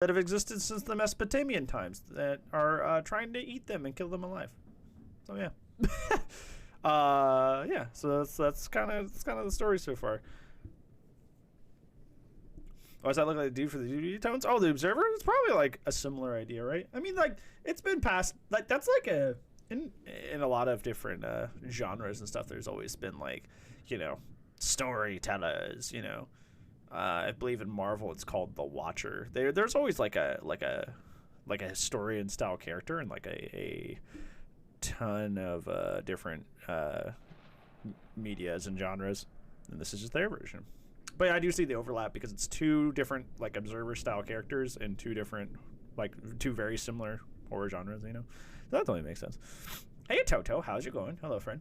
that have existed since the Mesopotamian times that are trying to eat them and kill them alive. So yeah. Yeah. So that's kind of the story so far. Oh, does that look like the dude for the duty tones? Oh, the Observer? It's probably like a similar idea, right? I mean, like, it's been passed. Like, that's like in a lot of different genres and stuff. There's always been like, storytellers. I believe in Marvel, it's called the Watcher. There's always like a historian style character and like a ton of different medias and genres, and this is just their version. But I do see the overlap because it's two different like Observer style characters and two very similar horror genres. So that totally makes sense. Hey Toto, how's it going? Hello, friend.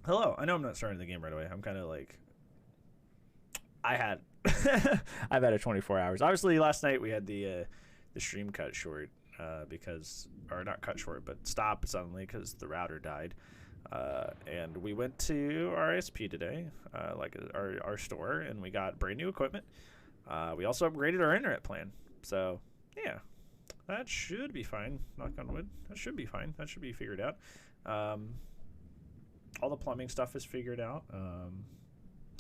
Hello. I know I'm not starting the game right away. I'm kind of like I've had a 24 hours. Obviously, last night we had the stream cut short because, or not cut short, but stop suddenly because the router died. And we went to our ISP today, like our store, and we got brand new equipment. We also upgraded our internet plan. So, yeah, that should be fine. Knock on wood. That should be fine. That should be figured out. All the plumbing stuff is figured out.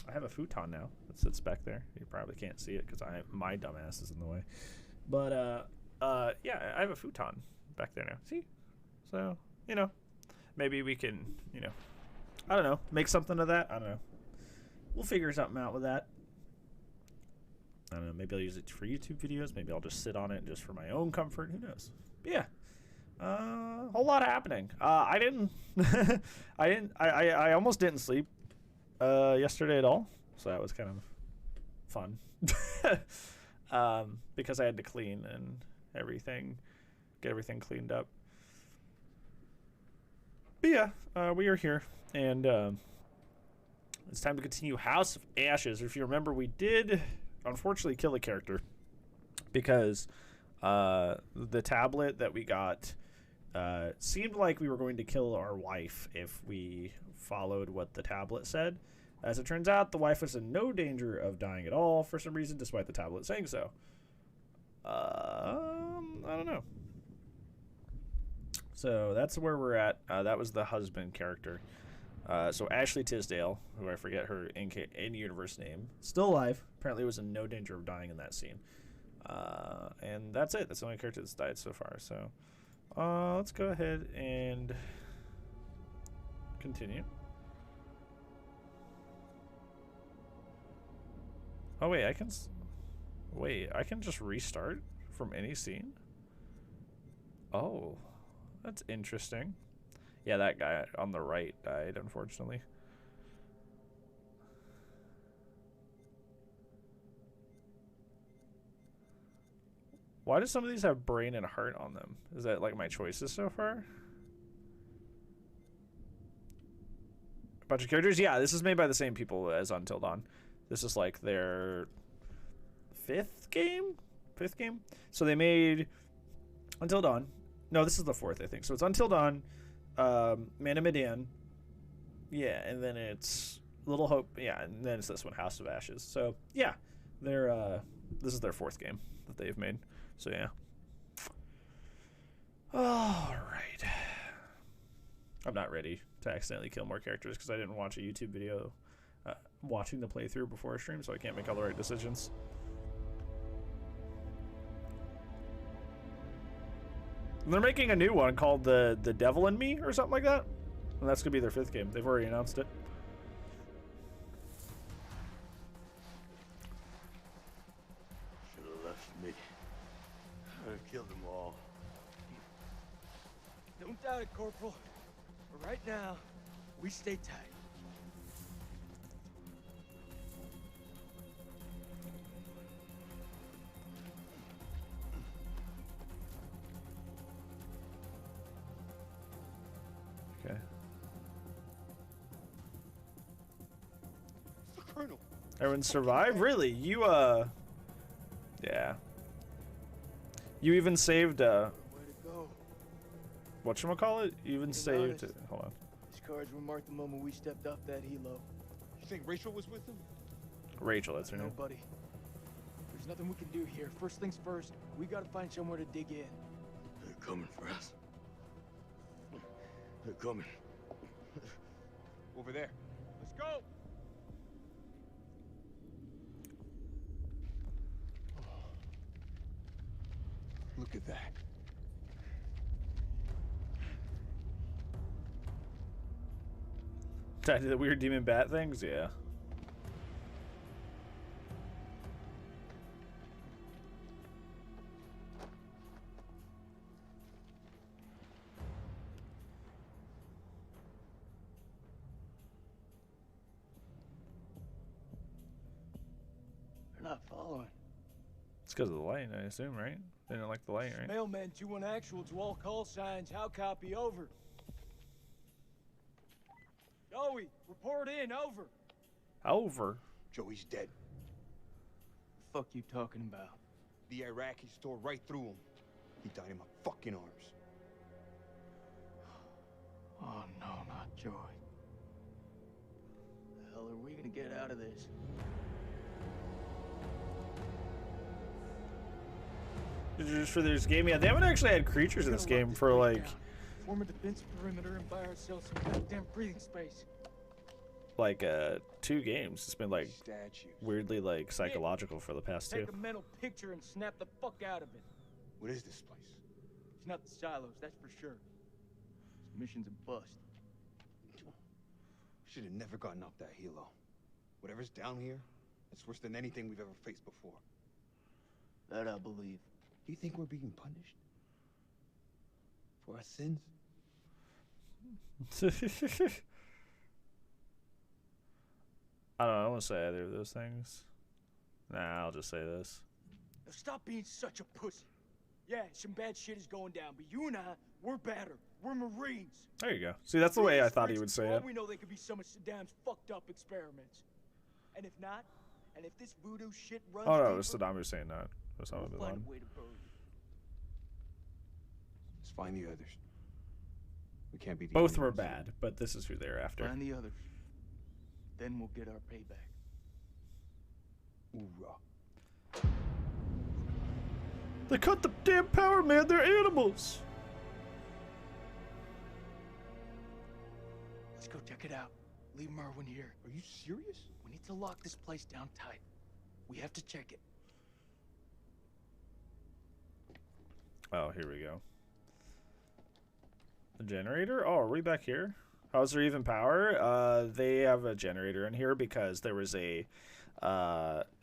I have a futon now that sits back there. You probably can't see it because my dumbass is in the way. But, yeah, I have a futon back there now. See? So, maybe we can, I don't know, make something of that. I don't know. We'll figure something out with that. I don't know. Maybe I'll use it for YouTube videos. Maybe I'll just sit on it just for my own comfort. Who knows? But yeah. A whole lot happening. I almost didn't sleep yesterday at all. So that was kind of fun. Because I had to clean and get everything cleaned up. But yeah, we are here, and it's time to continue House of Ashes. If you remember, we did unfortunately kill a character because the tablet that we got seemed like we were going to kill our wife if we followed what the tablet said. As it turns out, the wife was in no danger of dying at all for some reason, despite the tablet saying so. I don't know. So that's where we're at. That was the husband character. So Ashley Tisdale, who I forget her in-universe name, still alive. Apparently was in no danger of dying in that scene. And that's it. That's the only character that's died so far. So let's go ahead and continue. Oh, wait, I can just restart from any scene? Oh, that's interesting. Yeah, that guy on the right died, unfortunately. Why do some of these have brain and heart on them? Is that like my choices so far? A bunch of characters? Yeah, this is made by the same people as Until Dawn. This is like their fifth game? So they made Until Dawn. No, this is the fourth, I think. So it's Until Dawn, Man of Medan. Yeah, and then it's Little Hope. Yeah, and then it's this one, House of Ashes. So, yeah, this is their fourth game that they've made. So, yeah. All right. I'm not ready to accidentally kill more characters because I didn't watch a YouTube video watching the playthrough before a stream, so I can't make all the right decisions. And they're making a new one called the Devil in Me or something like that. And that's going to be their fifth game. They've already announced it. Should have left me. I'd have killed them all. Don't doubt it, Corporal. But right now, we stay tight. Okay. The Colonel. Everyone survived? Really? You, yeah. You even saved, Way to go. whatchamacallit? You even saved, hold on. These cards were marked the moment we stepped off that helo. You think Rachel was with him? Rachel, that's her name. Nobody. There's nothing we can do here. First things first, we gotta find somewhere to dig in. They're coming for us. They're coming. Over there. Let's go! Look at that. Did I do the weird demon bat things? Yeah. They're not following. It's because of the light, I assume, right? They don't like the light, right? Mailman 2-1 actual to all call signs. How copy? Over. Joey, report in. Over. Over. Joey's dead. The fuck you talking about? The Iraqis tore right through him. He died in my fucking arms. Oh no, not Joey. The hell are we gonna get out of this? Just for this game, yeah, they haven't actually had creatures in this game for like Form a defense perimeter and buy ourselves some goddamn breathing space. 2 games. It's been like Statues. weirdly like psychological for the past 2. Take a mental picture and snap the fuck out of it. What is this place? It's not the silos, that's for sure. This mission's a bust. Should have never gotten up that helo. Whatever's down here, it's worse than anything we've ever faced before. That I believe. Do you think we're being punished? For our sins? I don't know. I don't want to say either of those things. Nah, I'll just say this. Now stop being such a pussy. Yeah, some bad shit is going down, but you and I, we're better. We're Marines. There you go. See, that's the way I thought he would say For all it. we know, they could be some of Saddam's fucked up experiments. And if not, and if this voodoo shit runs Oh no, deeper, it was Saddam Hussein, not Osama bin we'll find Laden. a way to bury you. Let's find the others. We can't be the Both only were ones. bad, but this is who they're after. Find the others. Then we'll get our payback. Hoorah. They cut the damn power, man. They're animals. Let's go check it out. Leave Merwin here. Are you serious? We need to lock this place down tight. We have to check it. Oh, here we go. The generator? Oh, are we back here? How's there even power? They have a generator in here because there was a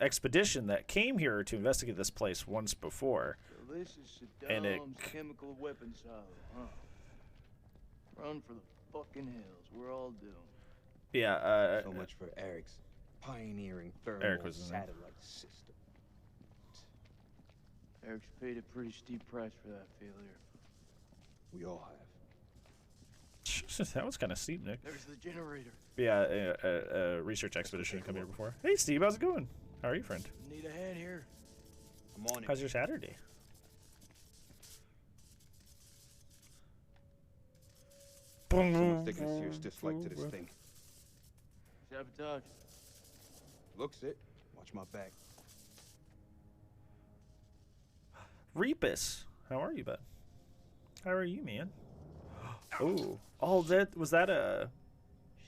expedition that came here to investigate this place once before. So this is And it- Saddam's chemical weapons silo, huh? Run for the fucking hills. We're all doomed. Yeah, So much for Eric's pioneering Eric thermal was his name. satellite system. Eric's paid a pretty steep price for that failure. We all have. that was kind of steep, Nick. There's the generator. Yeah, a research expedition come here before. Hey, Steve, how's it going? How are you, friend? Need a hand here. I'm on it. How's your Saturday? Someone's taking a serious dislike to this thing. Sabotage. Looks it. Watch my back. Reapus, how are you, bud? How are you, man? Oh, that was that a.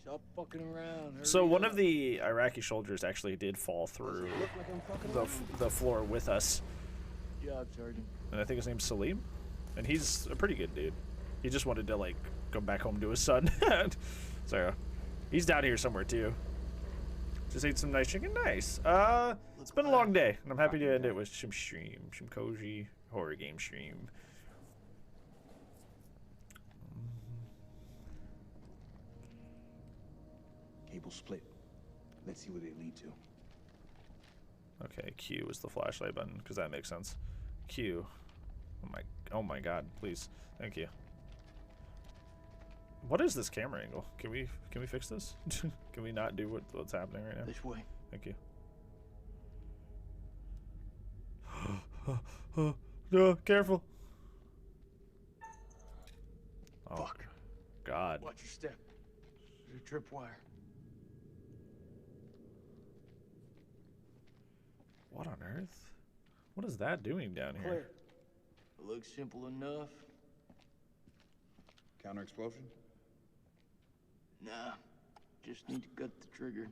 Stop fucking around. Hurry So one up. of the Iraqi soldiers actually did fall through the floor with us, Good job, Sergeant. and I think his name's Salim, and he's a pretty good dude. He just wanted to like go back home to his son, so he's down here somewhere too. Just ate some nice chicken. Nice. It's been a long day, and I'm happy to end it with some cozy horror game stream. Cable split. Let's see where they lead to. Okay, Q is the flashlight button because that makes sense. Q. Oh my God! Please, thank you. What is this camera angle? Can we fix this? Can we not do what's happening right now? This way. Thank you. No, careful. Oh, Fuck. God. Watch your step. There's a tripwire. What on earth? What is that doing down here? Clear. It looks simple enough. Counter explosion? Nah. Just need to cut the trigger.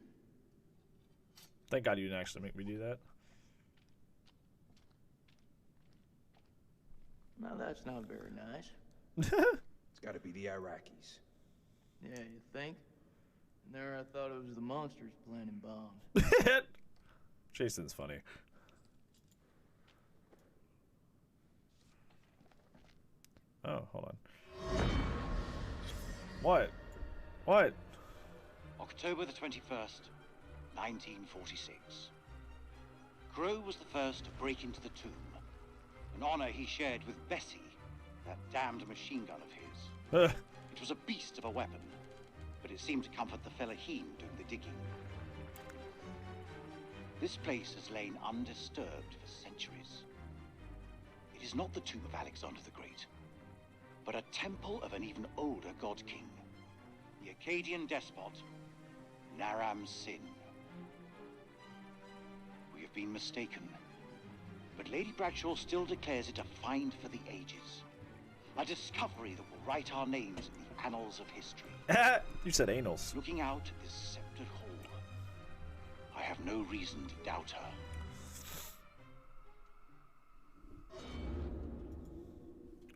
Thank God you didn't actually make me do that. Now that's not very nice. It's gotta be the Iraqis. Yeah, you think? And there I thought it was the monsters planting bombs. Jason's funny. Oh, hold on. What? What? October the 21st, 1946. Crow was the first to break into the tomb, an honor he shared with Bessie, that damned machine gun of his. It was a beast of a weapon, but it seemed to comfort the fellaheen doing the digging. This place has lain undisturbed for centuries. It is not the tomb of Alexander the Great, but a temple of an even older god king, the Akkadian despot, Naram Sin. We have been mistaken, but Lady Bradshaw still declares it a find for the ages. A discovery that will write our names in the annals of history. You said anals. Looking out at this sceptred hall, I have no reason to doubt her.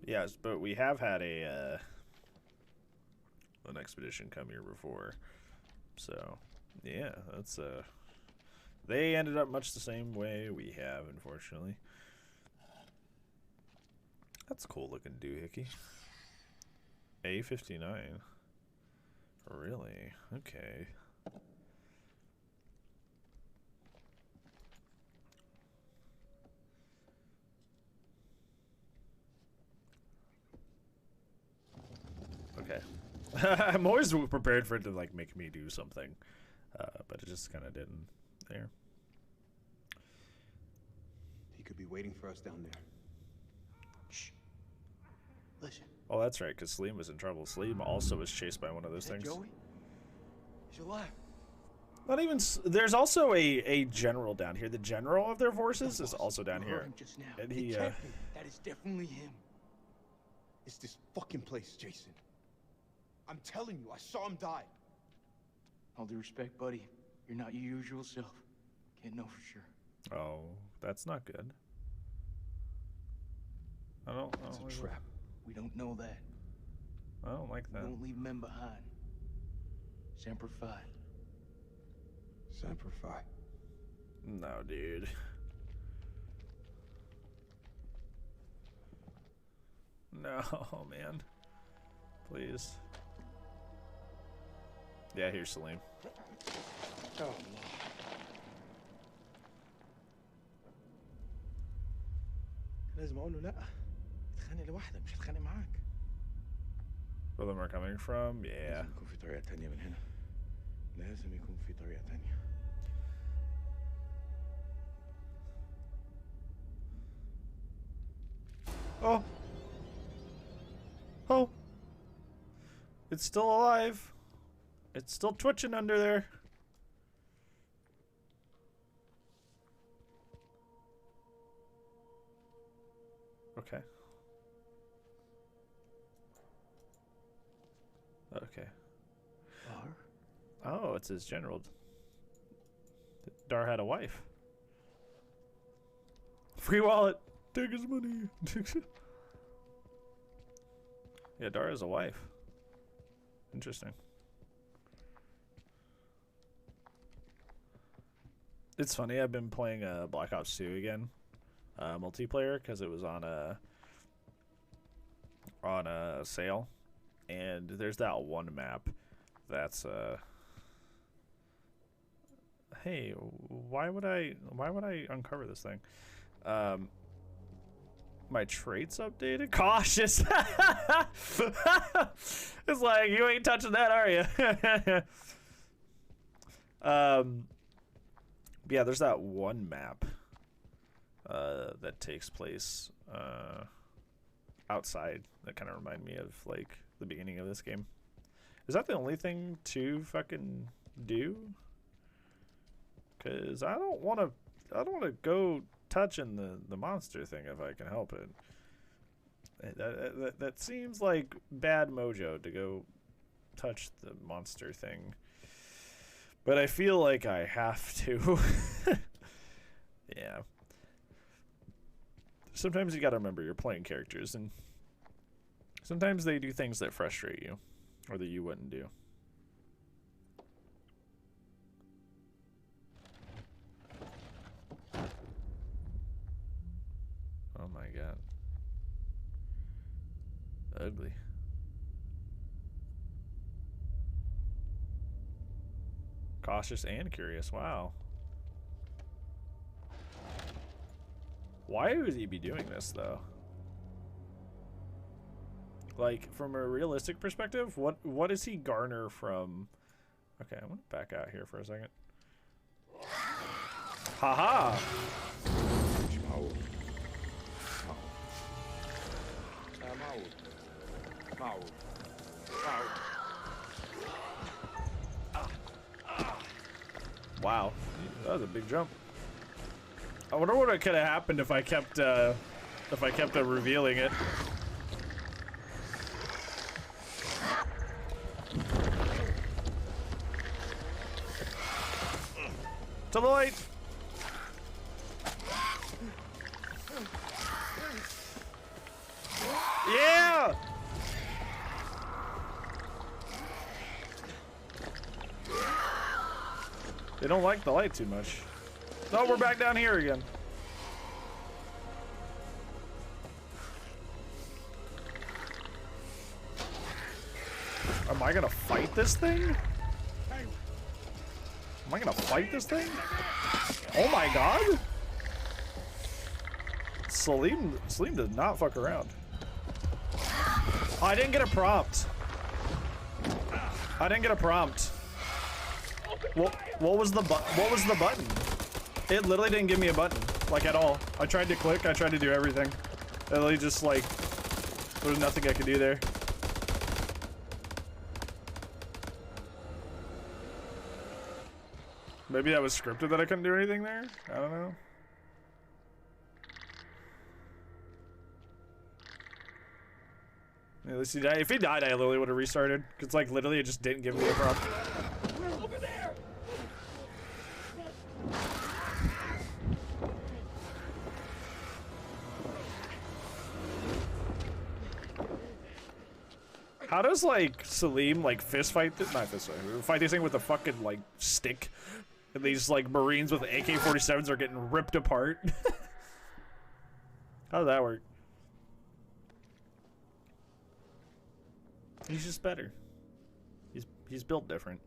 Yes, but we have had an expedition come here before. So, yeah, that's they ended up much the same way we have, unfortunately. That's a cool looking doohickey. A59. Really? Okay. Okay. I'm always prepared for it to like make me do something, but it just kind of didn't. There. He could be waiting for us down there. Shh. Listen. Oh, that's right, because Saleem was in trouble. Saleem also was chased by one of those Is that things. Joey? He's alive. Not even. There's also a general down here. The general of their forces is also down You here, heard him just now. and It he. can't be. That is definitely him. It's this fucking place, Jason. I'm telling you, I saw him die. All due respect, buddy. You're not your usual self. Can't know for sure. Oh, that's not good. I don't. It's I a don't trap. We don't know that. I don't like We that. won't leave men behind. Semper Fi. Semper Fi. No, dude. No, man. Please. Yeah, here's Saleem. Oh, لازم اقول له لا اتخانق لوحدك مش هتخانق معاك. Where them are coming from? Yeah. لازم يكون في طريقة تانية من هنا. لازم يكون في طريقة تانية. Oh. Oh. It's still alive. It's still twitching under there. Okay. Okay. Dar? Oh, it's his general. Dar had a wife. Free wallet. Take his money. Yeah, Dar has a wife. Interesting. It's funny. I've been playing Black Ops 2 again, multiplayer, because it was on a sale, and there's that one map that's Hey, why would I uncover this thing? My traits updated? Cautious. It's like, you ain't touching that, are you? Yeah, there's that one map that takes place outside that kind of remind me of like the beginning of this game. Is that the only thing to fucking do? Cause I don't want to go touching the monster thing if I can help it. That seems like bad mojo to go touch the monster thing. But I feel like I have to. Yeah. Sometimes you gotta remember you're playing characters, and sometimes they do things that frustrate you, or that you wouldn't do. Oh my god. Ugly. Cautious and curious. Wow. Why would he be doing this, though? Like, from a realistic perspective, what does he garner from... Okay, I'm gonna back out here for a second. Haha! Wow, that was a big jump. I wonder what could have happened if I kept revealing it. To the light. Yeah. They don't like the light too much. No, we're back down here again. Am I gonna fight this thing? Am I gonna fight this thing? Oh my god! Salim did not fuck around. Oh, I didn't get a prompt. I didn't get a prompt. What was the button? It literally didn't give me a button, like at all. I tried to click, I tried to do everything. It literally just like, there was nothing I could do there. Maybe that was scripted that I couldn't do anything there? I don't know. Yeah, at least he died. If he died, I literally would have restarted. Cause like literally it just didn't give me a prompt. Over there. How does like Salim like fist fight this? Not fist fight this thing with a fucking like stick, and these like Marines with AK-47s are getting ripped apart. How does that work? He's just better. He's built different.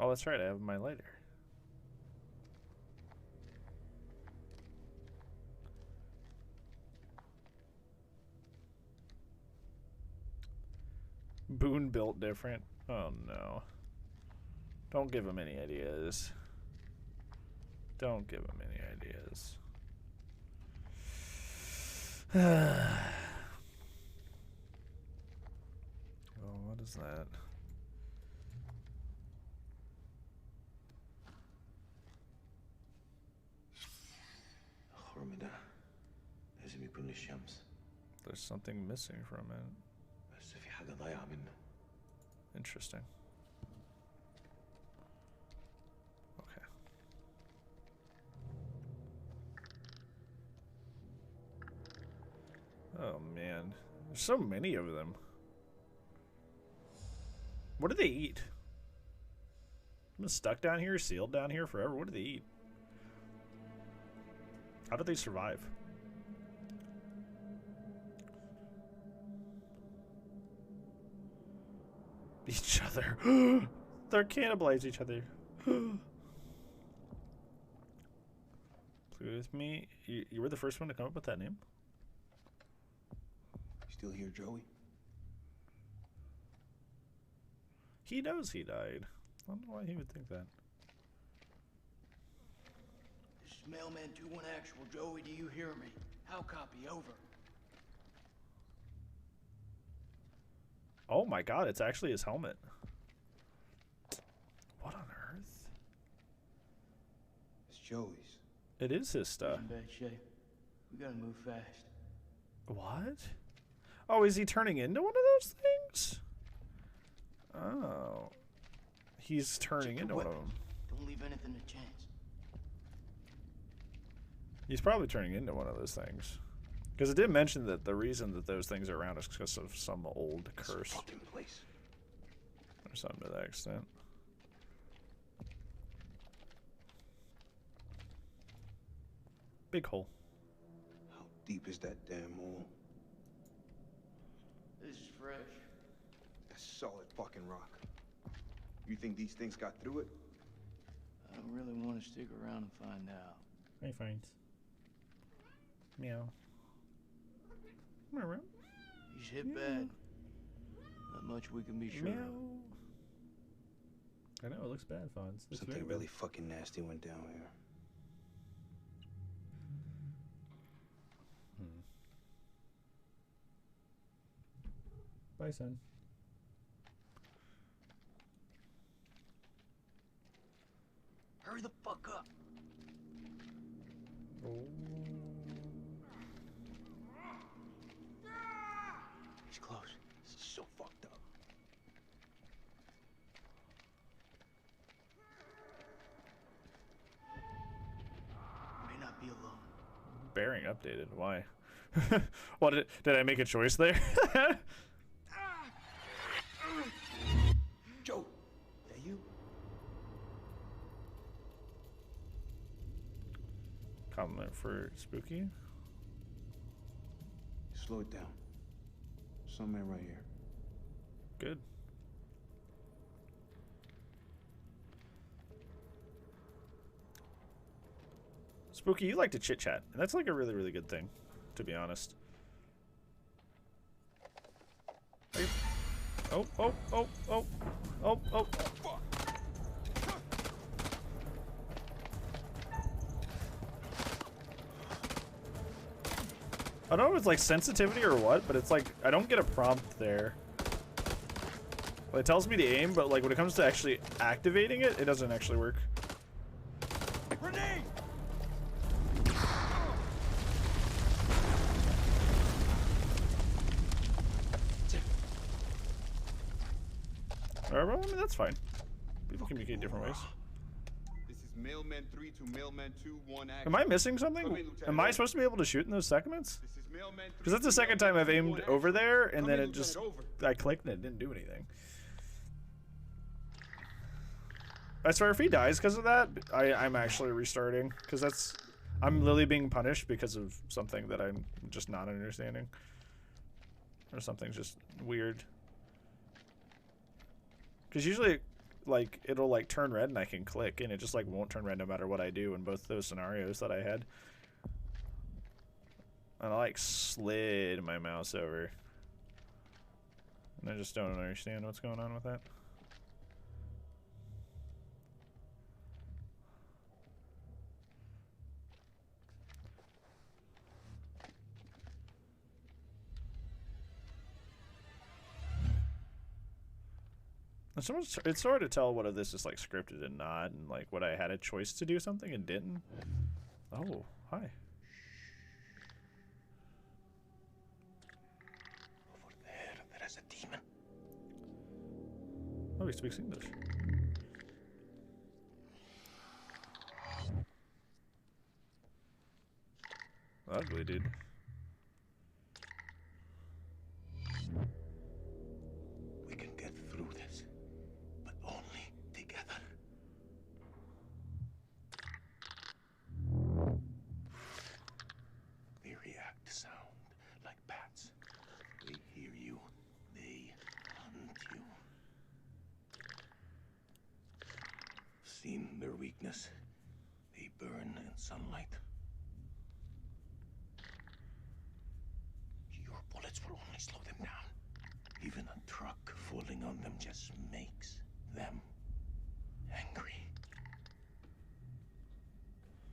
Oh, that's right. I have my lighter. Boone built different. Oh no. Don't give him any ideas. Don't give him any ideas. Oh, what is that? There's something missing from it. Interesting. Okay. Oh man, there's so many of them. What do they eat? I'm been stuck down here, sealed down here forever. What do they eat? How do they survive? Each other. They're cannibalizing each other. Play with me. You were the first one to come up with that name? You still here, Joey? He knows he died. I don't know why he would think that. This is Mailman 2-1 Actual. Joey, do you hear me? How copy? Over. Oh my god, it's actually his helmet. What on earth? It's Joey's. It is his stuff. In bad shape. We gotta move fast. What? Oh, is he turning into one of those things? Oh. He's turning Check into your one of them. Don't leave anything to chance. He's probably turning into one of those things. Because it did mention that the reason that those things are around is because of some old curse. Fucking place. Or something to that extent. Big hole. How deep is that damn hole? This is fresh. That's solid fucking rock. You think these things got through it? I don't really want to stick around and find out. Hey, friends. Meow. Meow. He's hit bad. Not much we can be sure Meow. of. I know, it looks bad, Fonz. Looks Something very really fucking nasty went down here. bad. Bye, son. Hurry the fuck up. Oh. He's close. This is so fucked up. May not be alone. Bearing updated. Why? What did I make a choice there? Joe! That you? Compliment for Spooky. Slow it down. Some man right here. Good. Spooky, you like to chit chat, and that's like a really, really good thing, to be honest. Are you... Oh, oh, oh, oh, oh, oh. I don't know if it's like sensitivity or what, but it's like I don't get a prompt there. Well, it tells me to aim, but like when it comes to actually activating it, it doesn't actually work. Grenade! Alright, well, I mean, that's fine. People communicate different ways. This is Mailman 3 to Mailman 2, 1 action. Am I missing something? Come in, Lieutenant. Am I supposed to be able to shoot in those segments? This is Mailman 3 Because that's the to second Mailman time I've 2, aimed 1 over action. there, and Come then in, it just... Lieutenant, over. I clicked and it didn't do anything. I swear if he dies because of that, I'm actually restarting. Because that's... I'm literally being punished because of something that I'm just not understanding. Or something's just weird. Because usually, like, it'll, like, turn red and I can click, and it just, like, won't turn red no matter what I do in both those scenarios that I had. And I, like, slid my mouse over. And I just don't understand what's going on with that. It's hard to tell whether this is like scripted and not, and like what I had a choice to do something and didn't. Oh, hi. Over there, there is a demon. Oh, he speaks English. Ugly, dude. We can get through this, but only together. They react to sound like bats. They hear you. They hunt you. Seen their weakness. They burn in sunlight. Your bullets will only slow them down. Even a truck falling on them just makes them angry.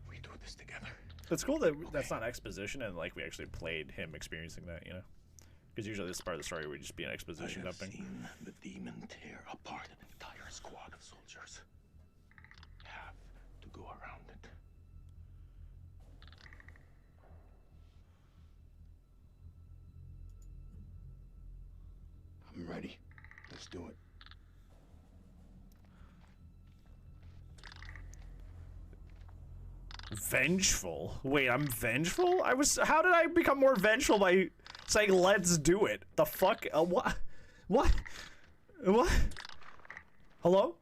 We do this together. It's cool that that's not exposition and like we actually played him experiencing that, you know? Because usually this part of the story would just be an I exposition have dumping. seen the demon tear apart an entire squad of soldiers. Have to go around it. I'm ready. Let's do it. Vengeful? Wait, I'm vengeful? How did I become more vengeful by saying let's do it? The fuck? What? What? What? Hello?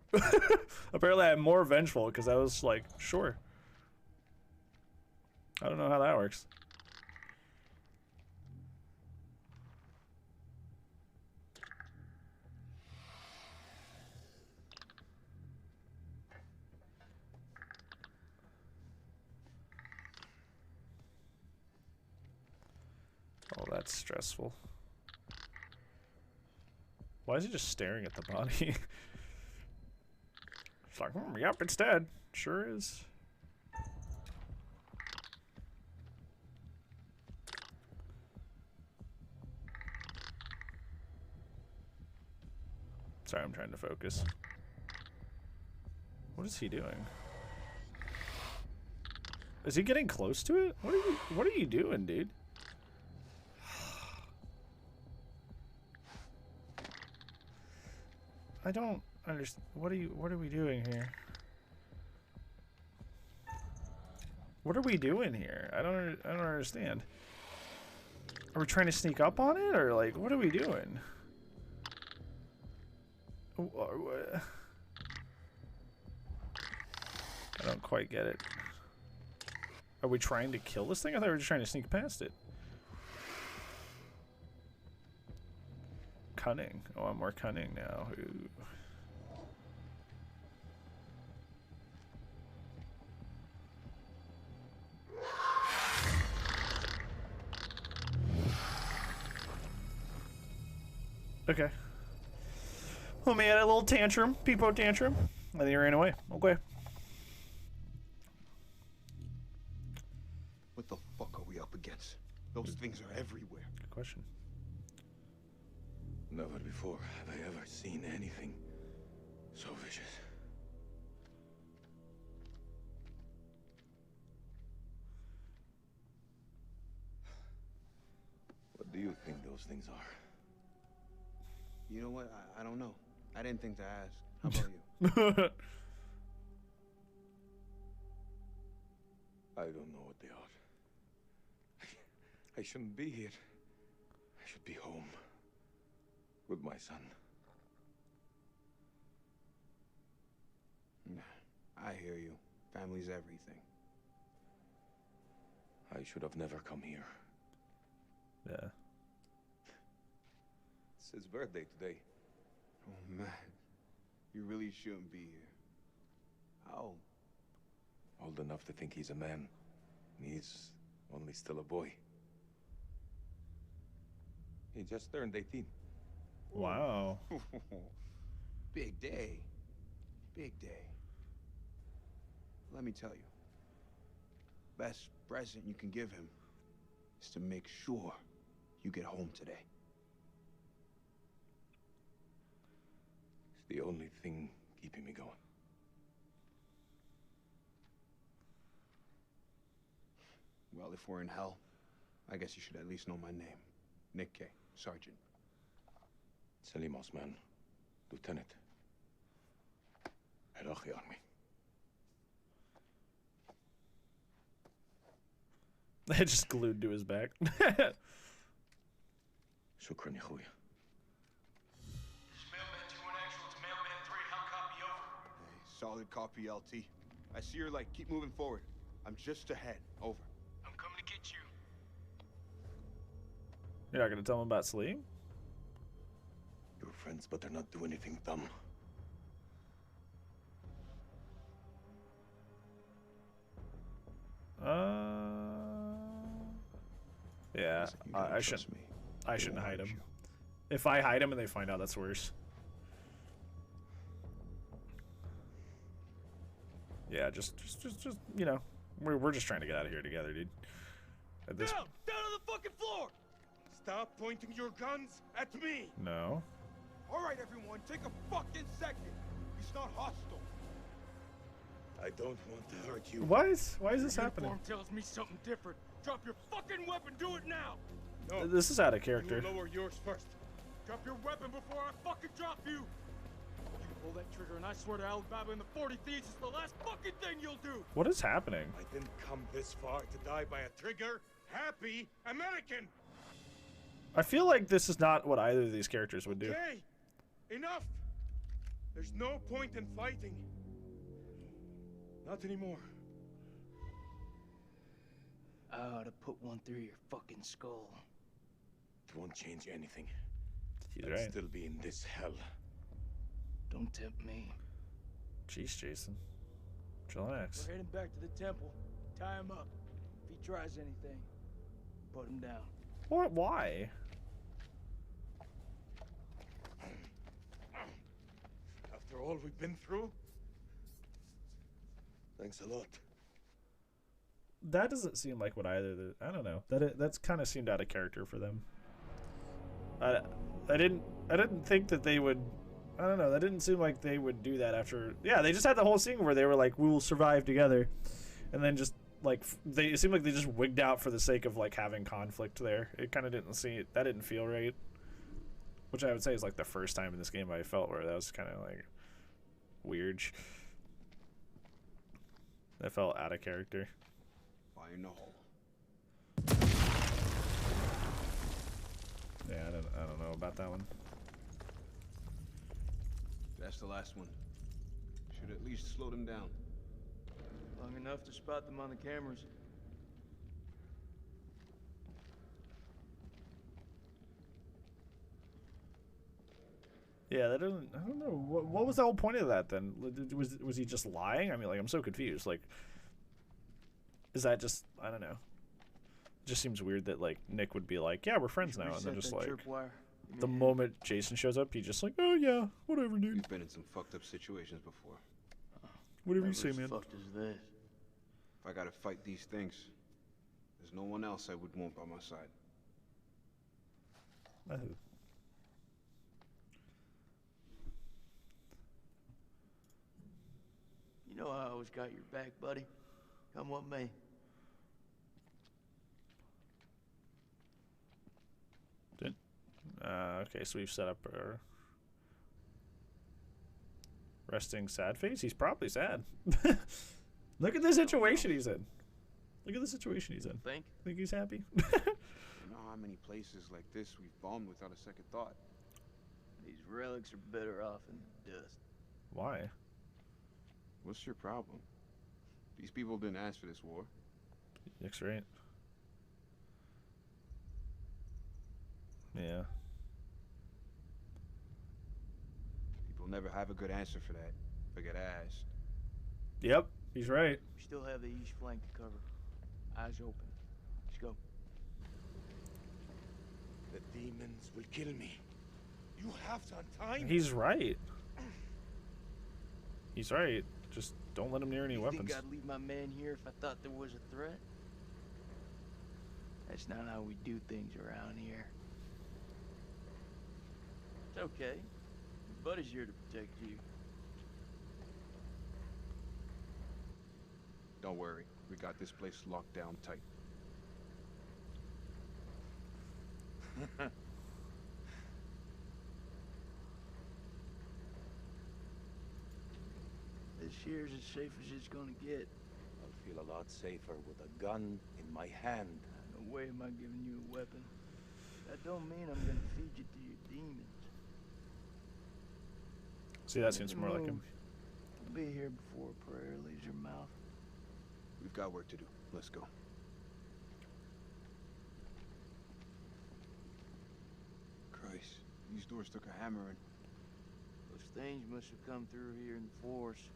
Apparently I'm more vengeful because I was like, sure. I don't know how that works. Oh, that's stressful. Why is he just staring at the body? It's like, yep, it's dead. Sure is. Sorry, I'm trying to focus. What is he doing? Is he getting close to it? What are you doing, dude? I don't understand. What are we doing here? What are we doing here? I don't understand. Are we trying to sneak up on it, or like what are we doing? I don't quite get it. Are we trying to kill this thing? I thought we were just trying to sneak past it. Cunning. Oh, I'm more cunning now. Ooh. Okay. Well, man, a little tantrum, peepo tantrum, and then he ran away. Okay. What the fuck are we up against? Those things are everywhere. Good question. Never before have I ever seen anything so vicious. What do you think those things are? You know what? I don't know. I didn't think to ask. How about you? I don't know what they are. I shouldn't be here. I should be home with my son. I hear you. Family's everything. I should have never come here. Yeah. It's his birthday today. Oh man, you really shouldn't be here. How old? Old enough to think he's a man. He's only still a boy. He just turned 18. Wow. Big day. Big day. Let me tell you. Best present you can give him is to make sure you get home today. It's the only thing keeping me going. Well, if we're in hell, I guess you should at least know my name. Nick K, Sergeant. Selimos, man. Lieutenant. Iraqi Army. It just glued to his back. Shukran, ya khoya. This is Mailman 2-1 actual to Mailman 3. How copy over? Hey, solid copy, LT. I see your light. Keep moving forward. I'm just ahead. Over. I'm coming to get you. You're not gonna tell him about Salim? Your friends better not do anything dumb. Yeah, Listen, you gotta I trust shouldn't. me. I shouldn't hide him. If I hide him and they find out, that's worse. Yeah, just you know, we're just trying to get out of here together, dude. At this, Down! Down on the fucking floor! Stop pointing your guns at me! No. All right, everyone, take a fucking second. He's not hostile. I don't want to hurt you. Why is this Your happening? uniform tells me something different. Drop your fucking weapon. Do it now. No, This is out of you character. lower yours first. Drop your weapon before I fucking drop you. You pull that trigger, and I swear to Alibaba and the 40 Thieves, it's the last fucking thing you'll do. What is happening? I didn't come this far to die by a trigger. Happy American. I feel like this is not what either of these characters would do. Okay, enough. There's no point in fighting. Not anymore. I ought to put one through your fucking skull. It won't change anything. He's I'd right. still be in this hell. Don't tempt me. Jeez, Jason. Relax. We're heading back to the temple. Tie him up. If he tries anything, put him down. What? Why? After all we've been through? Thanks a lot. That doesn't seem like what either. I don't know. That's kind of seemed out of character for them. I didn't think that they would. I don't know. That didn't seem like they would do that after. Yeah, they just had the whole scene where they were like, "We will survive together," and then just like it seemed like they just wigged out for the sake of like having conflict there. It kind of didn't see that didn't feel right. Which I would say is like the first time in this game I felt where that was kind of like weird. That felt out of character. Fire in the hole. Yeah, I don't know about that one. That's the last one. Should at least slow them down. Long enough to spot them on the cameras. Yeah, that doesn't. I don't know. What was the whole point of that then? Was he just lying? I mean, like, I'm so confused. Like, is that just? I don't know. It just seems weird that like Nick would be like, "Yeah, we're friends now," and then just like the moment Jason shows up, he's just like, "Oh yeah, whatever, dude. We've been in some fucked up situations before. Whatever you say, man." fucked is this? If I gotta fight these things, there's no one else I would want by my side. Oh. You know I always got your back, buddy. Come with me. Okay, so we've set up our resting sad face. He's probably sad. Look at the situation he's in. Look at the situation he's in. Think he's happy? You know how many places like this we've bombed without a second thought? These relics are better off in the dust. Why? What's your problem? These people didn't ask for this war. Nick's right. Yeah. People never have a good answer for that. If I get asked. Yep, he's right. We still have the east flank to cover. Eyes open. Let's go. The demons will kill me. You have some time. He's right. He's right. Just don't let him near any You weapons. think I'd leave my man here if I thought there was a threat? That's not how we do things around here. It's okay. Your buddy's here to protect you. Don't worry. We got this place locked down tight. This here's as safe as it's gonna get. I'll feel a lot safer with a gun in my hand. No way am I giving you a weapon. That don't mean I'm gonna feed you to your demons. See, that seems more like him. I'll be here before a prayer leaves your mouth. We've got work to do. Let's go. Christ, these doors took a hammering. Those things must have come through here in force.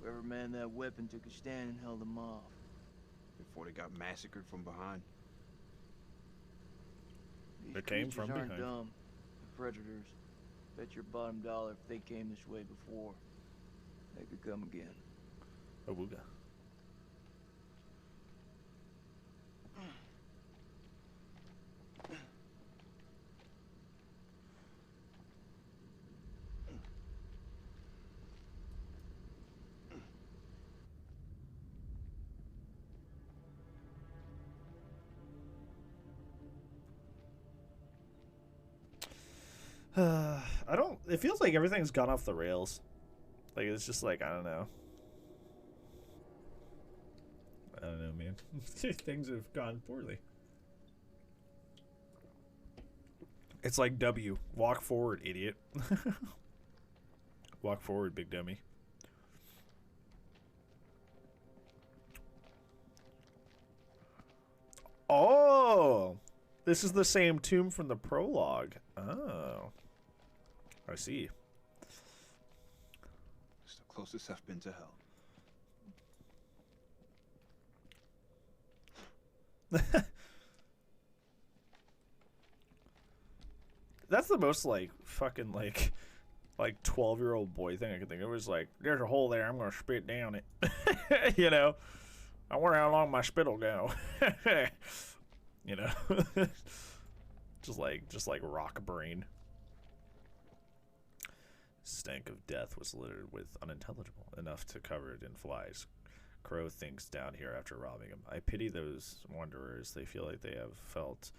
Whoever manned that weapon took a stand and held them off. Before they got massacred from behind. These They came from creatures aren't behind. dumb. They're predators. Bet your bottom dollar if they came this way before, they could come again. Awooga. I don't. It feels like everything's gone off the rails. Like it's just like I don't know. I don't know, man. Things have gone poorly. It's like W. Walk forward, idiot. Walk forward, big dummy. Oh! This is the same tomb from the prologue. Oh. I see. It's the closest I've been to hell. That's the most like fucking like 12-year-old boy thing I could think of. It was like, there's a hole there, I'm gonna spit down it. You know? I wonder how long my spit'll go. You know? just like rock brain. Stank of death was littered with unintelligible enough to cover it in flies. Crow thinks down here after robbing him. I pity those wanderers. They feel like they have felt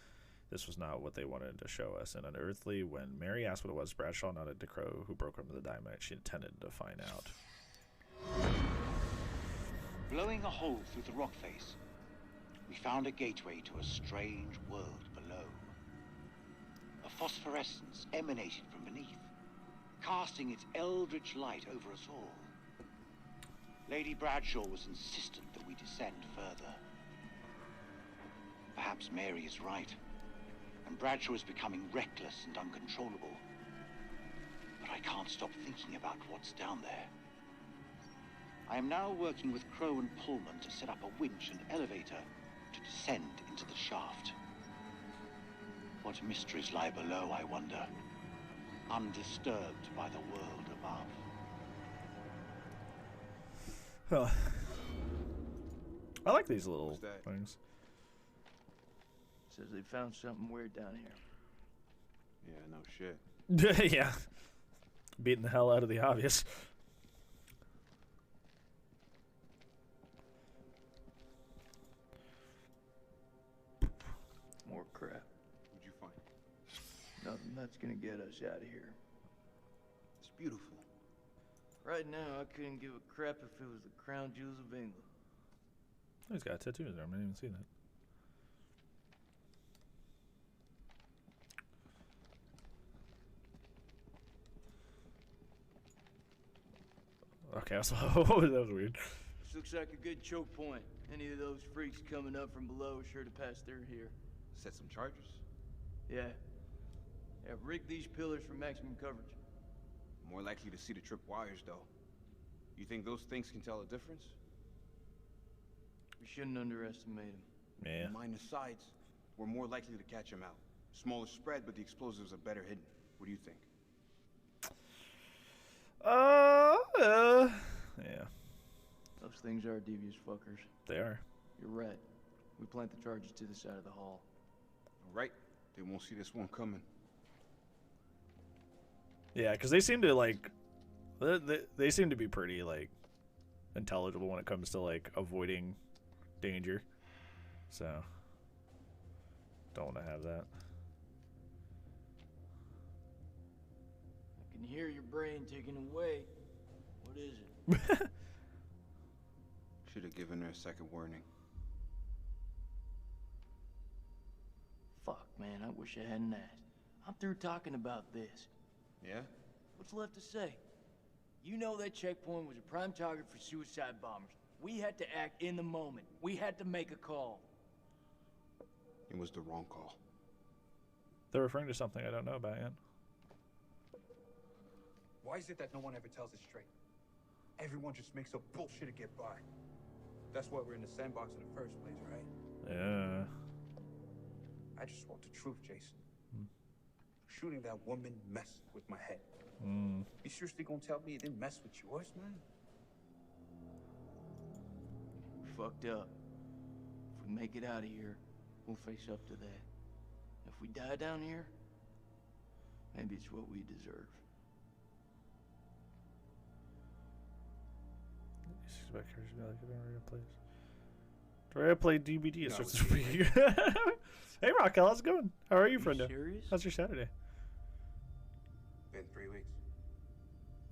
this was not what they wanted to show us. And unearthly, when Mary asked what it was, Bradshaw nodded to Crow, who broke open the diamond she intended to find out. Blowing a hole through the rock face, we found a gateway to a strange world below. A phosphorescence emanated from beneath, casting its eldritch light over us all. Lady Bradshaw was insistent that we descend further. Perhaps Mary is right, and Bradshaw is becoming reckless and uncontrollable. But I can't stop thinking about what's down there. I am now working with Crow and Pullman to set up a winch and elevator to descend into the shaft. What mysteries lie below, I wonder, undisturbed by the world above. Huh. I like these little What's that? things. Says they found something weird down here. Yeah, no shit. Yeah. Beating the hell out of the obvious. More crap. What'd you find? Nothing that's gonna get us out of here. It's beautiful. Right now, I couldn't give a crap if it was the crown jewels of England. Oh, he's got a tattoo there. I didn't even see that. Okay, so that was weird. This looks like a good choke point. Any of those freaks coming up from below are sure to pass through here. Set some charges. Yeah. Rig these pillars for maximum coverage. More likely to see the trip wires, though. You think those things can tell a difference? We shouldn't underestimate them. Yeah. Minus sides, we're more likely to catch them out. Smaller spread, but the explosives are better hidden. What do you think? Yeah, Those things are devious fuckers. they are. You're right. We plant the charges to the side of the hall. All right, they won't see this one coming. Yeah, because they seem to like, they seem to be pretty like intelligible when it comes to like avoiding danger. So don't want to have that. I can hear your brain ticking away. What is it? Should have given her a second warning. Fuck, man, I wish I hadn't asked. I'm through talking about this. Yeah? What's left to say? You know that checkpoint was a prime target for suicide bombers. We had to act in the moment. We had to make a call. It was the wrong call. They're referring to something I don't know about yet. Why is it that no one ever tells it straight? Everyone just makes up bullshit to get by. That's why we're in the sandbox in the first place, right? Yeah. I just want the truth, Jason. Shooting that woman messed with my head. You seriously gonna tell me it didn't mess with yours, man? We fucked up. If we make it out of here, we'll face up to that. If we die down here, maybe it's what we deserve. Do I play DBD? It No, starts it's to be. Hey Raquel, how's it going? How are you, friendo? Serious? How's your Saturday? Been 3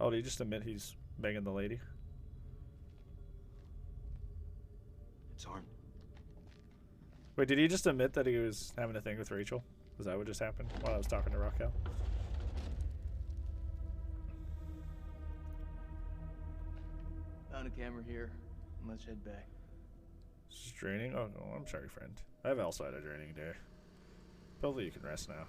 Oh, did he just admit he's banging the lady? It's armed. Wait, did he just admit that he was having a thing with Rachel? Was that what just happened while I was talking to Raquel? Found a camera here. Let's head back. This is draining? Oh, no, I'm sorry, friend. I've also had a draining day. Hopefully you can rest now.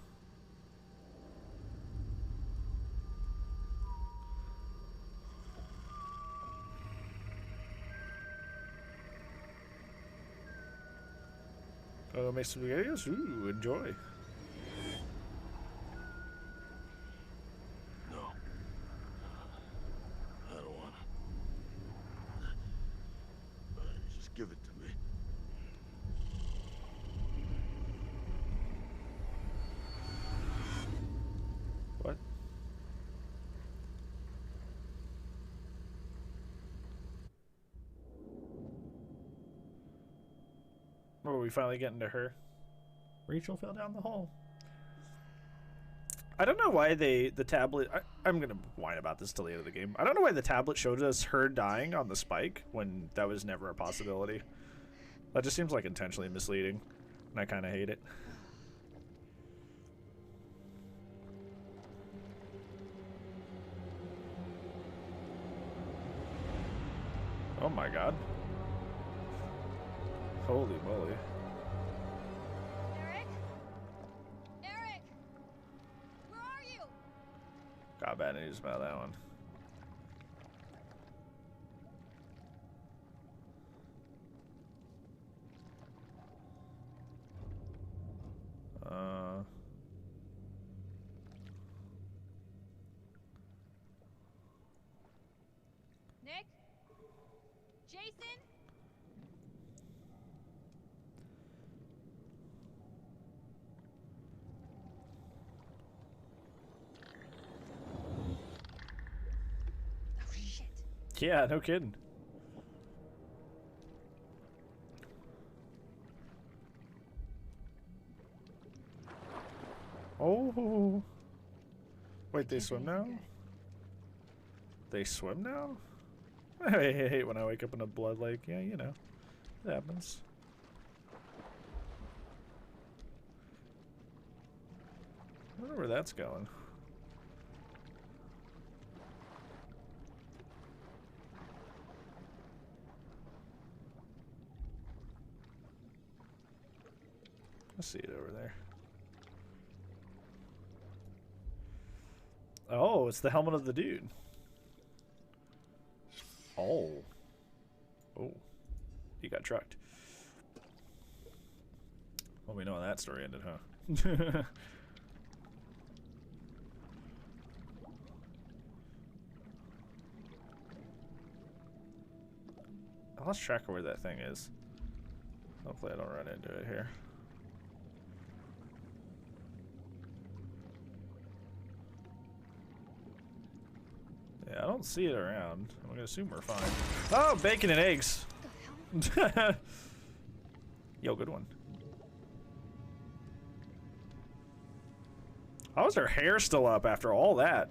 Oh, make some videos? Ooh, enjoy. No. I don't want to. Just give it to me. What? Oh, are we finally getting to her? Rachel fell down the hole. I don't know why the tablet... I'm going to whine about this till the end of the game. I don't know why the tablet showed us her dying on the spike when that was never a possibility. That just seems like intentionally misleading, and I kind of hate it. Oh my god. Holy moly. Eric? Eric! Where are you? Got bad news about that one. Nick? Jason? Oh shit. Yeah, no kidding. Oh. Wait, they swim now? They swim now? I hate when I wake up in a blood lake. Yeah, you know. It happens. I wonder where that's going. I see it over there. Oh, it's the helmet of the dude. Oh. Oh. He got trucked. Well, we know how that story ended, huh? I lost track of where that thing is. Hopefully I don't run into it here. Yeah, I don't see it around. I'm gonna assume we're fine. Oh, bacon and eggs. Yo, good one. How is her hair still up after all that?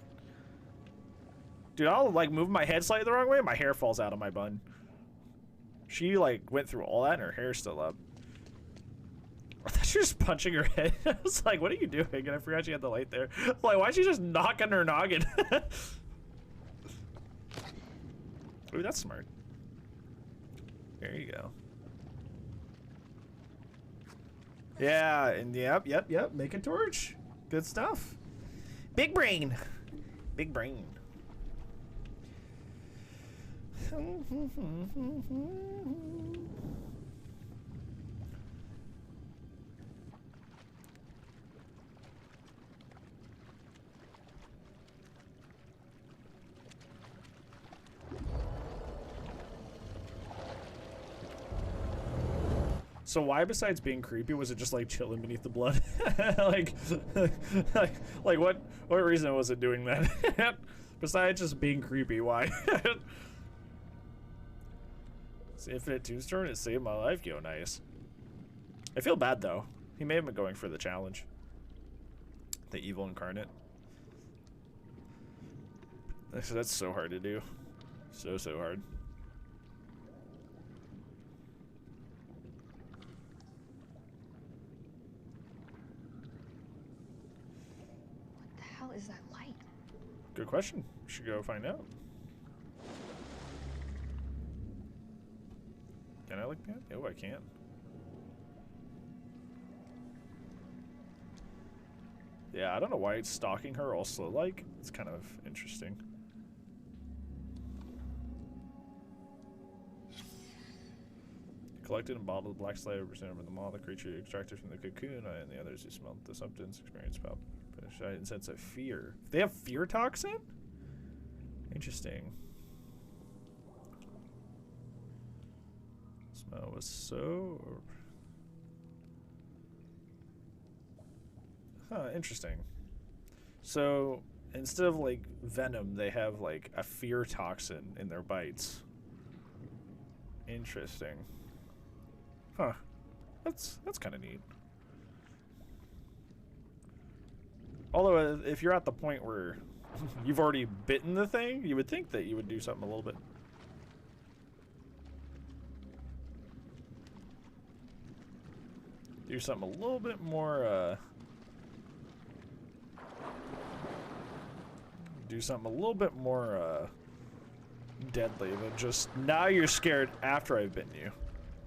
Dude, I'll like move my head slightly the wrong way and my hair falls out of my bun. She like went through all that and her hair's still up. I thought she was punching her head. I was like, what are you doing? And I forgot she had the light there. Like, why'd she just knock on her noggin? Ooh, that's smart. There you go. Yeah, and yep. Make a torch. Good stuff. Big brain. Big brain. So why, besides being creepy, was it just like chilling beneath the blood? like what reason was it doing that? Besides just being creepy, why? It's Infinite Tombstone, it saved my life, yo, nice. I feel bad though. He may have been going for the challenge. The evil incarnate. That's so hard to do. So hard. What the hell is that light? Good question. We should go find out. Can I look at it? Oh, I can. Yeah, I don't know why it's stalking her also. Like, it's kind of interesting. Collected and bottled the black slide represented by the mall, the creature extracted from the cocoon, and the others who smelled the substance experienced palpable sense of fear. They have fear toxin? Interesting. Smell was so... Huh, interesting. So, instead of, like, venom, they have, like, a fear toxin in their bites. Interesting. Huh. That's kind of neat. Although, if you're at the point where you've already bitten the thing, you would think that you would do something a little bit... Do something a little bit more, do something a little bit more, deadly than just, now you're scared after I've bitten you.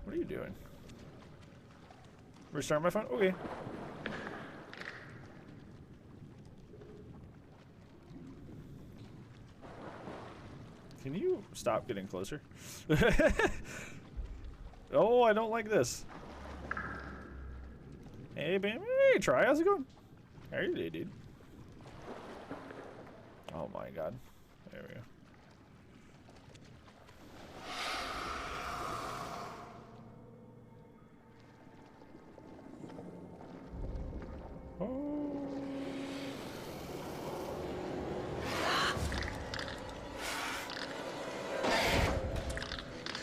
What are you doing? Restart my phone? Okay. Can you stop getting closer? Oh, I don't like this. Hey, baby. Hey, Try. How's it going? How are you today, dude? Oh my god. There we go. Oh.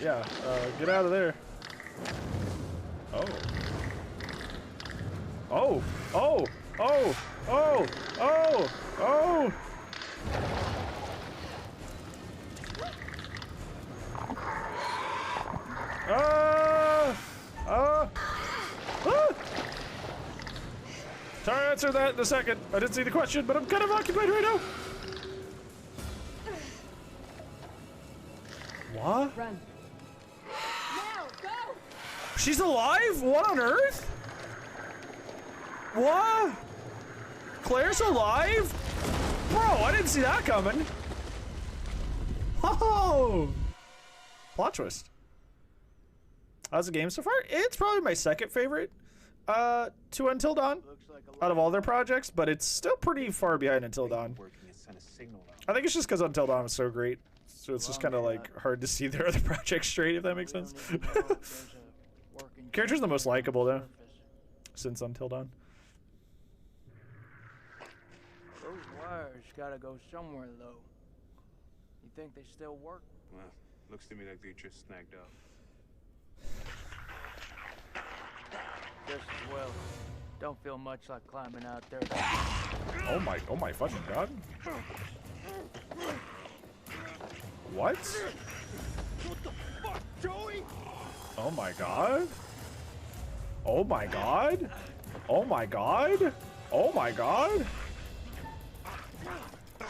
Yeah, get out of there. Oh. Oh! Oh! Oh! Oh! Oh! Oh! Sorry, I'll answer that in a second. I didn't see the question, but I'm kind of occupied right now. What? Run. Now, go! She's alive? What on earth? What? Claire's alive? Bro, I didn't see that coming. Oh! Plot twist. How's the game so far? It's probably my second favorite to Until Dawn out of all their projects, but it's still pretty far behind Until Dawn. I think it's just because Until Dawn was so great. So it's just kind of like hard to see their other projects straight, if that makes sense. Character's the most likable though, since Until Dawn. Those wires gotta go somewhere, though. You think they still work? Well, looks to me like they just snagged up. Just as well. Don't feel much like climbing out there. Oh my fucking god. What? What the fuck, Joey? Oh my god. Oh my god. Oh my god. Oh my god.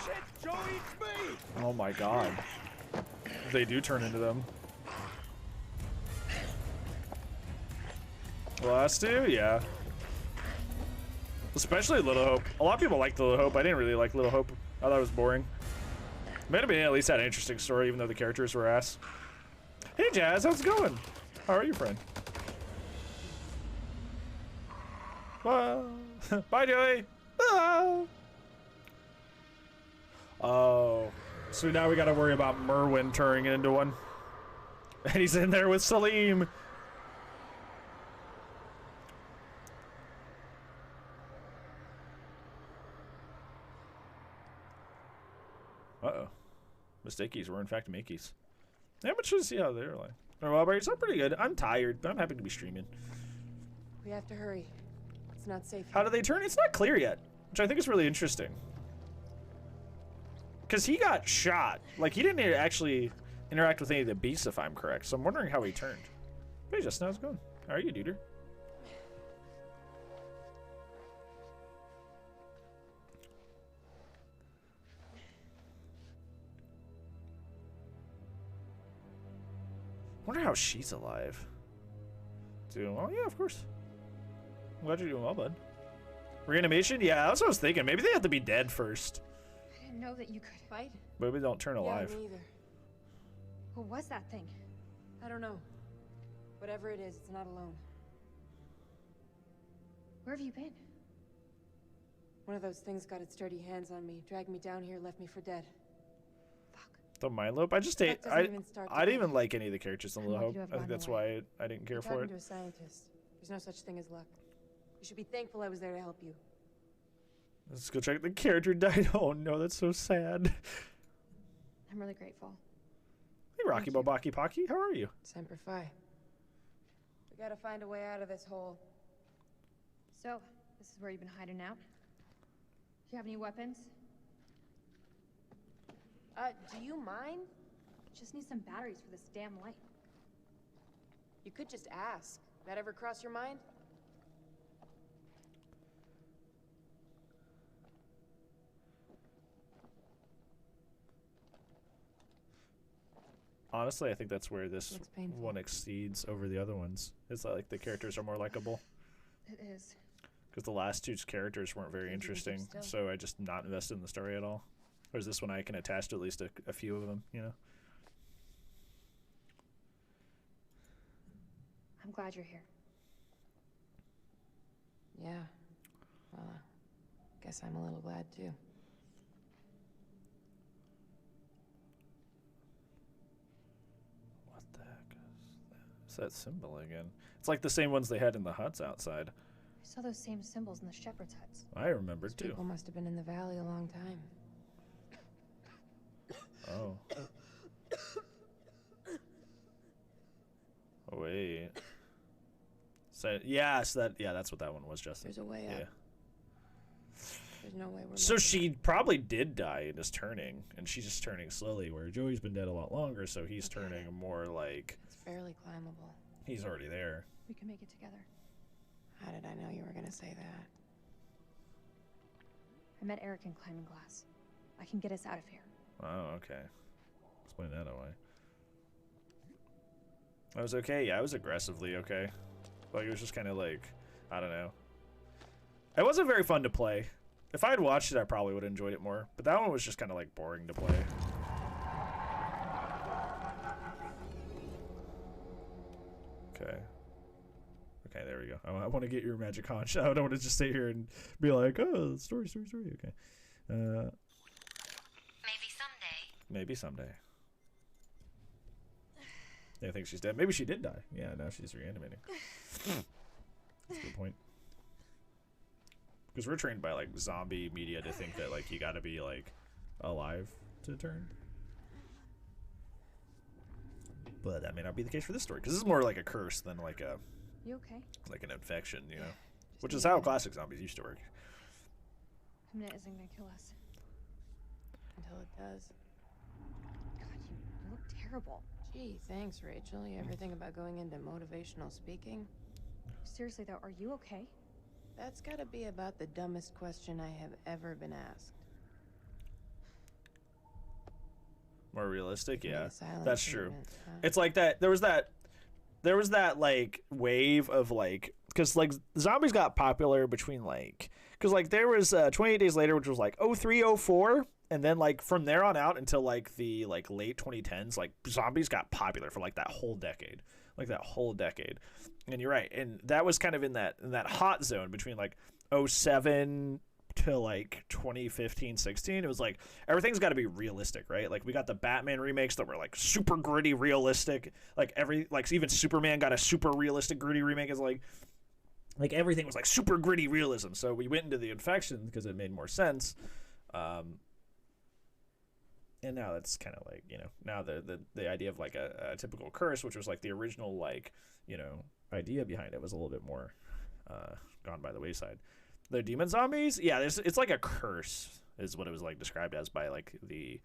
Shit, Joey, it's me! Oh my god. They do turn into them. The last two? Yeah. Especially Little Hope. A lot of people like Little Hope. I didn't really like Little Hope. I thought it was boring. Maybe at least had an interesting story, even though the characters were ass. Hey Jazz, how's it going? How are you, friend? Well, bye, Joey. Oh. Oh. So now we gotta worry about Merwin turning into one. And he's in there with Salim. Uh-oh. Mistakies were in fact Makeys. Amateurs, yeah, they're like. Well, it's not pretty good. I'm tired, but I'm happy to be streaming. We have to hurry. It's not safe. How do they turn? It's not clear yet, which I think is really interesting. because he got shot. Like, he didn't actually interact with any of the beasts, if I'm correct. So I'm wondering how he turned. Hey, Justin, how's it going? How are you, dude? Wonder how she's alive. Doing well? Yeah, of course. I'm glad you're doing well, bud. Reanimation? Yeah, that's what I was thinking. Maybe they have to be dead first. I didn't know that you could fight. Maybe they don't turn alive. Yeah, me either. What was that thing? I don't know. Whatever it is, it's not alone. Where have you been? One of those things got its dirty hands on me, dragged me down here, left me for dead. The Milo? I just ate. Doesn't even start I didn't today. even like any of the characters in Little lucky Hope. to have I think gone that's away. why I didn't care You're for talking it. to a scientist. There's no such thing as luck. You should be thankful I was there to help you. Let's go check. The character died. Oh no, that's so sad. I'm really grateful. Hey, Rocky Bobaki Pocky, how are you? Semper Fi. We gotta find a way out of this hole. So, this is where you've been hiding out? Do you have any weapons? Do you mind? Just need some batteries for this damn light. You could just ask. That ever cross your mind? Honestly, I think that's where this Looks painful. one exceeds over the other ones. It's like the characters are more likable. It is. Because the last two characters weren't very Can't keep them interesting, still. so I just not invested in the story at all. Whereas this one, I can attach to at least a few of them, you know? I'm glad you're here. Yeah. Well, guess I'm a little glad too. What the heck is that symbol again? It's like the same ones they had in the huts outside. I saw those same symbols in the shepherd's huts. I remember Those too. people must have been in the valley a long time. Oh. Oh, wait. So, yes, that's what that one was, Justin. There's a way Yeah. up. There's no way we're So looking. she probably did die and is turning, and she's just turning slowly, where Joey's been dead a lot longer, so he's turning more like It's fairly climbable. he's already there. We can make it together. How did I know you were gonna say that? I met Eric in Climbing Glass. I can get us out of here. Oh, okay. Explain that away. I was okay. Yeah, I was aggressively okay. Like, it was just kind of like, I don't know. It wasn't very fun to play. If I had watched it, I probably would have enjoyed it more. But that one was just kind of like boring to play. Okay. Okay, there we go. I want to get your magic conch. I don't want to just sit here and be like, oh, story. Okay. Maybe someday. Maybe someday. Yeah, I think she's dead. Maybe she did die. Yeah, now she's reanimating. That's a good point. Because we're trained by like zombie media to think that like you got to be like alive to turn. But that may not be the case for this story, because this is more like a curse than like a You okay? like an infection, you know, Just which a is how minute. classic zombies used to work. A minute isn't gonna kill us. Until it does. God, you look terrible. Gee, thanks, Rachel. You ever think about going into motivational speaking? Seriously though, are you okay? That's gotta be about the dumbest question I have ever been asked. More realistic, yeah, Silence that's true. movement, huh? It's like that. There was that like wave of like, because like zombies got popular between like, because like there was 28 Days Later, which was like 03, 04, and then like from there on out until like the like late 2010s, like zombies got popular for like that whole decade. And you're right, and that was kind of in that hot zone between like 07 to like 2015, 16. It was like everything's got to be realistic, right? Like we got the Batman remakes that were like super gritty, realistic. Like even Superman got a super realistic, gritty remake. Is like everything was like super gritty realism. So we went into the infection because it made more sense. And now that's kind of like, you know, now the idea of like a typical curse, which was like the original like, you know, idea behind it, was a little bit more gone by the wayside. The demon zombies, yeah, it's like a curse. is what it was like described as by like the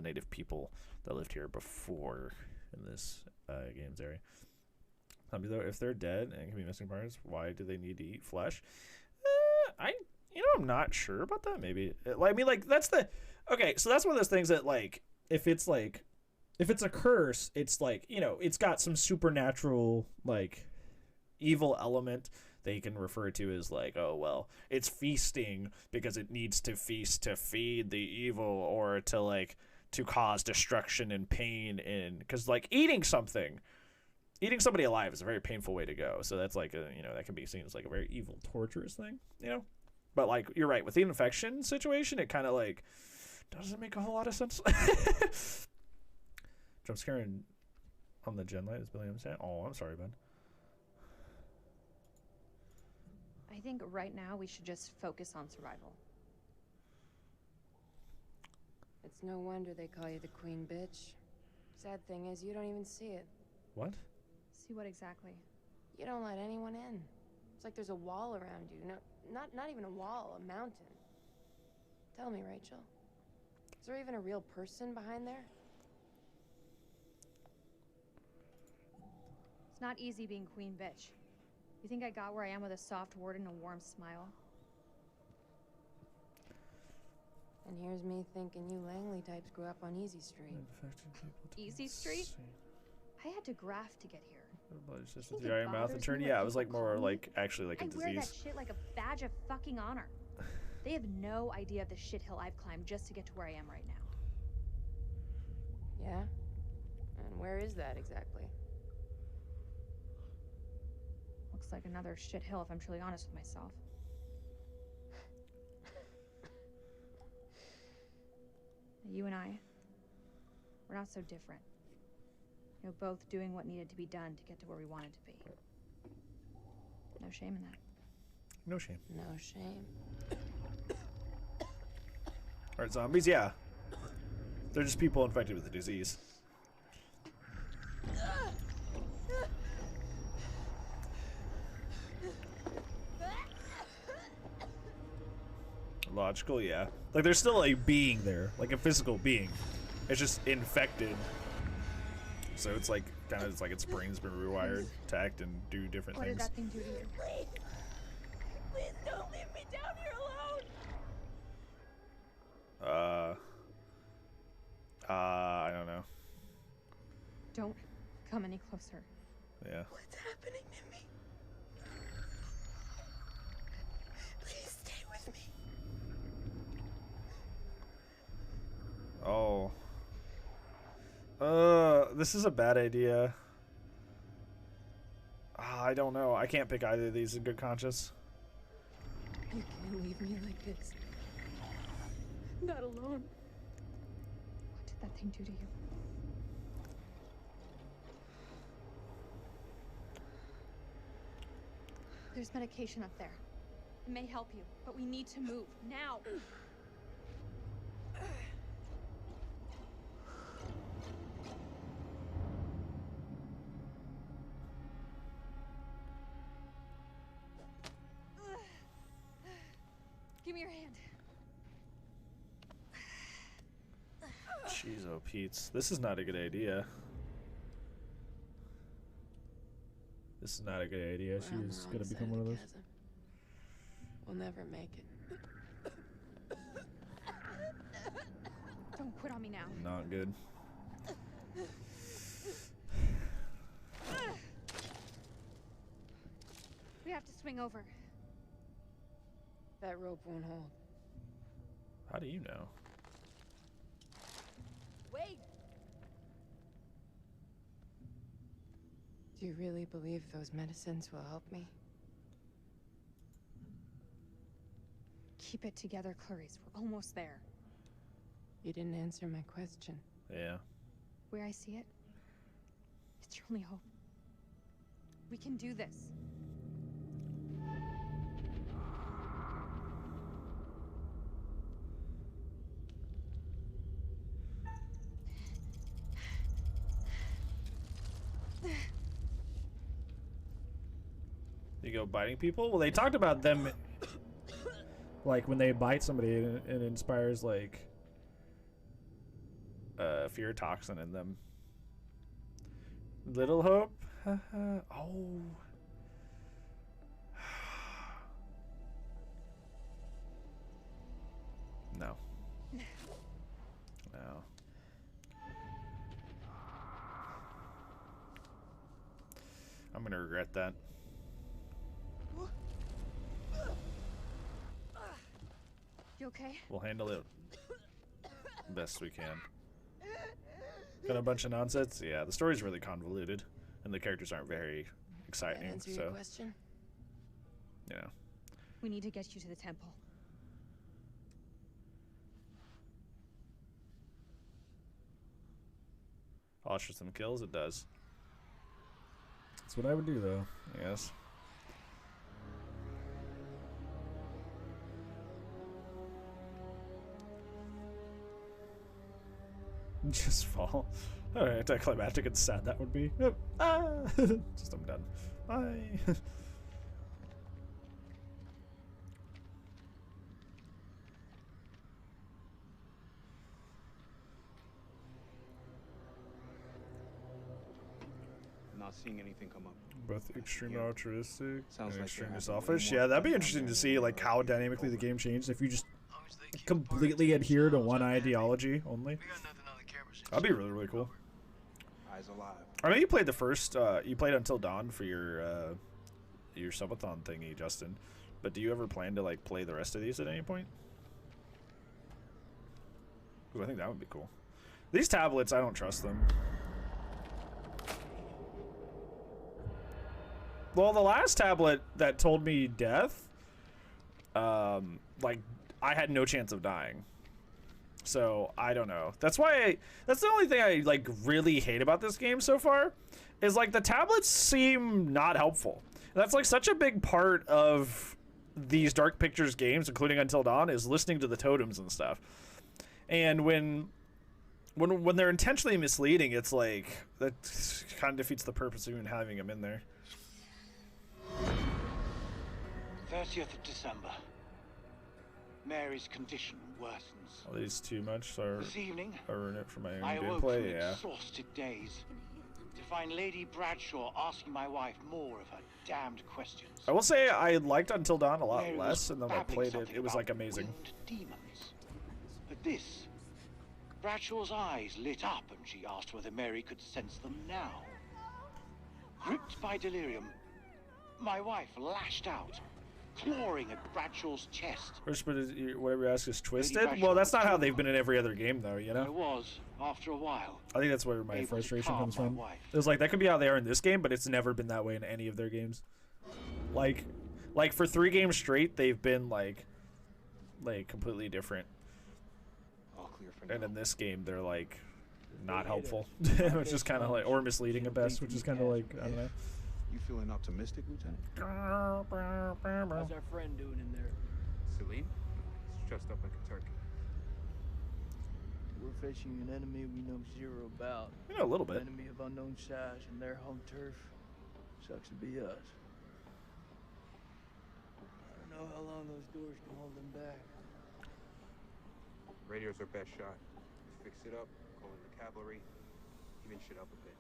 native people that lived here before in this game's area. If they're dead and can be missing parts, why do they need to eat flesh? I'm not sure about that. Maybe that's the okay. So that's one of those things that like if it's a curse, it's like it's got some supernatural like evil element that you can refer to as like, oh well, it's feasting because it needs to feast to feed the evil or to cause destruction and pain because like eating somebody alive is a very painful way to go. So that's like that can be seen as like a very evil, torturous thing, But like you're right with the infection situation, it kind of like doesn't make a whole lot of sense. Jump scaring on the gen light is Billy understand. Oh, I'm sorry, Ben. I think right now we should just focus on survival. It's no wonder they call you the queen bitch. Sad thing is, you don't even see it. What? See what exactly? You don't let anyone in. It's like there's a wall around you. No, not even a wall, a mountain. Tell me, Rachel. Is there even a real person behind there? It's not easy being queen bitch. You think I got where I am with a soft word and a warm smile? And here's me thinking you Langley types grew up on Easy Street. Easy Street? I had to graft to get here. It's just with your mouth and turn. Yeah, it was like more like actually like a disease. I wear that shit like a badge of fucking honor. They have no idea of the shithill I've climbed just to get to where I am right now. Yeah? And where is that exactly? Looks like another shithill if I'm truly honest with myself. You and I, we're not so different. Both doing what needed to be done to get to where we wanted to be. No shame in that. No shame. No shame. Alright, zombies, yeah. They're just people infected with the disease. Logical, yeah. Like there's still a being there, like a physical being. It's just infected. So it's like kind of it's like its brain's been rewired to act and do different things. What did that thing do to you? Please don't leave me down here alone. I don't know. Don't come any closer. Yeah. What's happening to me? Please stay with me. Oh. This is a bad idea. I don't know. I can't pick either of these in good conscience. You can't leave me like this. Not alone. What did that thing do to you? There's medication up there. It may help you, but we need to move now. Give me your hand. Jeez, oh Pete's. This is not a good idea. This is not a good idea. She's gonna become one of those. We'll never make it. Don't quit on me now. Not good. We have to swing over. That rope won't hold. How do you know? Wait! Do you really believe those medicines will help me? Keep it together, Clarice. We're almost there. You didn't answer my question. Yeah. Where I see it, it's your only hope. We can do this. You go biting people? Well, they talked about them. Like when they bite somebody, it inspires like fear toxin in them. Little hope. Oh. No. No. I'm gonna regret that. You okay? We'll handle it best we can. Got a bunch of nonsense. Yeah, the story's really convoluted, and the characters aren't very exciting. Answer So, your question. you know, We need to get you to the temple. polish for some kills. It does. That's what I would do, though. Yes. Just fall. Alright, anticlimactic and sad that would be. Yep. Ah! Just I'm done. Bye. I'm not seeing anything come up. Both extremely altruistic Sounds and like extremely they're selfish. having way Yeah, more that'd be fun interesting down to there see than like how over dynamically the there. game changed if you just completely adhere to one ideology only. That'd be really, really cool. Eyes alive. I know you played the first, you played Until Dawn for your subathon thingy, Justin. But do you ever plan to like play the rest of these at any point? 'Cause I think that would be cool. These tablets, I don't trust them. Well, the last tablet that told me death, like I had no chance of dying. So I don't know. That's why that's the only thing I like really hate about this game so far, is like the tablets seem not helpful. That's like such a big part of these Dark Pictures games, including Until Dawn, is listening to the totems and stuff. And when they're intentionally misleading, it's like that kind of defeats the purpose of even having them in there. 30th of December. Mary's condition worsens. Are these too much? Or This evening, I ruin it for my own I awoke from gameplay? Yeah. exhausted days to find Lady Bradshaw asking my wife more of her damned questions. I will say I liked Until Dawn a lot Mary less, was and then I babbling played it. something It was about like amazing. winged demons. But this, Bradshaw's eyes lit up, and she asked whether Mary could sense them now. Gripped by delirium, my wife lashed out, clawing at Bradshaw's chest. Whatever you ask is twisted. Bradshaw Well, that's not how was they've been in every other game, though. You I know. was, after a while, I think that's where my able to frustration calm comes my from. wife. It was like that could be how they are in this game, but it's never been that way in any of their games. Like for 3 games straight, they've been like completely different. All clear for now. And in this game, they're like not helpful, which is kind of like, or misleading at best, which is kind of like, I don't know. You feeling optimistic, Lieutenant? How's our friend doing in there? Celine? It's dressed up like a turkey. We're facing an enemy we know zero about. You know, a little An bit. enemy of unknown size and their home turf. Sucks to be us. I don't know how long those doors can hold them back. Radio's our best shot. Fix it up, call in the cavalry, even shit up a bit.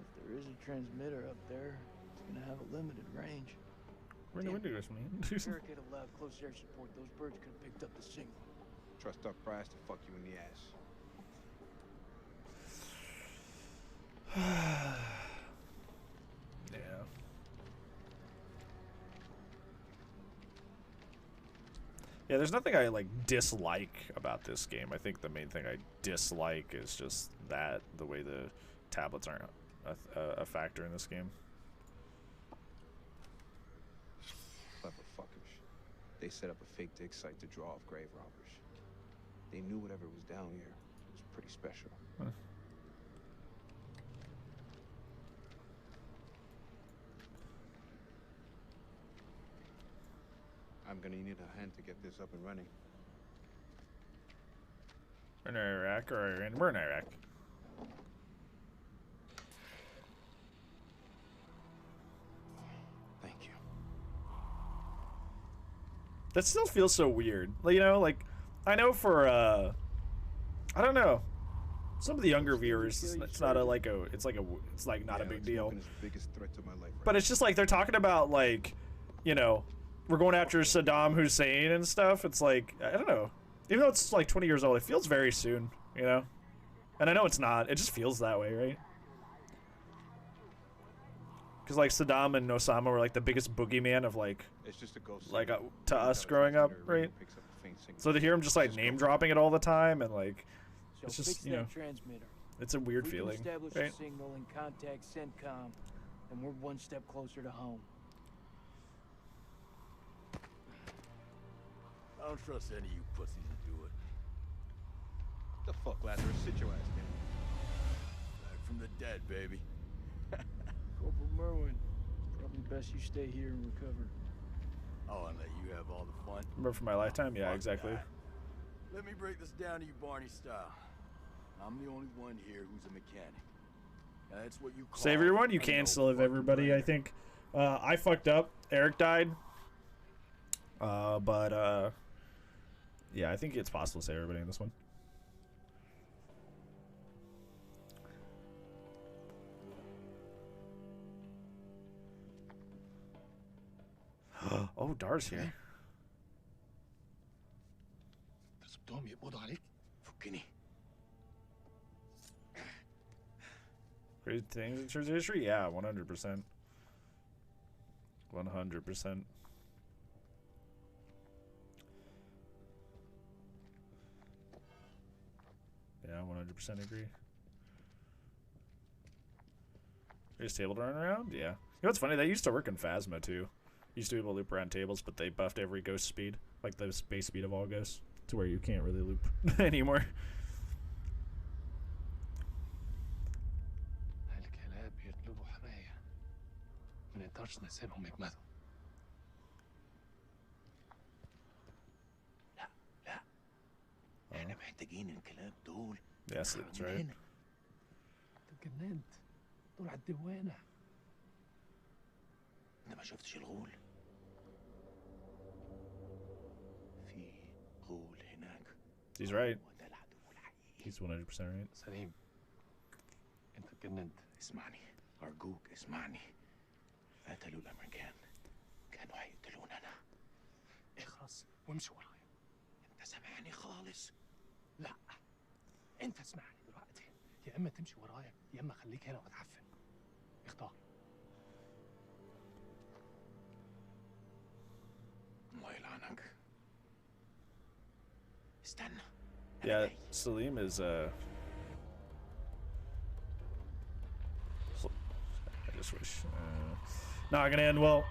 If there is a transmitter up there, it's gonna have a limited range. We're in the window, man. Barricade allowed close air support. Those birds could have picked up the signal. Trust Duck Brass to fuck you in the ass. Yeah. Yeah, there's nothing I like dislike about this game. I think the main thing I dislike is just that the way the tablets aren't a factor in this game. Clever fuckers. They set up a fake dig site to draw off grave robbers. They knew whatever was down here was pretty special. Huh. I'm gonna need a hand to get this up and running. We're in Iraq or Iran? We're in Iraq. Thank you. That still feels so weird. Like, you know, like I know for I don't know. Some of the younger viewers, it's not a like a, it's like not a big deal. But it's just like they're talking about like, you know, we're going after Saddam Hussein and stuff. It's like, I don't know. Even though it's like 20 years old, it feels very soon, you know? And I know it's not. It just feels that way, right? Because like Saddam and Osama were like the biggest boogeyman of like, to us growing up, right? So to hear him just like name dropping it all the time and like, it's just, you know, it's a weird feeling, Establish right? a signal and contact CENTCOM, and we're one step closer to home. I don't trust any of you pussies to do it. The fuck, Lazarus? Sit your ass down. Back from the dead, baby. Corporal Merwin, probably best you stay here and recover. Oh, and let you have all the fun. Remember from my lifetime? Yeah, Fuck exactly. that. Let me break this down to you Barney style. I'm the only one here who's a mechanic. That's what you call Save everyone. You can still live, everybody. I think. I fucked up. Eric died. But yeah, I think it's possible to save everybody in this one. Oh, Dar's here. تصبتهم يقبضوا عليك؟ فكني. Crazy things in church history? Yeah, 100%. 100%. Yeah, 100% agree. Is table to run around? Yeah. You know what's funny? They used to work in Phasma too. Used to be able to loop around tables, but they buffed every ghost speed, like the base speed of all ghosts, to where you can't really loop anymore. الكلاب يطلبوا حماية. ما نقدرش نسيبهم يجمدوا. لا لا. احنا محتاجين الكلاب دول. Yes, that's right. اتجننت. دول على الدوانة. انت ما شفتش الغول؟ في غول هناك. He's right. He's 100% right. سليم. انت اتجننت. اسمعني ارجوك اسمعني. قتلوا الامريكان. كانوا هيقتلوننا. اخرس وامشي ورايا. انت سامعني خالص؟ لا. انت اسمعني دلوقتي. يا اما تمشي ورايا يا اما خليك هنا وتعفن. اختار. الله يلعنك. استنى. Yeah, Salim is I just wish not gonna end well.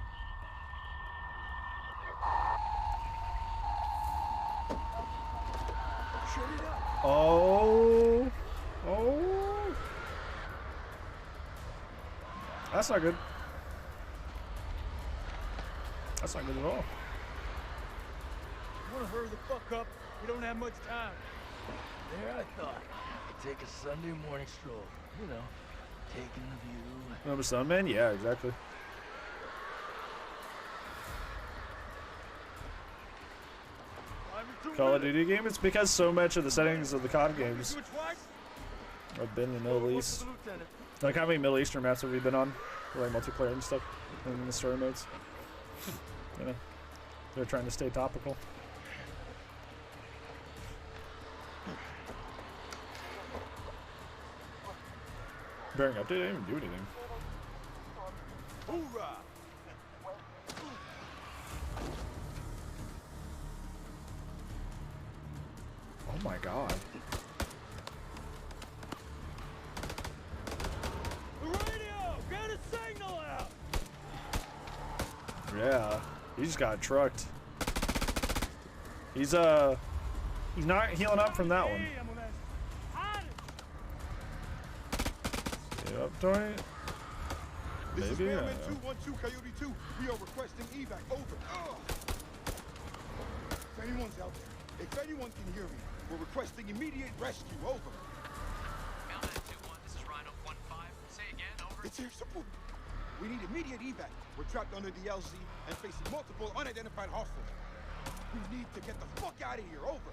Oh, that's not good. That's not good at all. You wanna hurry the fuck up? We don't have much time. There I thought. Take a Sunday morning stroll. You know, taking the view. Remember Sunman? Yeah, exactly. Call of Duty game? It's because so much of the settings of the COD games have been in the Middle East. Like, how many Middle Eastern maps have we been on? For, like, multiplayer and stuff? And in the story modes? You know, they're trying to stay topical. Bearing update? I didn't even do anything. Hoorah! Oh my god. The radio! Get a signal out! Yeah, he just got trucked. He's not healing up from that one. Get up, Tori. This Maybe. is Bearman 212 Coyote 2. We are requesting evac. Over. If anyone's out there, if anyone can hear me, we're requesting immediate rescue. Over. Mountain 2-1, this is Rhino 1-5. Say again, over. It's air support. We need immediate evac. We're trapped under the LZ and facing multiple unidentified hostiles. We need to get the fuck out of here. Over.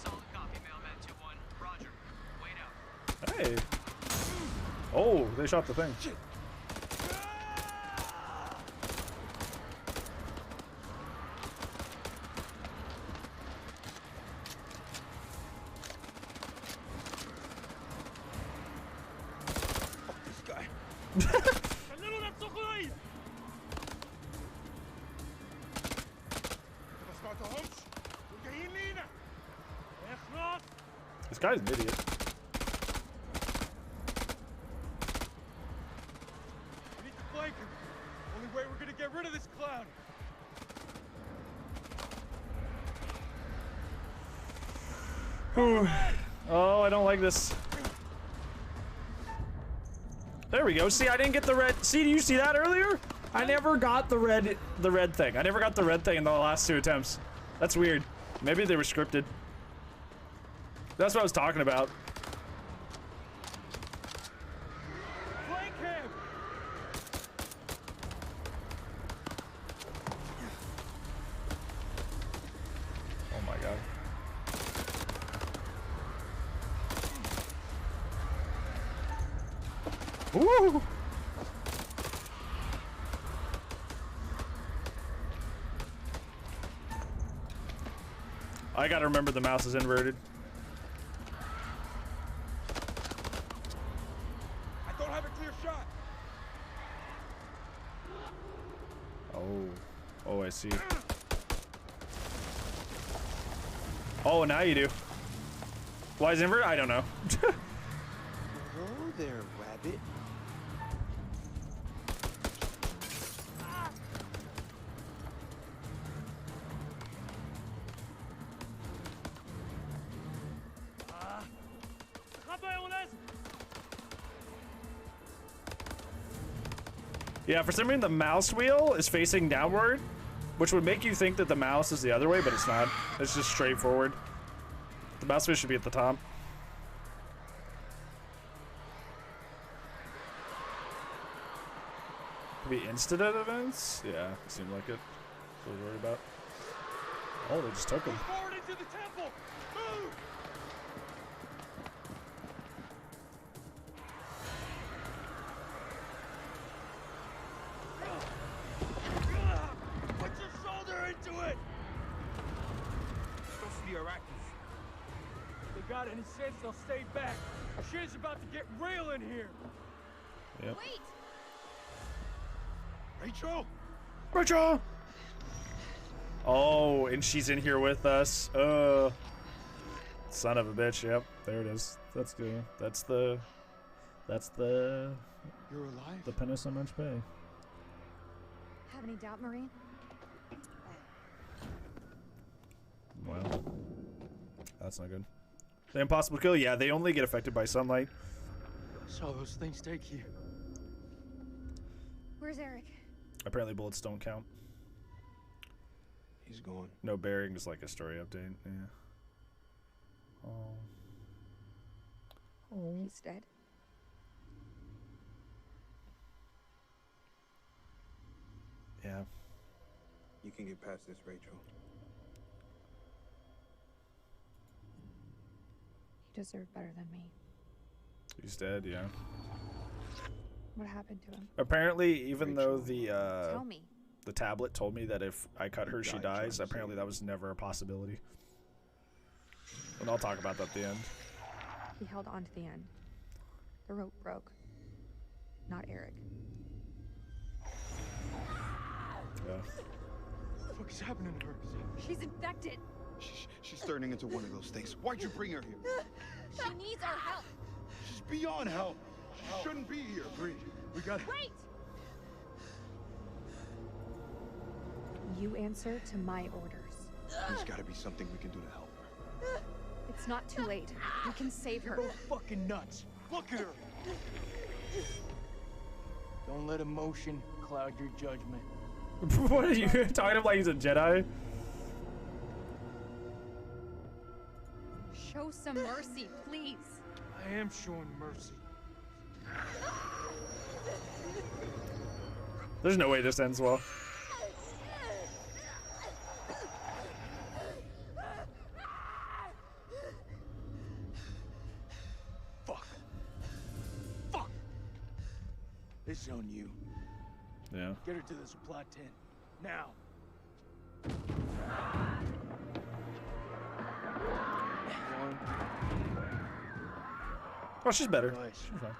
Solid copy, Mailman 2-1. Roger. Wait out. Hey. Oh, they shot the thing. Shit. Fuck this guy. خلونا بسخوي. ما سمعتهمش؟ دول جايين لينا. اخلص. This guy's an idiot. We need to flank him. Only way we're gonna get rid of this clown. Oh, I don't like this. There we go. See, I didn't get the red. See, do you see that earlier? I never got the red thing. I never got the red thing in the last 2 attempts. That's weird. Maybe they were scripted. That's what I was talking about. Flank him. Oh my god. Woo! I gotta remember the mouse is inverted. I don't have a clear shot. Oh, I see. Oh, now you do. Why is it inverted? I don't know. Hello there, rabbit. Yeah, for some reason the mouse wheel is facing downward, which would make you think that the mouse is the other way, but it's not. It's just straightforward. The mouse wheel should be at the top. Could be instant events? Yeah, it seemed like it. That's what I was worried about. Oh, they just took him. Forward into the temple. Move. Put your shoulder into it. Those are the Iraqis. If they got any sense, they'll stay back. Shit's about to get real in here. Yep. Wait! Rachel. Rachel! Oh, and she's in here with us. Son of a bitch. Yep, there it is. That's good. That's the You're alive. the penance on Munch Bay. Have any doubt, Marine? Wow. That's not good. The impossible kill? Yeah, they only get affected by sunlight. Saw those things take you. Where's Eric? Apparently bullets don't count. He's gone. No bearing, just like a story update. Yeah. Oh. Oh. He's dead. Yeah. You can get past this, Rachel. He deserved better than me. He's dead, yeah. What happened to him? Apparently, even though Tell me. the tablet told me that if I cut her, she dies, apparently that was never a possibility. And I'll talk about that at the end. He held on to the end. The rope broke. Not Eric. Yeah. What the fuck is happening to her? She's infected. She's turning into one of those things. Why'd you bring her here? She needs our help. She's beyond help. She shouldn't be here. Bree, we got. Wait! You answer to my orders. There's gotta be something we can do to help her. It's not too late. We can save her. You're both fucking nuts. Look at her. Don't let emotion cloud your judgment. What are you talking about? Like he's a Jedi? Show some mercy, please. I am showing mercy. There's no way this ends well. This is on you. Yeah. Get her to the supply tent. Now. Oh, she's better. Nice. She's fine.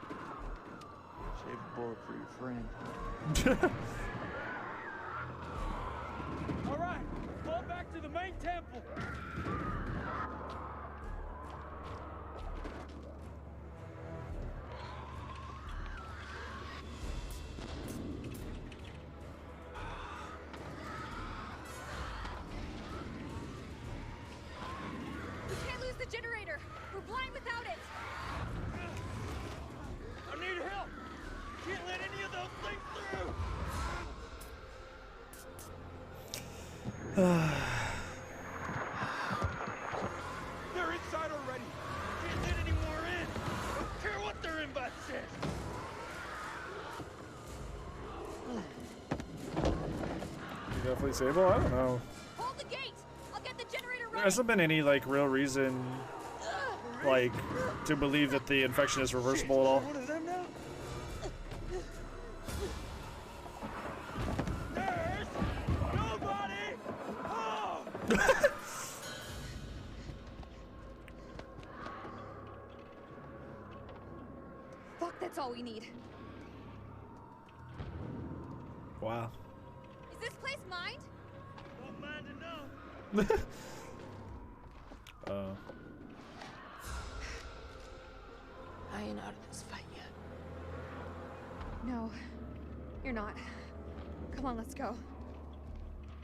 Save a bullet for your friend. All right, fall back to the main temple. We can't lose the generator. We're blind without it. I need help. Can't let any of those things through. They're inside already. Can't let any more in. Don't care what their invite says. You definitely disable? I don't know. Hold the gate. I'll get the generator There running. hasn't been any like real reason like to believe that the infection is reversible at all. One of them now? There's nobody home! Fuck, that's all we need. Wow. Is this place mined? Don't mind to know. I ain't out of this fight yet. No, you're not. Come on, let's go.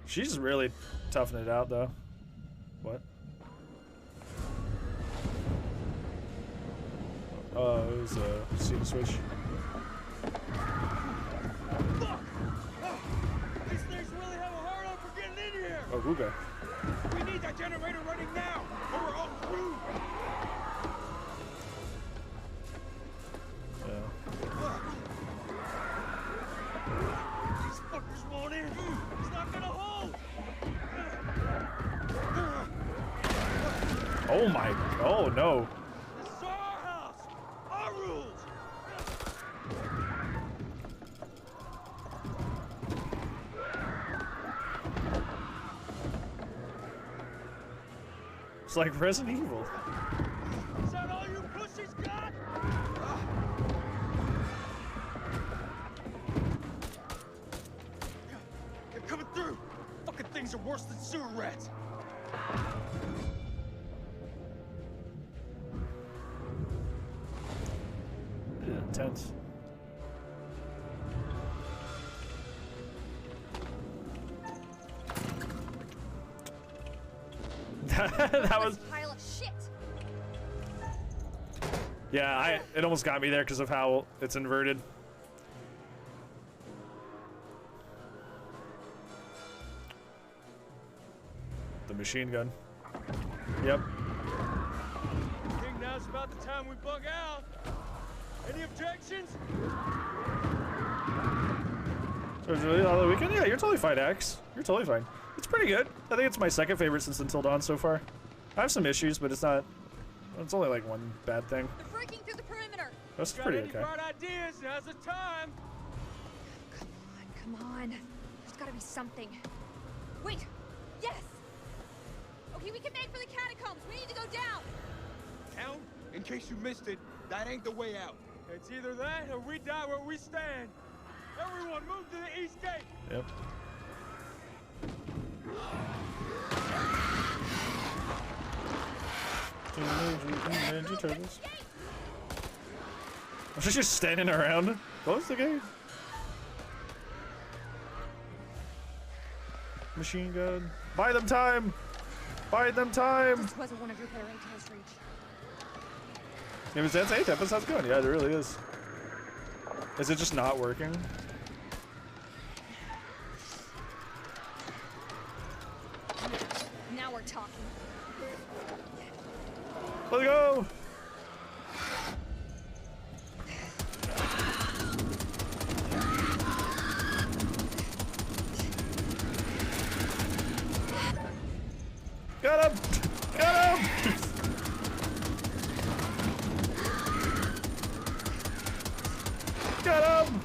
She's really toughing it out though. What? Oh, it was a scene switch. Fuck! Oh, these things really have a hard on for getting in here! Oh, Ruga. We need that generator running now, or we're all screwed! Yeah. These fuckers won't in! It's not gonna hold! Oh my. Oh no. This is our house! Our rules! It's like Resident Evil. Is that all you pussies got? They're coming through! Fucking things are worse than sewer rats! Yeah, intense. That was. Pile of shit. Yeah, it almost got me there because of how it's inverted. The machine gun. Yep. I think now's about the time we bug out. Any objections? So it's really all the weekend? Yeah, you're totally fine, Axe. You're totally fine. It's pretty good. I think it's my second favorite since Until Dawn so far. I have some issues, but it's not. It's only like one bad thing. They're breaking through the perimeter. That's Got pretty any okay. bright ideas? Now's the time. Come on. There's gotta be something. Wait. Yes. Okay, we can make for the catacombs. We need to go down. Count, in case you missed it, that ain't the way out. It's either that or we die where we stand. Everyone move to the east gate. Yep. Ninja Turtles. She's just standing around. Close the gate. Machine gun. Buy them time. Buy them time. This wasn't one of your better ATS reach. It was that's 8 episodes going. Yeah, there really is. Is it just not working? Now we're talking. Let's go. Got him! Got him! Got him!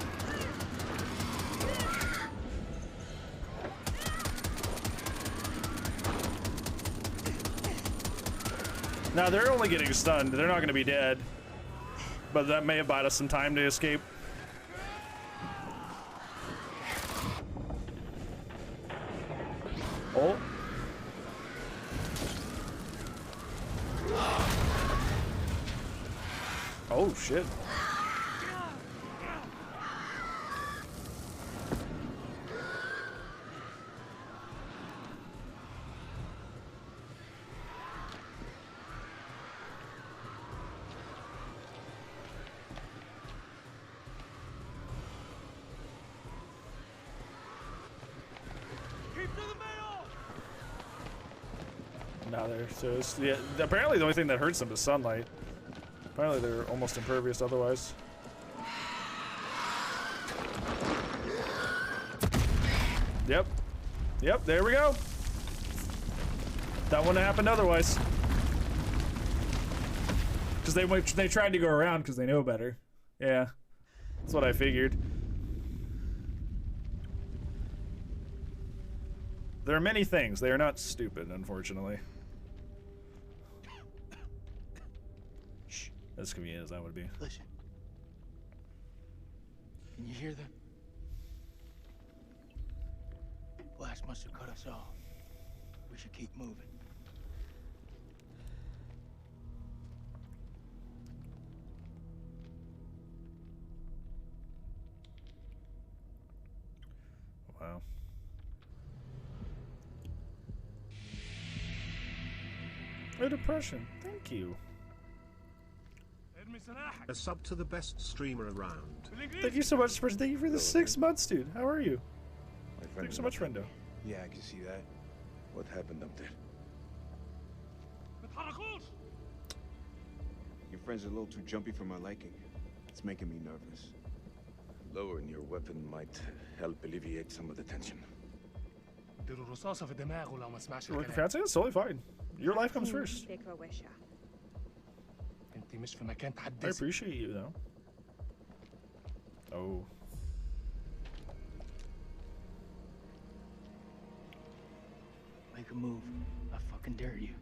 Now they're only getting stunned. They're not going to be dead. But that may have bought us some time to escape. Oh. Oh, shit. Now they're so yeah. Apparently, the only thing that hurts them is sunlight. Apparently, they're almost impervious otherwise. Yep. Yep. There we go. That wouldn't have happened otherwise. Because they tried to go around because they know better. Yeah. That's what I figured. There are many things. They are not stupid, unfortunately. As convenient as that would be. Listen. Can you hear them? Blast must have cut us off. We should keep moving. Wow. A depression. Thank you. A sub to the best streamer around. Thank you so much, person. Thank you for the 6 months, dude. How are you? Thanks so much, Rendo. Yeah, I can see that. What happened up there? Your friend's a little too jumpy for my liking. It's making me nervous. Lowering your weapon might help alleviate some of the tension. You're working fancy? It's totally fine. Your life comes first. I appreciate you, though. Oh. Make a move. I fucking dare you.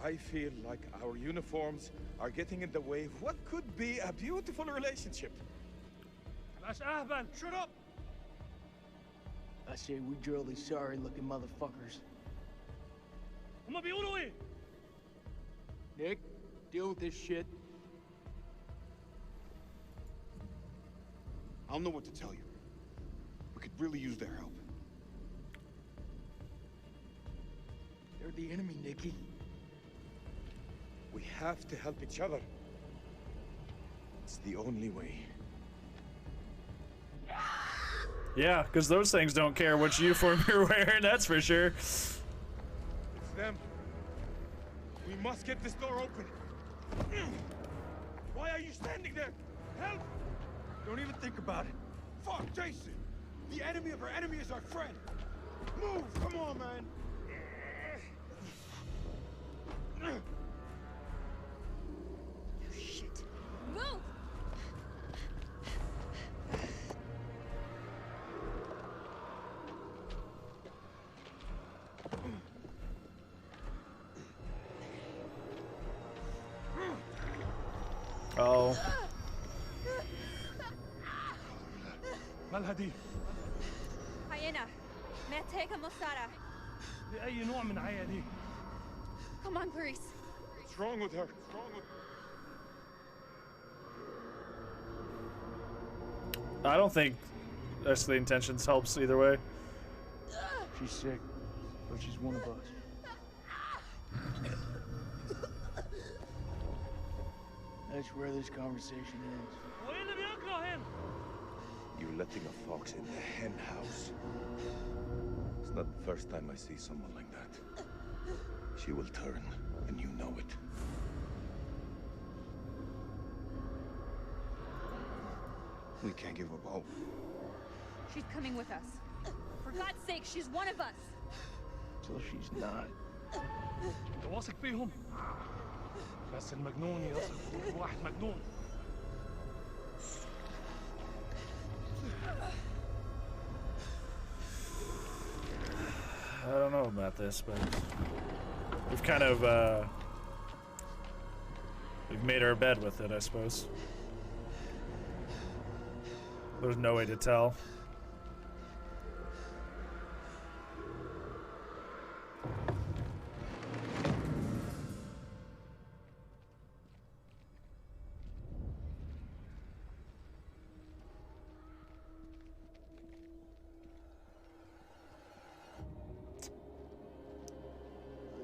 I feel like our uniforms are getting in the way of what could be a beautiful relationship. Shut up! I say we drill these sorry-looking motherfuckers. Nick, deal with this shit. I don't know what to tell you. We could really use their help. They're the enemy, Nicky. We have to help each other. It's the only way. Yeah, because those things don't care which uniform you're wearing, that's for sure. It's them. We must get this door open. Why are you standing there? Help! Don't even think about it. Fuck, Jason! The enemy of our enemy is our friend. Move! Come on, man! Shit. Move! Oh. مالهدي؟ Hyena. Mateka Mosara. لأي نوع من عيا Come on, Clarice. What's wrong with her? What's wrong with I don't think Escalating Intentions helps either way. She's sick, but she's one of us. That's where this conversation ends. You're letting a fox in the hen house. It's not the first time I see someone like that. She will turn, and you know it. We can't give up hope. She's coming with us. For God's sake, she's one of us. Till she's not. انت واثق فيهم؟ بس المجنون يثق في واحد مجنون. I don't know about this, but we've kind of We've made our bed with it, I suppose. There's no way to tell.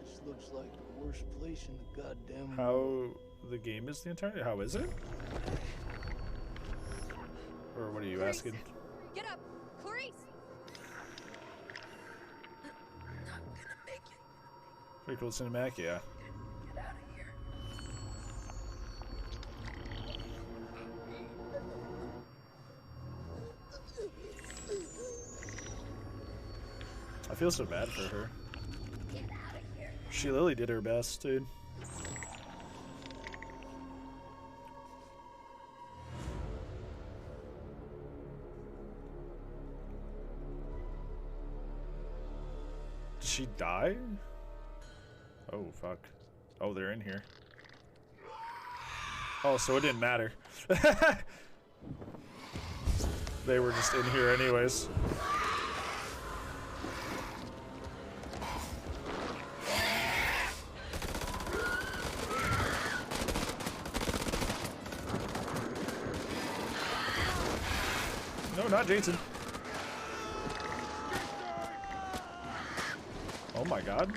This looks like the worst place in the goddamn How world. the game is the entire? How is it? Or what are you Clarice, asking? Get up, Clarice. Pretty cool cinematic, yeah. I feel so bad for her. She literally did her best, dude. Did she die? Oh, fuck. Oh, they're in here. Oh, so it didn't matter. They were just in here anyways. No, not Jason. Oh my god.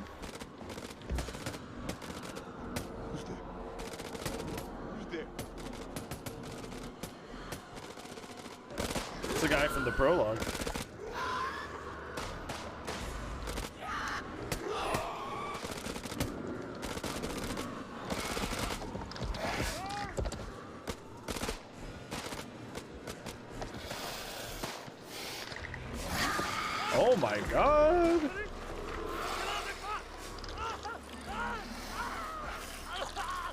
Who's there? Who's there? It's the guy from the prologue. Oh my god.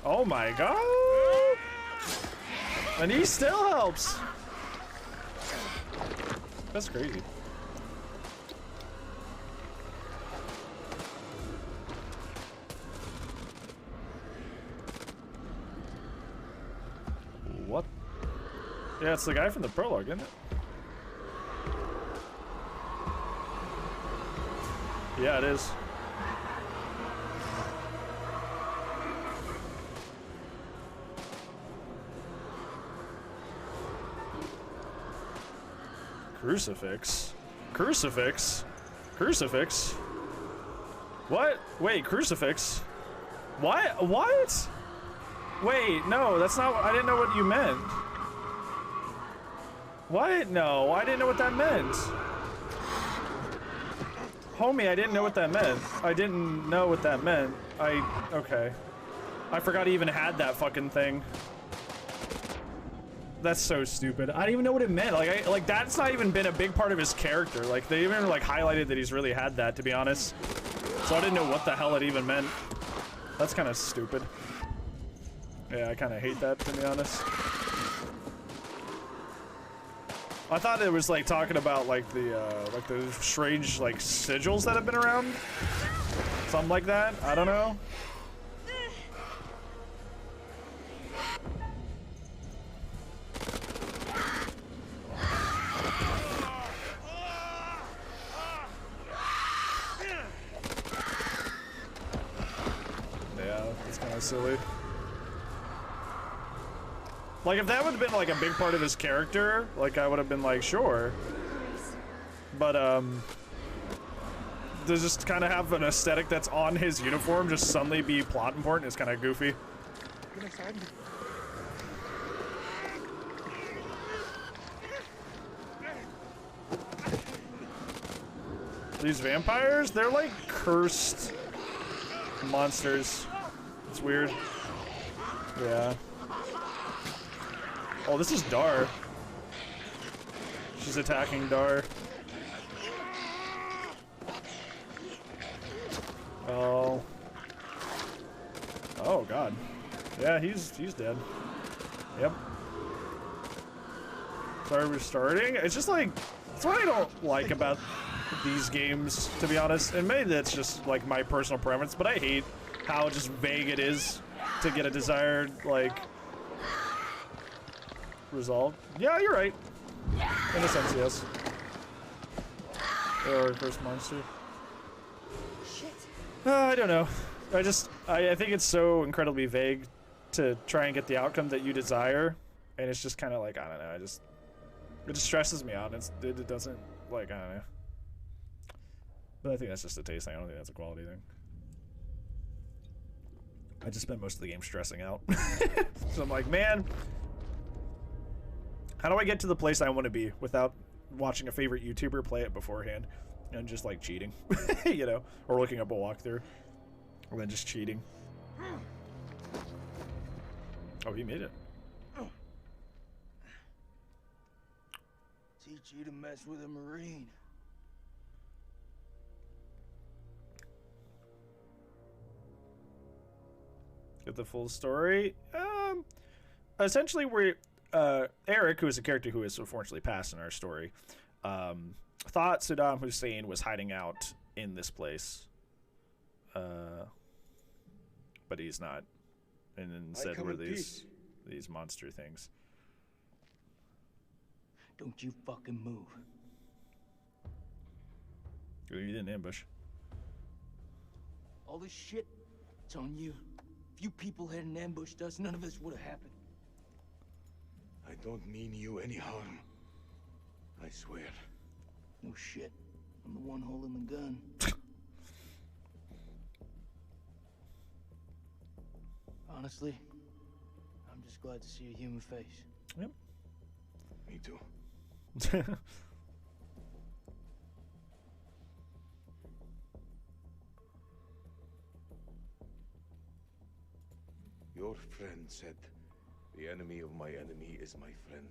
Oh my god. And he still helps. That's crazy. What? Yeah, it's the guy from the prologue, isn't it? Yeah, it is. Crucifix? Crucifix? Crucifix? What? Wait, crucifix? What? What? Wait, no, that's not. I didn't know what you meant. What? No, I didn't know what that meant. Homie, I didn't know what that meant. I didn't know what that meant. Okay. I forgot he even had that fucking thing. That's so stupid. I didn't even know what it meant. Like that's not even been a big part of his character. Like they even like highlighted that he's really had that, to be honest. So I didn't know what the hell it even meant. That's kind of stupid. Yeah, I kind of hate that, to be honest. I thought it was like talking about like the strange like sigils that have been around. Something like that. I don't know. Yeah, it's kind of silly. Like, if that would have been, like, a big part of his character, like, I would have been like, sure. But, to just kind of have an aesthetic that's on his uniform just suddenly be plot important is kind of goofy. These vampires, they're like cursed monsters. It's weird. Yeah. Oh, this is Dar. She's attacking Dar. Oh. Oh god. Yeah, he's dead. Yep. Sorry, we're starting. It's just like, that's what I don't like about these games, to be honest. And maybe that's just like my personal preference, but I hate how just vague it is. to get a desired like result. Yeah, you're right. In a sense, yes. Or first monster. Shit. I don't know. I think it's so incredibly vague to try and get the outcome that you desire, and it's just kind of like, I don't know. It just stresses me out. It doesn't, like, I don't know. But I think that's just a taste thing. I don't think that's a quality thing. I just spent most of the game stressing out. So I'm like, man, how do I get to the place I want to be without watching a favorite YouTuber play it beforehand and just like cheating, you know, or looking up a walkthrough, or then just cheating. Oh, he made it. Teach you to mess with a Marine. Get the full story. Essentially, we're Eric, who is a character who is unfortunately passed in our story, thought Saddam Hussein was hiding out in this place, but he's not, and instead we're these monster things. Don't you fucking move. You didn't ambush. All this shit, it's on you. If you people hadn't ambushed us, none of this would have happened. I don't mean you any harm. I swear. No shit. I'm the one holding the gun. Honestly, I'm just glad to see a human face. Yep. Me too. Your friend said, the enemy of my enemy is my friend.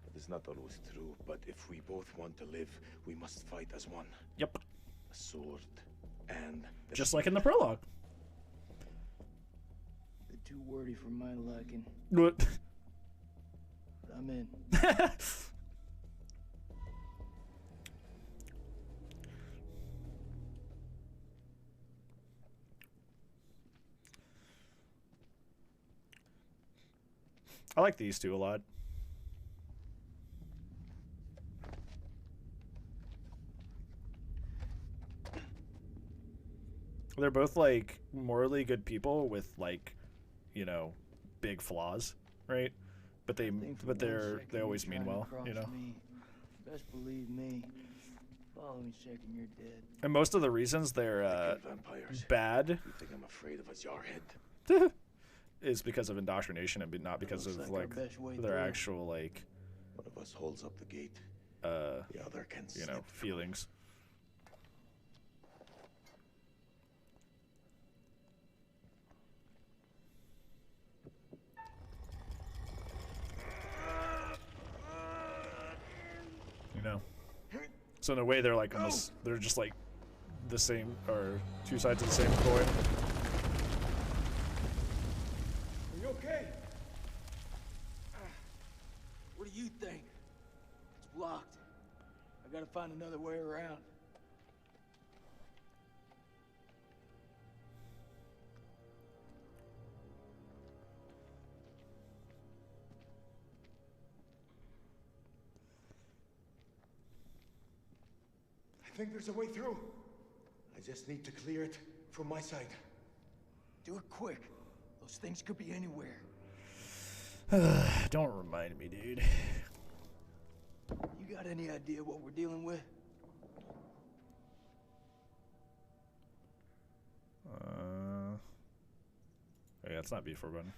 That is not always true, but if we both want to live, we must fight as one. Yep. A sword and... Just like in the prologue. They're too wordy for my liking. What? But I'm in. I like these two a lot. They're both like morally good people with like, you know, big flaws, right? But they always mean well, you know. Best believe me. Follow me, checking you're dead. And most of the reasons they're bad. You think I'm afraid of a jarhead? Is because of indoctrination and not because of like their actual like one of us holds up the gate, the other can, you know, feelings. You know, so in a way they're like almost, they're just like the same, or two sides of the same coin. Okay. What do you think? It's blocked. I gotta find another way around. I think there's a way through. I just need to clear it from my side. Do it quick. Those things could be anywhere. Don't remind me, dude. You got any idea what we're dealing with? Yeah, it's not B4 button.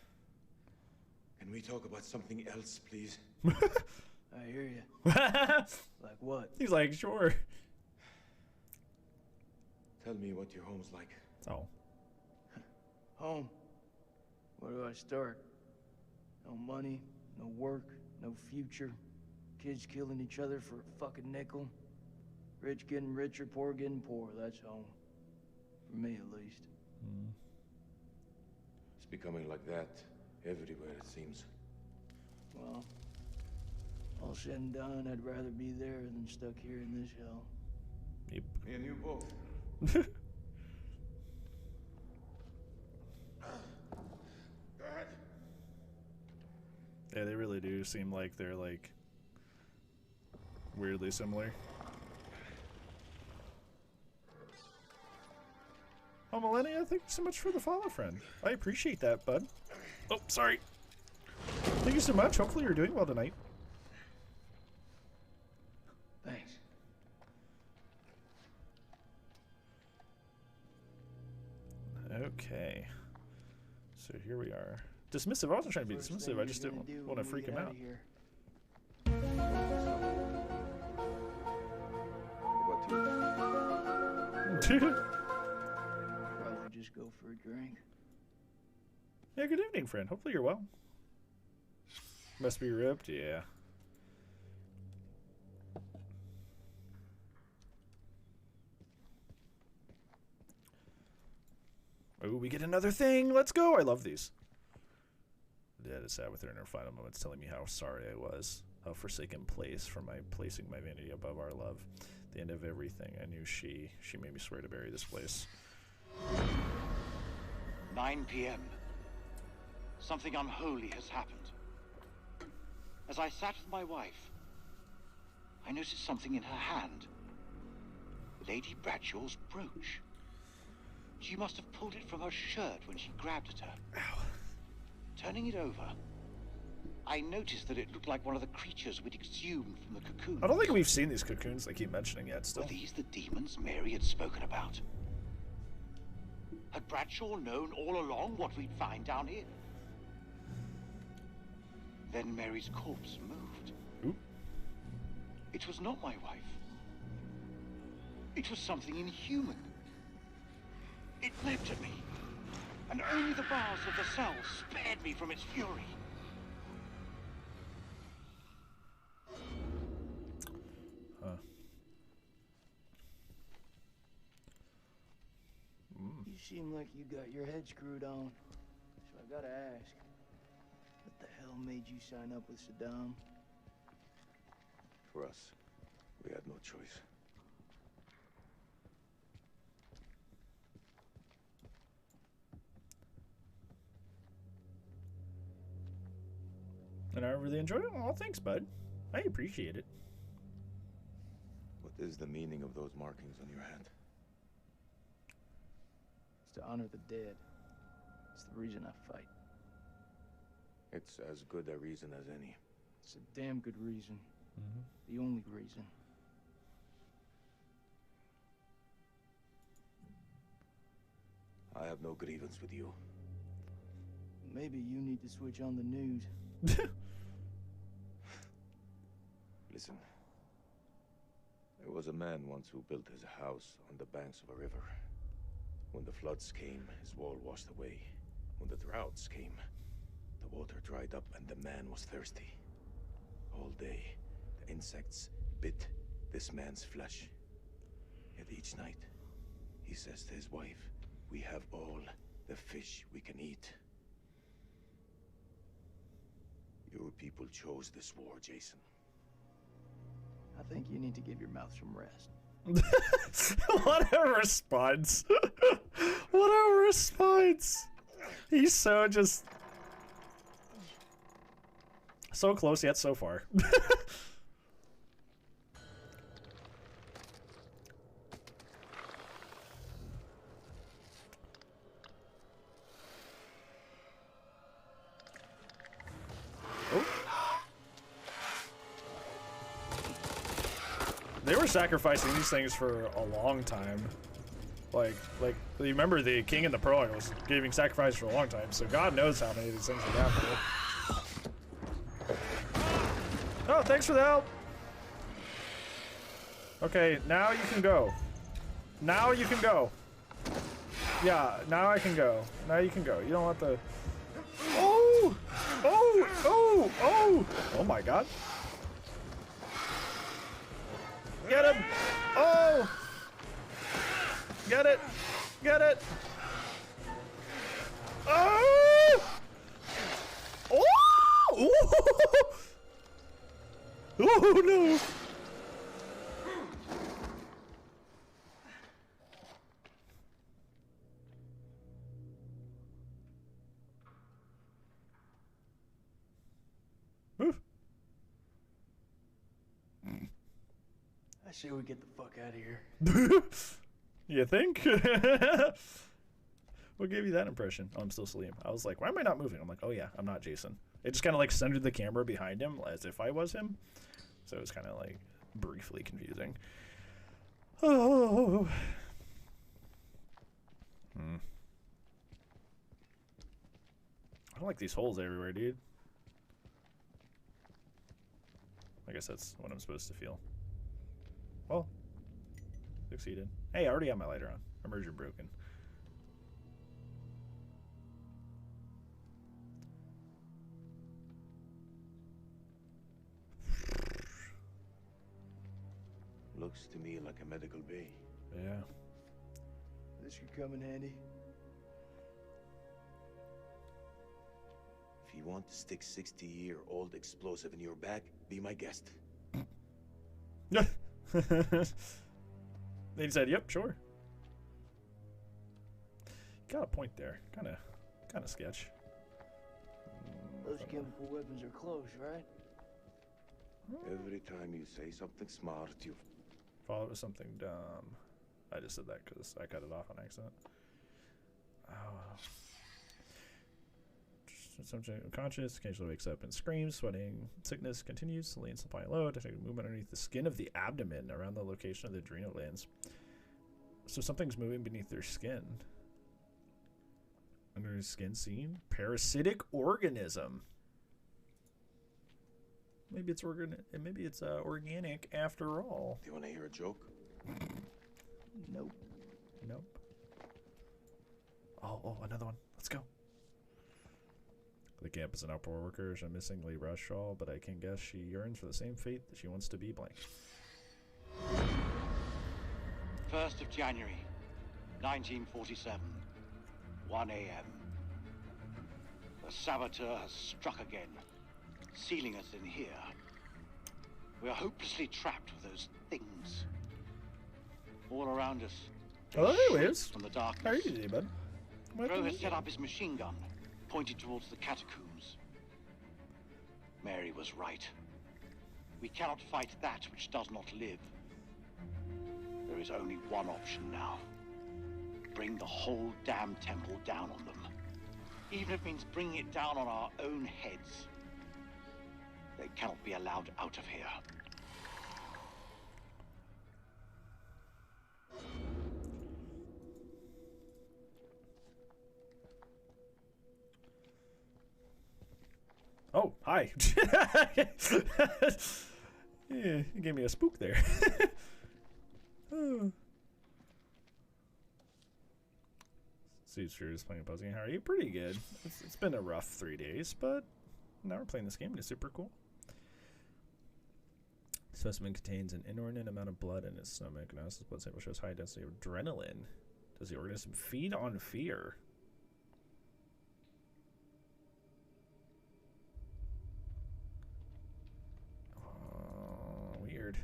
Can we talk about something else, please? I hear you. Like what? He's like, sure. Tell me what your home's like. Oh. Home. Where do I start? No money, no work, no future. Kids killing each other for a fucking nickel. Rich getting richer, poor getting poor. That's home. For me, at least. It's becoming like that everywhere, it seems. Well, all said and done, I'd rather be there than stuck here in this hell. Yep. Me and you both. Yeah, they really do seem like they're like weirdly similar. Oh, Millennia, thank you so much for the follow, friend. I appreciate that, bud. Oh, sorry. Thank you so much. Hopefully you're doing well tonight. Thanks. Okay. So here we are. Dismissive. I wasn't trying to be dismissive. I just didn't want to freak him out. Probably just go for a drink. Yeah, good evening, friend. Hopefully you're well. Must be ripped, yeah. Oh, we get another thing. Let's go. I love these. Dad is sad with her in her final moments, telling me how sorry I was. A forsaken place for my placing my vanity above our love. The end of everything. I knew she made me swear to bury this place. 9 p.m. Something unholy has happened. As I sat with my wife, I noticed something in her hand. Lady Bradshaw's brooch. She must have pulled it from her shirt when she grabbed at her. Ow. Turning it over, I noticed that it looked like one of the creatures we'd exhumed from the cocoon. I don't think we've seen these cocoons they keep mentioning yet still. Were these the demons Mary had spoken about? Had Bradshaw known all along what we'd find down here? Then Mary's corpse moved. Oop. It was not my wife. It was something inhuman. It leapt at me, and only the bars of the cell spared me from its fury. Huh. You seem like you got your head screwed on. So I gotta ask, what the hell made you sign up with Saddam? For us, we had no choice. And I really enjoyed it. Oh, thanks, bud. I appreciate it. What is the meaning of those markings on your hand? It's to honor the dead. It's the reason I fight. It's as good a reason as any. It's a damn good reason. The only reason. I have no grievance with you. Maybe you need to switch on the news. Listen. There was a man once who built his house on the banks of a river. When the floods came, his wall washed away. When the droughts came, the water dried up and the man was thirsty. All day, the insects bit this man's flesh. Yet each night, he says to his wife, "We have all the fish we can eat." Your people chose this war, Jason. I think you need to give your mouth some rest. What a response. What a response. He's so just... so close yet so far. They were sacrificing these things for a long time. Like, you remember the king in the prologue was giving sacrifice for a long time, so God knows how many of these things are down for. Oh, thanks for the help. Okay, now you can go. Now you can go. Yeah, now I can go. Now you can go. You don't want the... Oh! Oh! Oh! Oh! Oh my God. Get him! Oh! Get it! Get it! Oh! Oh! Oh no! I say we get the fuck out of here. You think? What gave you that impression? Oh, I'm still Salim. I was like, why am I not moving? I'm like, oh yeah, I'm not Jason. It just kind of like centered the camera behind him as if I was him. So it was kind of like briefly confusing. Oh. I don't like these holes everywhere, dude. I guess that's what I'm supposed to feel. Well, succeeded. Hey, I already got my lighter on. Immersion broken. Looks to me like a medical bay. Yeah. This could come in handy. If you want to stick 60-year-old explosive in your back, be my guest. They said, "Yep, sure." Got a point there. Kind of sketch. Those chemical weapons are close, right? Every time you say something smart, you follow it with something dumb. I just said that because I cut it off on accident. Oh. Something unconscious, occasionally wakes up and screams, sweating, sickness continues, saline supply low, detecting movement underneath the skin of the abdomen around the location of the adrenal glands. So something's moving beneath their skin. Under his skin scene? Parasitic organism. Maybe it's organic after all. Do you want to hear a joke? Nope. Nope. Oh, another one. Let's go. The camp is an outdoor worker. She's missing Lee Rushall, but I can guess she yearns for the same fate that she wants to be blank. 1st of January, 1947, 1 a.m. The saboteur has struck again, sealing us in here. We are hopelessly trapped with those things. All around us. Oh, there he is. From the darkness. How are you doing, bud? Crow has set up his machine gun, pointed towards the catacombs. Mary was right. We cannot fight that which does not live. There is only one option now. Bring the whole damn temple down on them. Even if it means bringing it down on our own heads. They cannot be allowed out of here. Oh, hi. Yeah, you gave me a spook there. Oh. Steve's Furious playing Buzzing. How are you? Pretty good. It's been a rough 3 days, but now we're playing this game and it's super cool. Specimen contains an inordinate amount of blood in its stomach. Analysis blood sample shows high density of adrenaline. Does the organism feed on fear? Weird.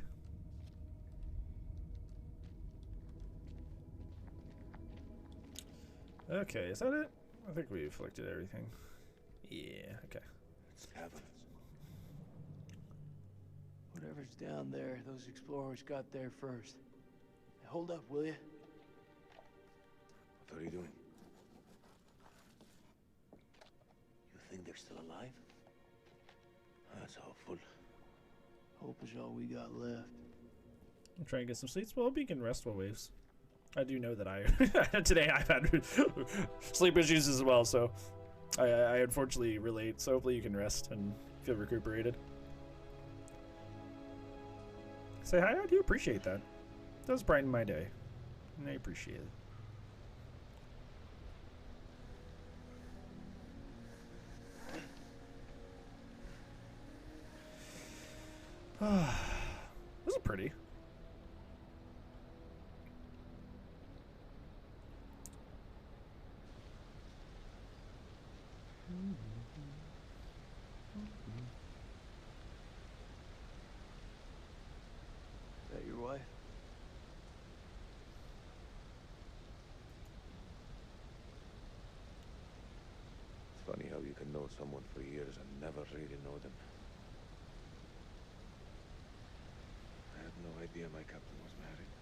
Okay, is that it? I think we've looked at everything. Yeah, okay. Whatever's down there, those explorers got there first. Hey, hold up, will you? What are you doing? You think they're still alive? That's hopeful. Hope is all we got left. I'm trying to get some sleep. Well, hope you can rest while waves. I do know that today I've had sleep issues as well, so I unfortunately relate. So hopefully you can rest and feel recuperated. Say hi. I do appreciate that. It does brighten my day, and I appreciate it. This is pretty. Is that your wife? It's funny how you can know someone for years and never really know them. I had no idea my captain was married.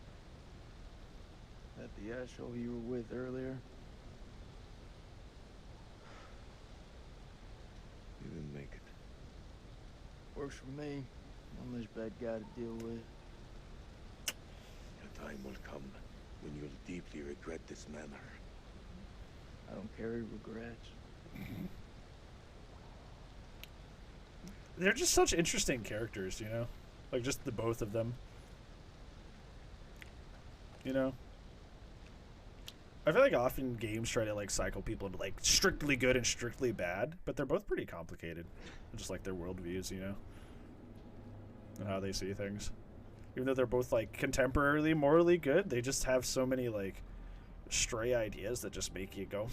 That the asshole you were with earlier? You didn't make it. Works for me. One less bad guy to deal with. A time will come when you'll deeply regret this manner. I don't carry regrets. They're just such interesting characters, you know? Like, just the both of them. You know? I feel like often games try to, like, cycle people into, like, strictly good and strictly bad, but they're both pretty complicated. Just, like, their worldviews, you know? And how they see things. Even though they're both, like, contemporarily morally good, they just have so many, like, stray ideas that just make you go,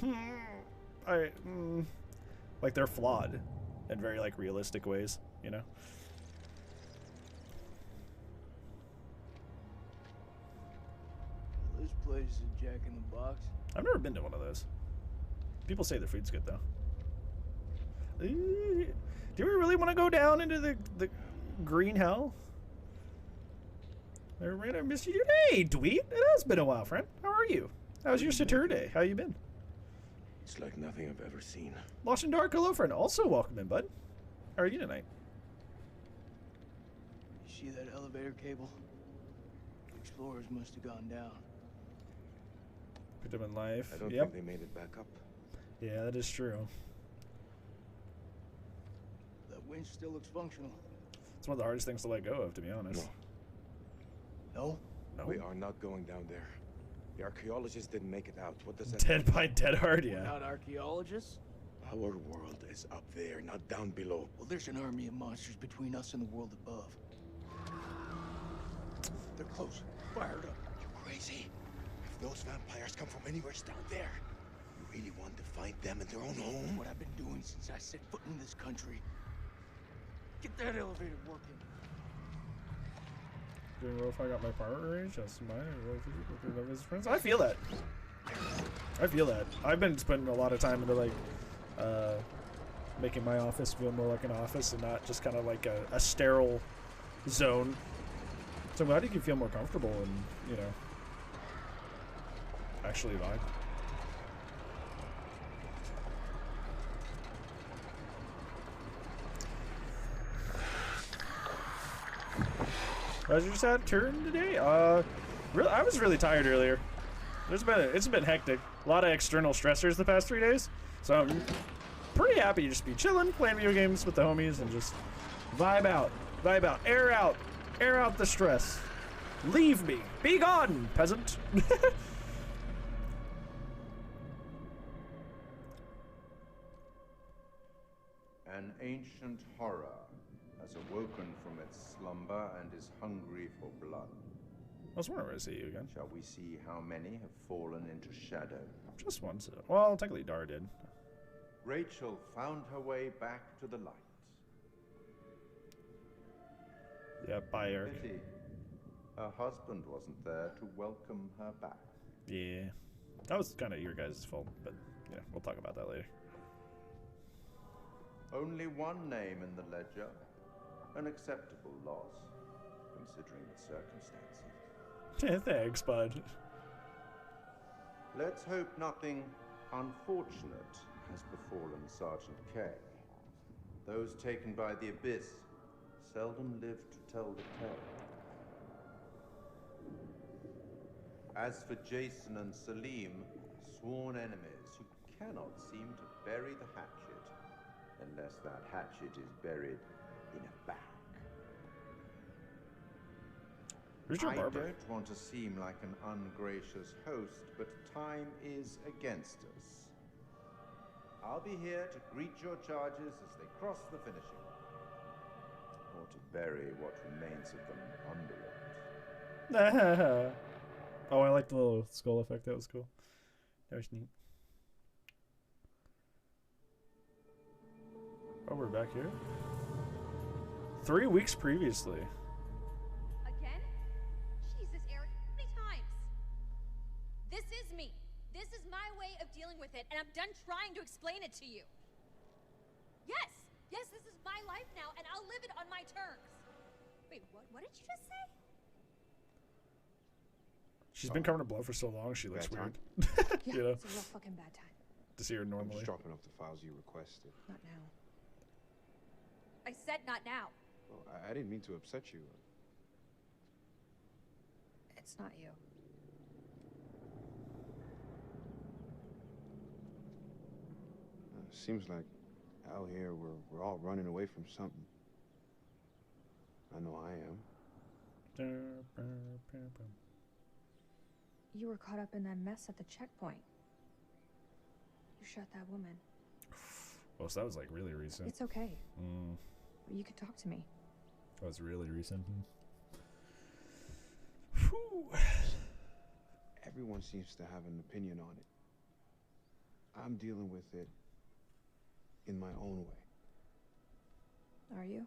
like, they're flawed in very, like, realistic ways, you know? This place is a Jack in the Box. I've never been to one of those. People say the food's good, though. Do we really want to go down into the green hell? I missed you. Hey, Dweet! It has been a while, friend. How are you? How's your Saturday? How you been? It's like nothing I've ever seen. Lost in Dark, hello, friend. Also, welcome in, bud. How are you tonight? You see that elevator cable? Explorers must have gone down. Put them in life. I don't think they made it back up. Yeah, that is true. That winch still looks functional. It's one of the hardest things to let go of, to be honest. No? No. We are not going down there. The archaeologists didn't make it out. What does that Dead by Dead Hard, yeah. We're not archaeologists? Our world is up there, not down below. Well, there's an army of monsters between us and the world above. They're close. Fired up. You crazy? If those vampires come from anywhere down there, you really want to find them in their own home? What I've been doing since I set foot in this country. Get that elevator working. Doing well if I got my partner range. That's mine. Love his friends. I feel that. I feel that. I've been spending a lot of time into, like, making my office feel more like an office and not just kind of like a sterile zone. So I'm glad you can feel more comfortable and, you know, actually vibe. How's your Saturn today? Really, I was really tired earlier. It's been hectic. A lot of external stressors the past 3 days. So I'm pretty happy to just be chilling, playing video games with the homies, and just vibe out, air out the stress. Leave me, be gone, peasant. An ancient horror has awoken from its slumber and is hungry for blood. I was wondering where to see you again. Shall we see how many have fallen into shadow? Just once. Well, technically Dar did. Rachel found her way back to the light. Yeah, bye, Eric. Pity. Her husband wasn't there to welcome her back. Yeah. That was kind of your guys' fault, but yeah, we'll talk about that later. Only one name in the ledger. An acceptable loss, considering the circumstances. Thanks, bud. Let's hope nothing unfortunate has befallen Sergeant K. Those taken by the Abyss seldom live to tell the tale. As for Jason and Salim, sworn enemies who cannot seem to bury the hatchet, unless that hatchet is buried in a bag. Richard Barber. I don't want to seem like an ungracious host, but time is against us. I'll be here to greet your charges as they cross the finishing line, or to bury what remains of them under it. Oh, I like the little skull effect. That was cool. That was neat. Oh, we're back here. 3 weeks previously. Again? Jesus, Eric, how many times? This is me. This is my way of dealing with it, and I'm done trying to explain it to you. Yes, this is my life now, and I'll live it on my terms. Wait, what did you just say? She's been covered in blood for so long, she looks Bad weird. Yeah, You know, it's a real fucking bad time. to see her I'm normally. just dropping off the files you requested. Not now. I said not now. Well, I didn't mean to upset you. It's not you. Seems like out here we're all running away from something. I know I am. You were caught up in that mess at the checkpoint. You shot that woman. Oh, so that was like really recent. It's okay. Mm, You could talk to me. that was really recent. Everyone seems to have an opinion on it. I'm dealing with it in my own way. Are you?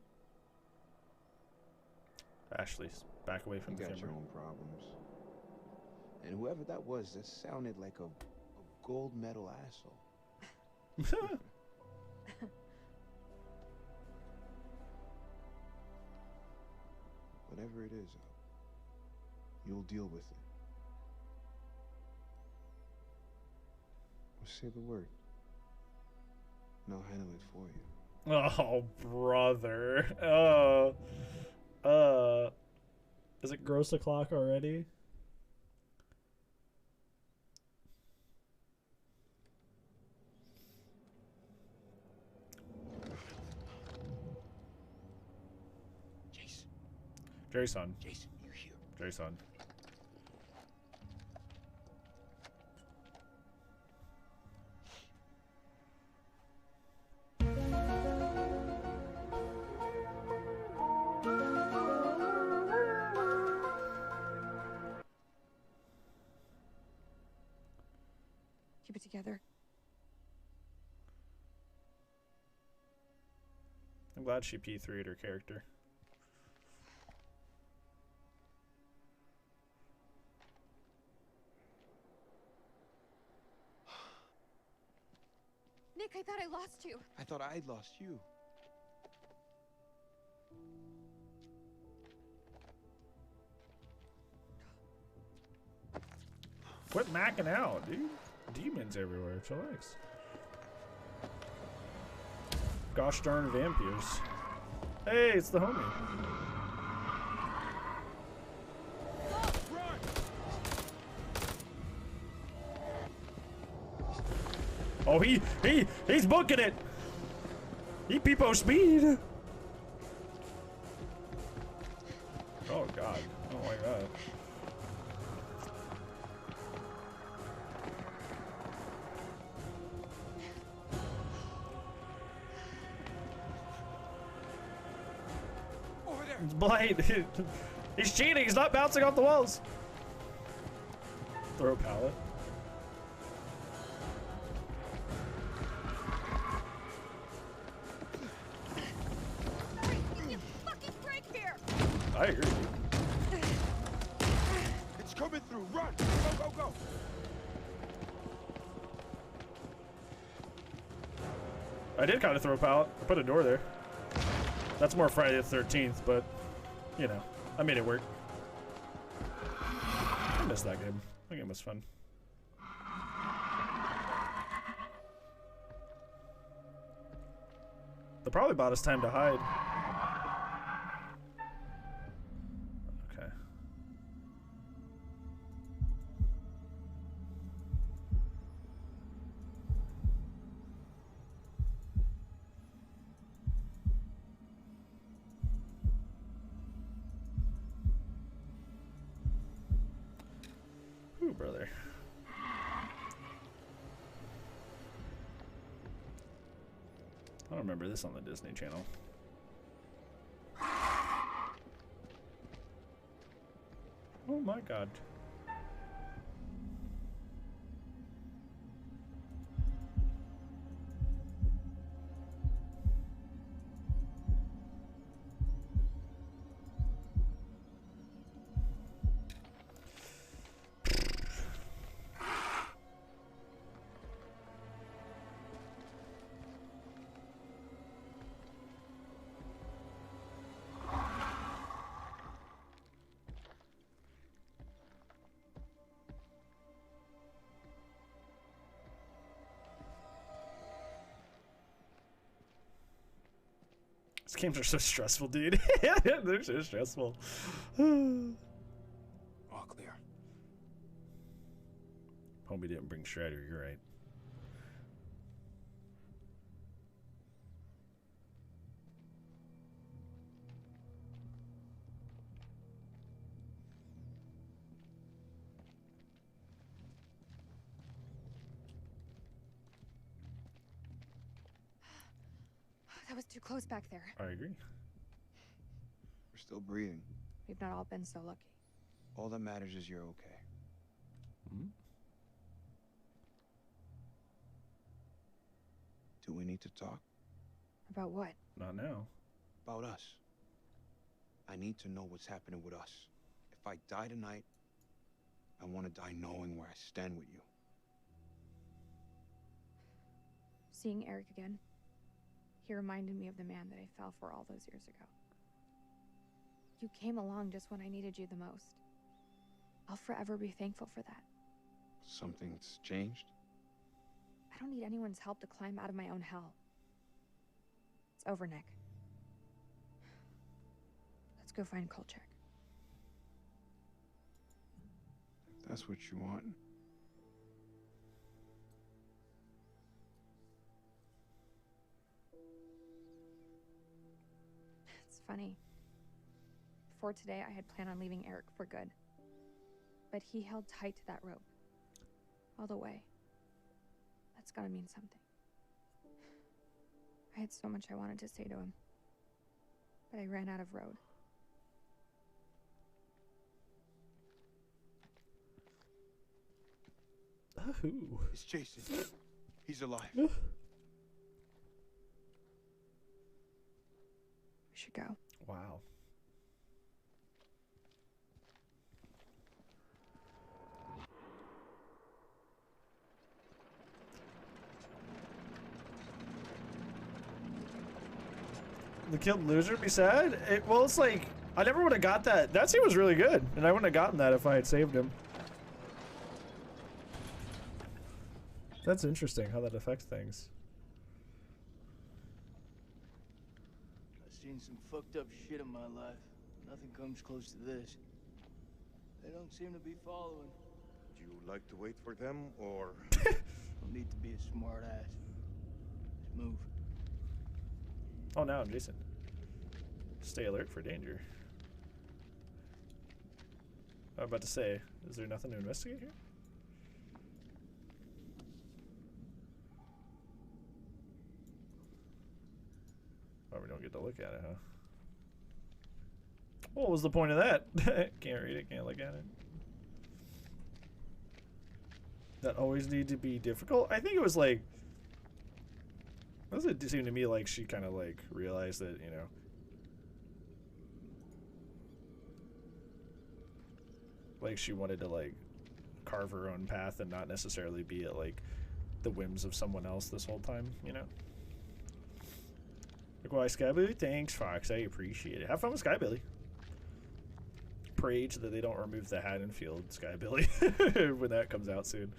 Ashley's back away from You the got camera. your own problems. And whoever that was, that sounded like a gold medal asshole. Whatever it is, you'll deal with it. Or say the word, and I'll handle it for you. Oh, brother. Is it gross o'clock already? Jason. Jason. Jason, you here? Jason. Keep it together. I'm glad she P3'd her character. Nick, I thought I lost you. I thought I'd lost you. Quit macking out, dude. Demons everywhere. Chillax. Gosh darn vampires. Hey, it's the homie. Oh, he's booking it. He peepo speed. Oh God. Oh my God. It's Blight. He's cheating. He's not bouncing off the walls. Throw a pallet. Fucking break here! I agree. It's coming through. Run! Go, go, go! I did kind of throw a pallet. I put a door there. That's more Friday the 13th, but, you know, I made it work. I missed that game. That game was fun. They probably bought us time to hide. Okay. Ooh, brother. I don't remember this on the Disney Channel. Oh my God. These games are so stressful, dude. They're so stressful. All clear. Homie didn't bring Shredder, you're right. That was too close back there. I agree. We're still breathing. We've not all been so lucky. All that matters is you're okay. Hmm? Do we need to talk? About what? Not now. About us. I need to know what's happening with us. If I die tonight, I want to die knowing where I stand with you. Seeing Eric again, he reminded me of the man that I fell for all those years ago. You came along just when I needed you the most. I'll forever be thankful for that. Something's changed? I don't need anyone's help to climb out of my own hell. It's over, Nick. Let's go find Kolchak. If that's what you want. It's funny. Before today, I had planned on leaving Eric for good. But he held tight to that rope. All the way. That's gotta mean something. I had so much I wanted to say to him. But I ran out of road. Oh. It's Jason. He's alive. We should go. Wow. The killed loser be sad? Well, it's like, I never would have got that. That scene was really good, and I wouldn't have gotten that if I had saved him. That's interesting how that affects things. I've seen some fucked up shit in my life. Nothing comes close to this. They don't seem to be following. Do you like to wait for them, or...? Don't need to be a smart ass. Just move. Oh, now I'm Jason. Stay alert for danger. I was about to say, is there nothing to investigate here? Oh, we don't get to look at it, huh? What was the point of that? Can't read it, can't look at it. That always need to be difficult? I think it was like... It seemed to me like she kind of like realized that, you know... Like she wanted to like carve her own path and not necessarily be at like the whims of someone else this whole time, you know? Like, why, Skybilly? Thanks, Fox. I appreciate it. Have fun with Skybilly. Pray that they don't remove the Haddonfield Skybilly when that comes out soon.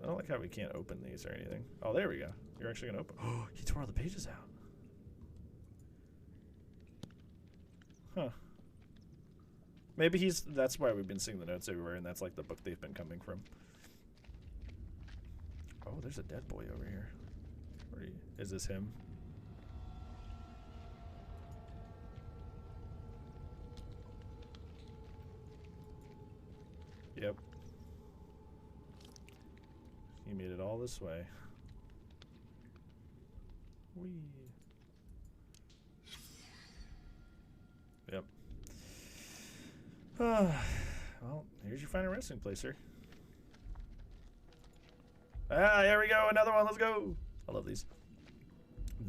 I don't like how we can't open these or anything. Oh, there we go. You're actually gonna open. Oh, he tore all the pages out. Huh. Maybe that's why we've been seeing the notes everywhere, and that's like the book they've been coming from. Oh, there's a dead boy over here. Is this him? Yep. He made it all this way. Whee. Yep. Well, here's your final resting place, sir. Ah, here we go. Another one. Let's go. I love these.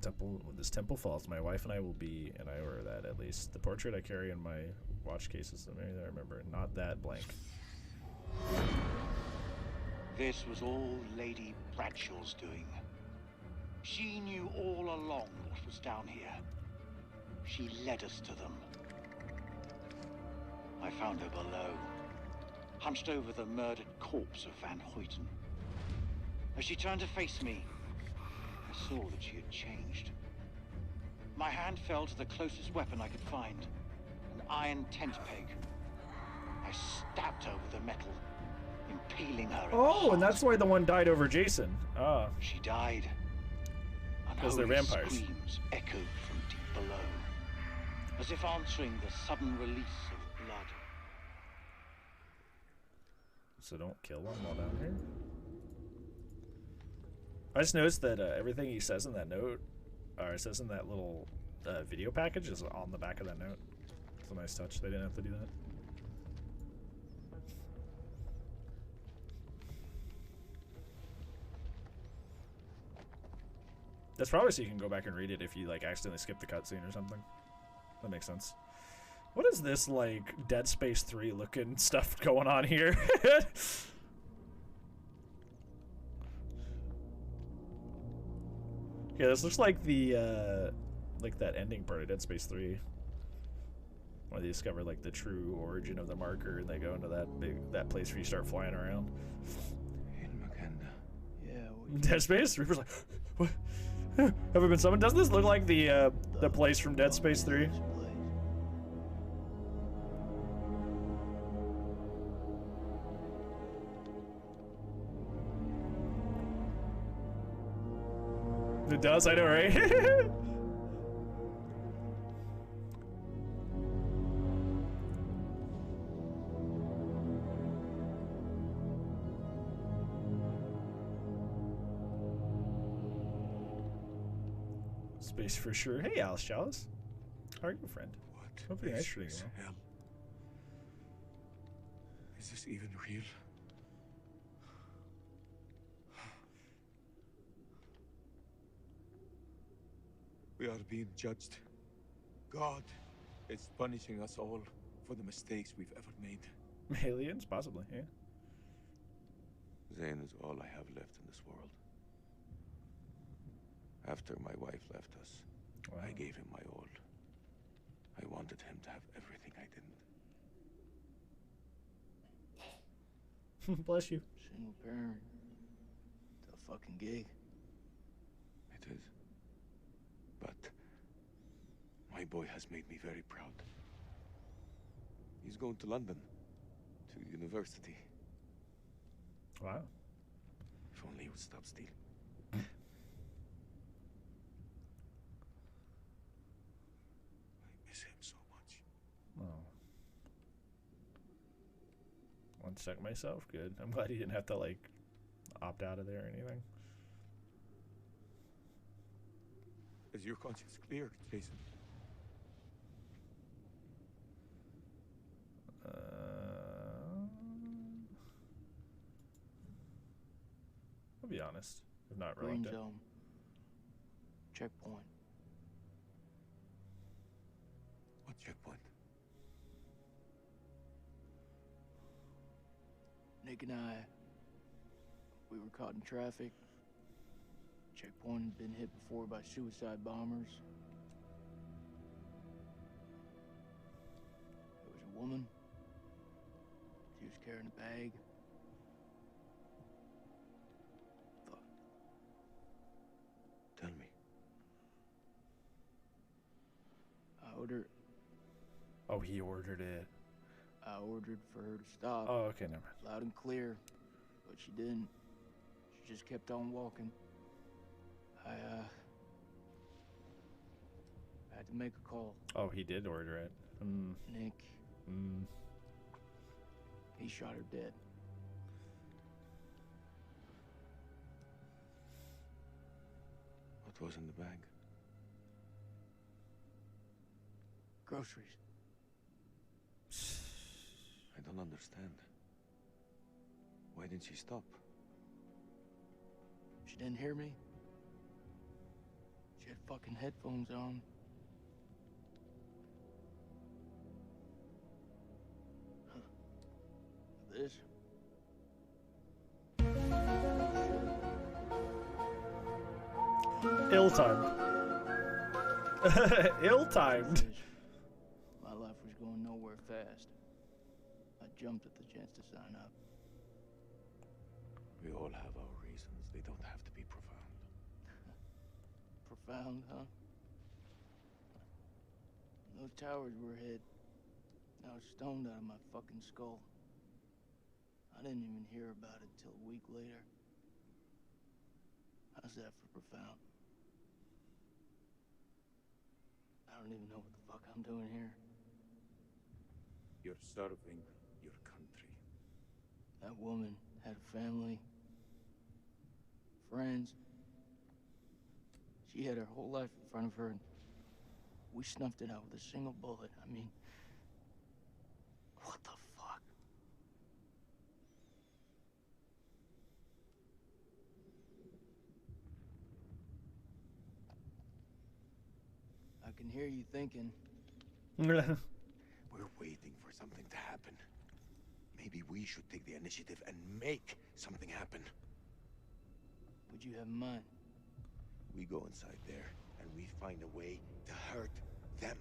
Temple. When this temple falls, my wife and I will be, and I order that at least. The portrait I carry in my watch case is the Mary that I remember. Not that blank. This was all Lady Bradshaw's doing. She knew all along what was down here. She led us to them. I found her below, hunched over the murdered corpse of Van Hoyten. As she turned to face me, I saw that she had changed. My hand fell to the closest weapon I could find, an iron tent peg. I stabbed her with the metal, impaling her. Oh, and that's why the one died over Jason. Ah. She died. Because they're Unholy vampires. Screams echoed from deep below, as if answering the sudden release of blood. So don't kill him while down here. I just noticed that everything he says in that note, or it says in that little video package, is on the back of that note. It's a nice touch. They didn't have to do that. That's probably so you can go back and read it if you like accidentally skip the cutscene or something. That makes sense. What is this like Dead Space 3 looking stuff going on here? Yeah, this looks like the like that ending part of Dead Space 3, where they discover like the true origin of the marker, and they go into that place where you start flying around. Yeah. Dead Space. Reaper's like, what? Have I been summoned? Doesn't this look like the place from Dead Space 3? It does, I know, right? Space for sure. Hey, Alice Chalice. How are you, friend? Hopefully nice for you. Hell? Is this even real? We are being judged. God is punishing us all for the mistakes we've ever made. Aliens, possibly, yeah. Zane is all I have left in this world. After my wife left us, I gave him my all. I wanted him to have everything I didn't. Bless you. Single parent. It's a fucking gig. It is. But my boy has made me very proud. He's going to London, to university. Wow. If only he would stop stealing. I miss him so much. Oh. One sec myself. Good. I'm glad he didn't have to like opt out of there or anything. Is your conscience clear, Jason? I'll be honest. I'm not Green reluctant. zone. Checkpoint. What checkpoint? Nick and I, we were caught in traffic. Checkpoint had been hit before by suicide bombers. There was a woman. She was carrying a bag. Fuck. Tell me. I ordered. Oh, he ordered it. I ordered for her to stop. Oh, okay, never mind. Loud and clear, but she didn't. She just kept on walking. I had to make a call. Oh, he did order it. Nick, Mm. he shot her dead. What was in the bag? Groceries. I don't understand. Why didn't she stop? She didn't hear me. She had fucking headphones on. Huh. This? Ill-timed. Ill-timed. My life was going nowhere fast. I jumped at the chance to sign up. We all have our reasons. reasons. They don't have to be profound. Profound, huh? Those towers were hit. I was stoned out of my fucking skull. I didn't even hear about it till a week later. How's that for profound? I don't even know what the fuck I'm doing here. You're serving your country. That woman had a family, friends. She had her whole life in front of her, and we snuffed it out with a single bullet. I mean, what the fuck? I can hear you thinking. We're waiting for something to happen. Maybe we should take the initiative and make something happen. What'd you have in mind? We go inside there and we find a way to hurt them.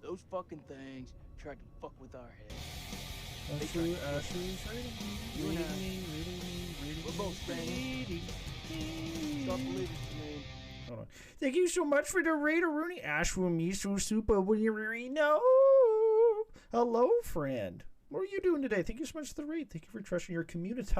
Those fucking things tried to fuck with our heads. You and I, we're both Spanish. Stop believing me. Hold on. Thank you so much for the raid, Rooney. Ashroom Miso Super. What do you know? Hello, friend. What are you doing today? Thank you so much for the raid. Thank you for trusting your community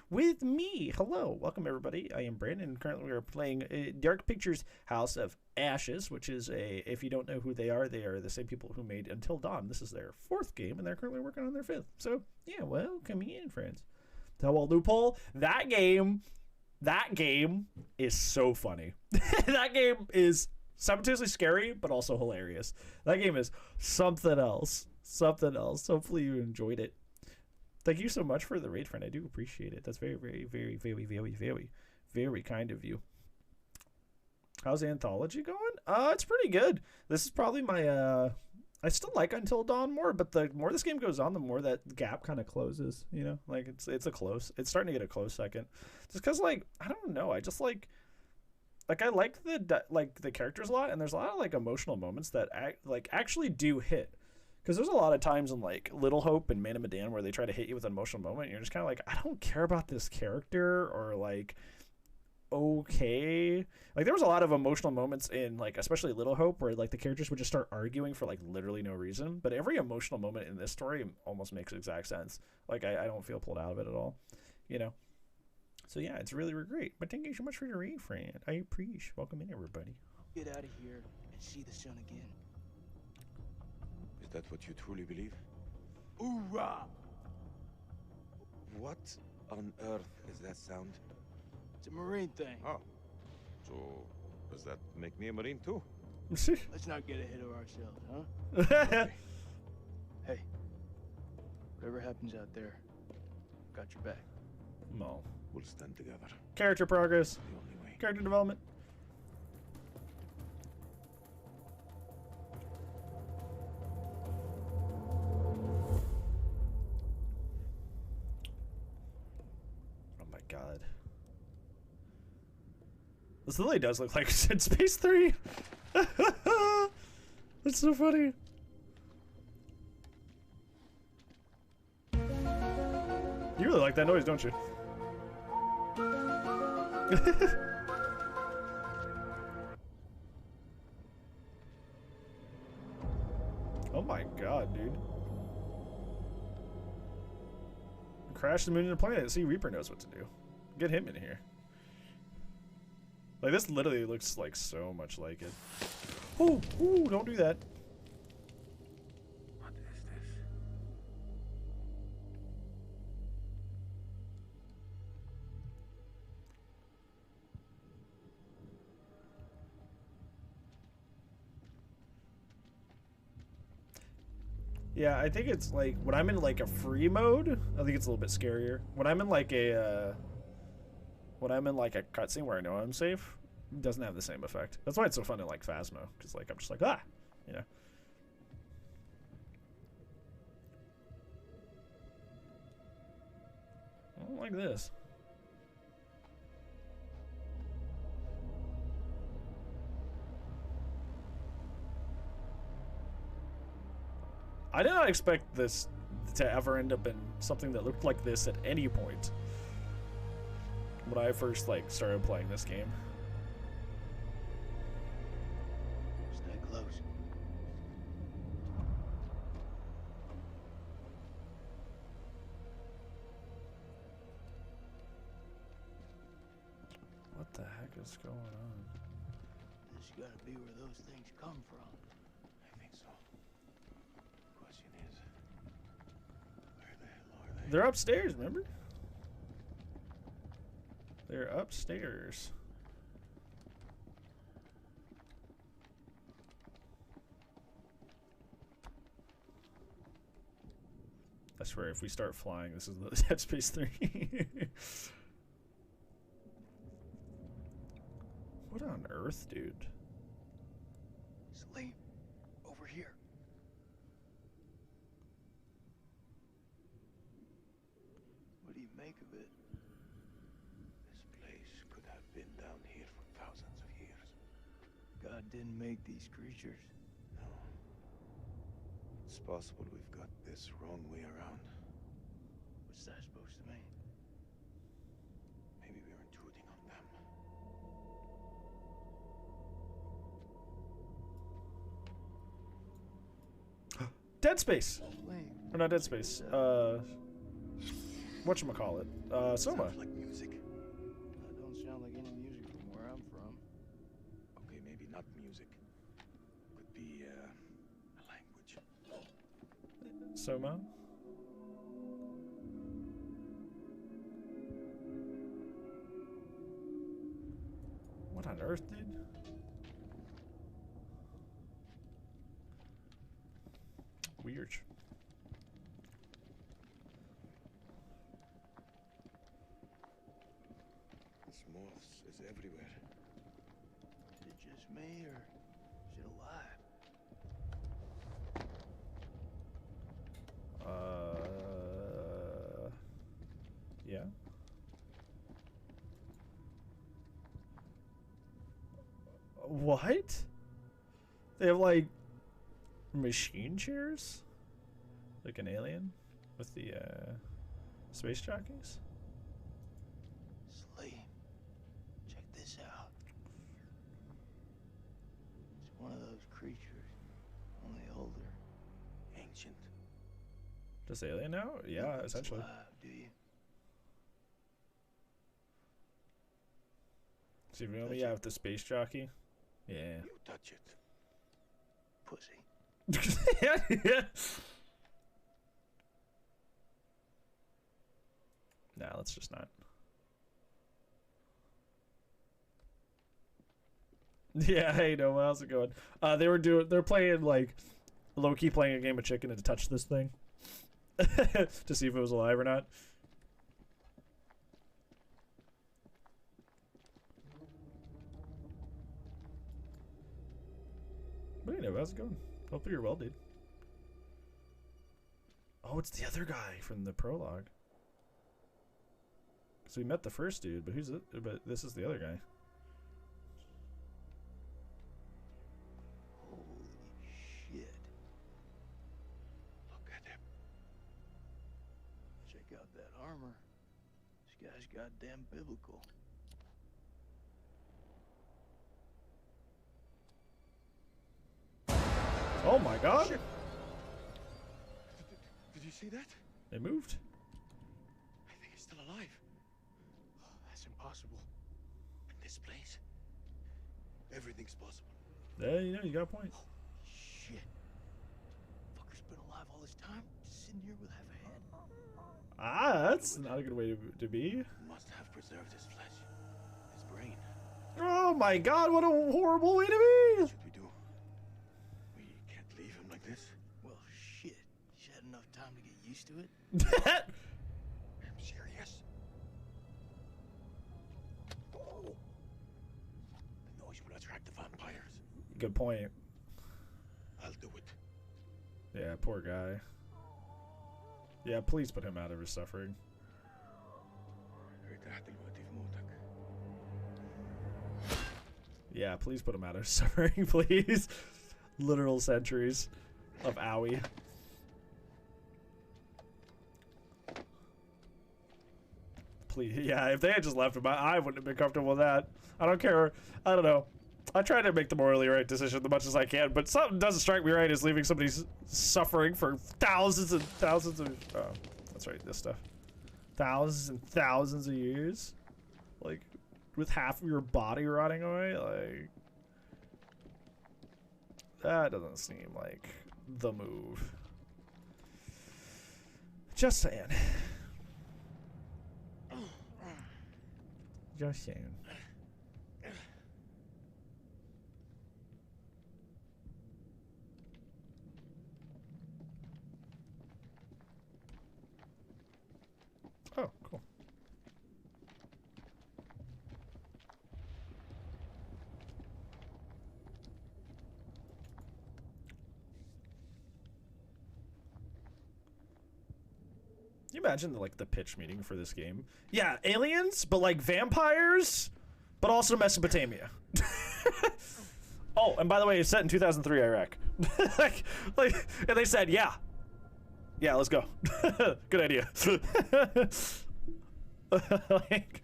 with me. Hello. Welcome, everybody. I am Brandon, and currently we are playing Dark Pictures House of Ashes, which is if you don't know who they are the same people who made Until Dawn. This is their 4th game, and they're currently working on their 5th. So, yeah, welcome in, friends. Tell Loophole, that game is so funny. That game is simultaneously scary, but also hilarious. That game is something else. Something else. Hopefully you enjoyed it. Thank you so much for the raid, friend. I do appreciate it. That's very, very, very, very, very, very, very kind of you. How's Anthology going? It's pretty good. This is probably my I still like Until Dawn more, but the more this game goes on, the more that gap kind of closes, you know? Like it's starting to get a close second. Just cuz like I don't know, I just like I like the characters a lot, and there's a lot of like emotional moments that actually do hit. Because there's a lot of times in like Little Hope and Man of Medan where they try to hit you with an emotional moment, and you're just kind of like, I don't care about this character, or like, okay. Like there was a lot of emotional moments in like especially Little Hope where like the characters would just start arguing for like literally no reason. But every emotional moment in this story almost makes exact sense. Like I don't feel pulled out of it at all, you know. So yeah, it's really, really great. But thank you so much for your read, friend. I appreciate. Welcome in, everybody. Get out of here and see the sun again. Is that what you truly believe? Hoorah! What on earth is that sound? It's a Marine thing. Oh. So, does that make me a Marine too? Let's not get ahead of ourselves, huh? Hey, whatever happens out there, got your back. No. We'll stand together. Character progress. The only way. Character development. God. This literally does look like Dead Space 3. That's so funny. You really like that noise, don't you? Oh my god, dude. Crash the moon and the planet. See, Reaper knows what to do. Get him in here. Like, this literally looks like so much like it. Ooh, ooh, don't do that. What is this? Yeah, I think it's like when I'm in like a free mode, I think it's a little bit scarier. When I'm in like a cutscene where I know I'm safe, it doesn't have the same effect. That's why it's so fun in like Phasmo, because like I'm just like you know. I don't like this. I did not expect this to ever end up in something that looked like this at any point. when I first like started playing this game. Stay close. What the heck is going on? This gotta be where those things come from. I think so. Question is, where the hell are they? They're upstairs, remember? They're upstairs. I swear, if we start flying, this is the Dead Space 3. What on earth, dude? Sleep. Over here. What do you make of it? This place could have been down here for thousands of years. God didn't make these creatures. No. It's possible we've got this wrong way around. What's that supposed to mean? Maybe we're intruding on them. Dead Space! Wait. Or not Dead Space. Whatchamacallit? Soma. Sounds like music. That don't sound like any music from where I'm from. Okay, maybe not music. Could be a language. Soma? What on earth, dude? Weird. This moths is everywhere. Is it just me, or is it alive? Yeah. What? They have like machine chairs? Like an alien with the space jockeys? Sleep. Check this out. It's one of those creatures, only older. Ancient. Just alien now? Yeah, essentially. Alive, do you? See, if you know me, I have the space jockey. Yeah. You touch it. Pussy. Yeah. Nah, let's just not. Yeah, hey, no, how's it going? They're playing like low-key playing a game of chicken to touch this thing to see if it was alive or not. But anyway, how's it going? Hopefully you're well, dude. Oh, it's the other guy from the prologue. So we met the first dude, but who's it? But this is the other guy. Holy shit. Look at him. Check out that armor. This guy's goddamn biblical. Oh my god! Shit. Did you see that? They moved. I think he's still alive. Oh, that's impossible. In this place, everything's possible. Yeah, you know, you got a point. Oh, shit. Fucker's been alive all this time, just sitting here with half a head. Ah, that's not a good way to be. Must have preserved his flesh, his brain. Oh my god, what a horrible way to be! What should we do? We can't leave him like this. Well, shit. He's had enough time to get used to it. I'm serious. Oh. The noise will attract the vampires. Good point. I'll do it. Yeah, poor guy. Yeah, please put him out of his suffering. Yeah, please put him out of his suffering, please. Literal centuries of owie. Please, yeah. If they had just left him, I wouldn't have been comfortable with that. I don't care. I don't know. I try to make the morally right decision the much as I can, but something doesn't strike me right as leaving somebody suffering for thousands and thousands of. Oh, that's right. This stuff. Thousands and thousands of years, like with half of your body rotting away. Like that doesn't seem like the move. Just saying. Just saying. Oh, cool. Can you imagine the pitch meeting for this game? Yeah, aliens, but like vampires, but also Mesopotamia. Oh, and by the way, it's set in 2003 Iraq. And they said, yeah, let's go. Good idea. Like,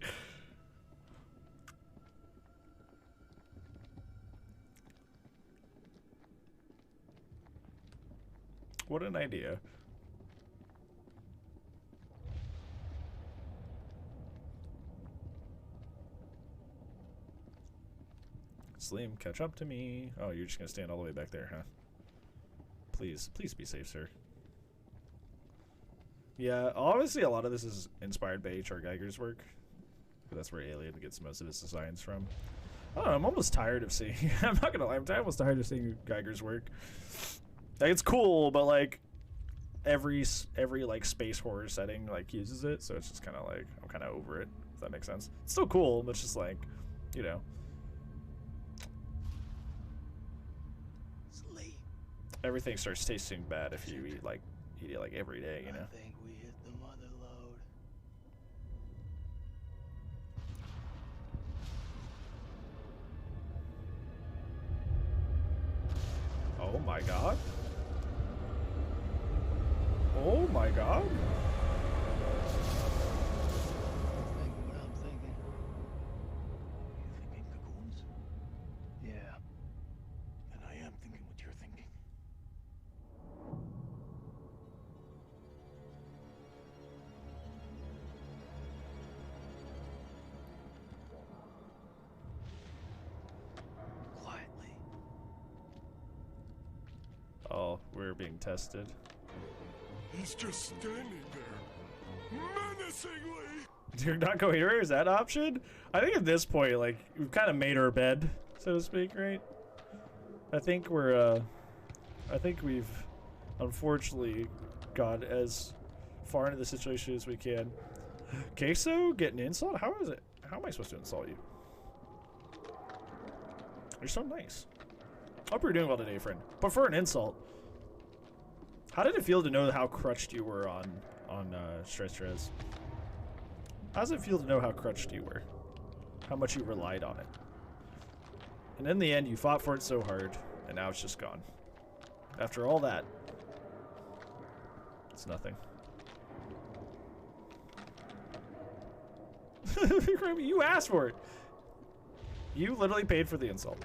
what an idea. Slim, catch up to me. Oh, you're just gonna stand all the way back there, huh? Please be safe, sir. Yeah, obviously a lot of this is inspired by H.R. Geiger's work. That's where Alien gets most of its designs from. I don't know, I'm almost tired of seeing... I'm not gonna lie, I'm almost tired of seeing Geiger's work. Like, it's cool, but like, every like space horror setting like uses it, so it's just kind of like, I'm kind of over it, if that makes sense. It's still cool, but it's just like, you know. Sleep. Everything starts tasting bad if you eat it like every day, you know. I think we hit the mother lode. Oh my god. Oh my god. Thinking what I'm thinking. You thinking cocoons? Yeah. And I am thinking what you're thinking. Quietly. Oh, we're being tested. He's just standing there, menacingly. You're not going anywhere? Is that an option? I think at this point, like, we've kind of made our bed, so to speak, right? I think we've unfortunately got as far into the situation as we can. Queso getting insult? How is it? How am I supposed to insult you? You're so nice. Hope you're doing well today, friend. But for an insult, how did it feel to know how crutched you were on Stress? How does it feel to know how crutched you were? How much you relied on it? And in the end, you fought for it so hard, and now it's just gone. After all that, it's nothing. You asked for it. You literally paid for the insult.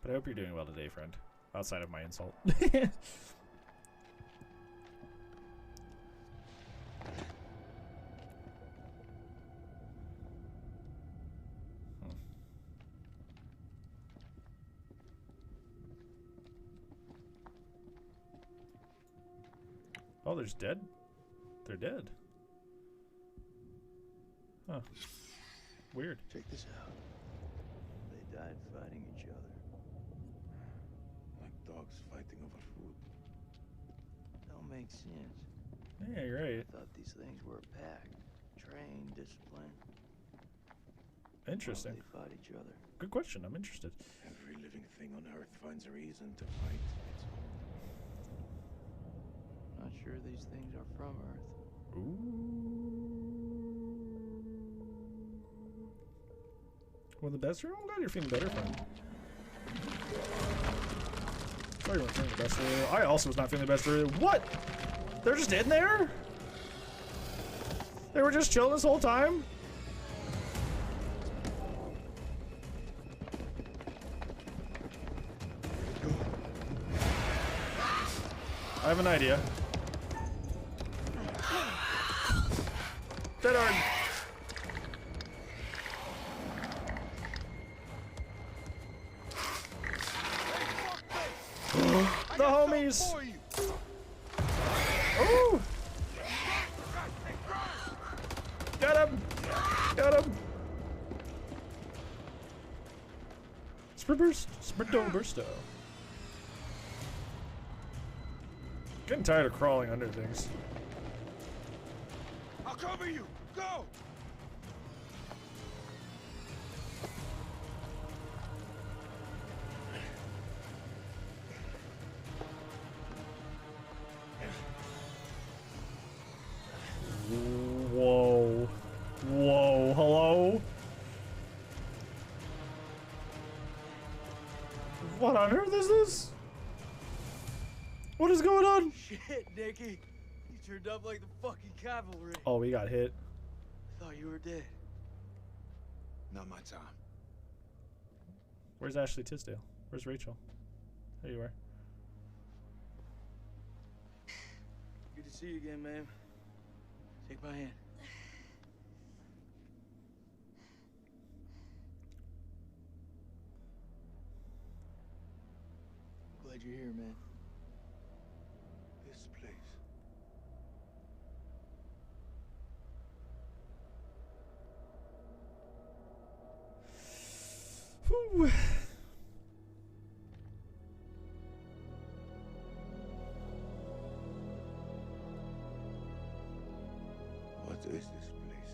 But I hope you're doing well today, friend. Outside of my insult. Oh, there's dead? They're dead. Huh. Weird. Check this out. They died fighting each other. Like dogs fighting over food. Don't make sense. Yeah, you're right. I thought these things were a pack. Trained, disciplined. Interesting. They fought each other. Good question. I'm interested. Every living thing on Earth finds a reason to fight its own. Not sure these things are from Earth. Ooh. Well, the best room? I'm glad you're feeling better, friend. Sorry you weren't feeling the best earlier. I also was not feeling the best earlier. What? They're just in there? They were just chilling this whole time? I have an idea. Dead arm. The homies. Ooh. Got him. Got him. Sprinto bursto. Getting tired of crawling under things. I'll cover you. Go. Whoa. Whoa. Hello? What on earth is this? What is going on? Shit, Nicky. You turned up like the fucking cavalry. Oh, we got hit. I thought you were dead. Not my time. Where's Ashley Tisdale? Where's Rachel? There you are. Good to see you again, ma'am. Take my hand. I'm glad you're here, man. This place. Whew. What is this place?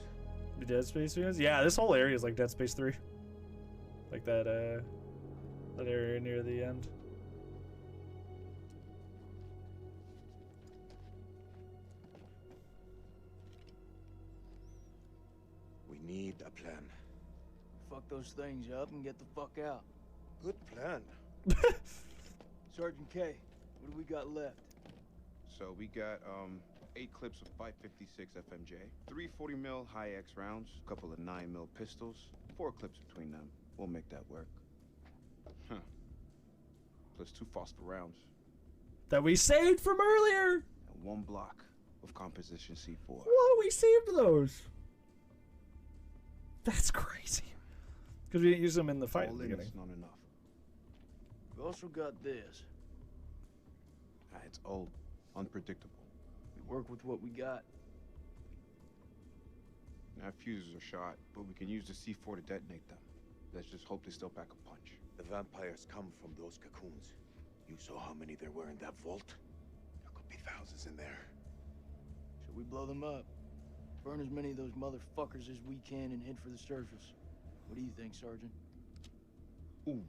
The Dead Space fans? Yeah, this whole area is like Dead Space 3. Like that area near the end. We need a plan. Fuck those things up and get the fuck out. Good plan. Sergeant K, what do we got left? So we got 8 clips of 556 FMJ, 3 40mm high X rounds, a couple of 9mm pistols, 4 clips between them. We'll make that work. Huh. Plus 2 phosphor rounds. That we saved from earlier! And 1 block of composition C4. Whoa, we saved those! That's crazy. Because we didn't use them in the fight at the beginning. It's not enough. We also got this. It's old, unpredictable. We work with what we got. Our fuses are shot, but we can use the C4 to detonate them. Let's just hope they still pack a punch. The vampires come from those cocoons. You saw how many there were in that vault? There could be thousands in there. Should we blow them up? Burn as many of those motherfuckers as we can and head for the surface. What do you think, Sergeant? Hoorah.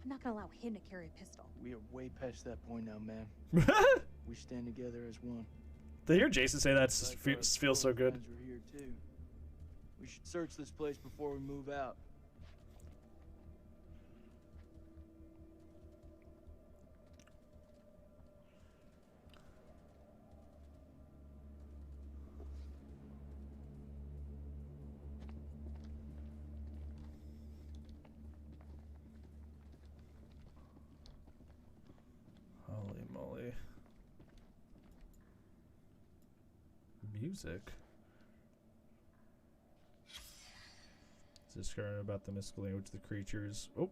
I'm not gonna allow him to carry a pistol. We are way past that point now, ma'am. We stand together as one. To hear Jason say that feels so good. We're here too. We should search this place before we move out. Holy moly. Music. Discovering about the mystical language of the creatures. Oh,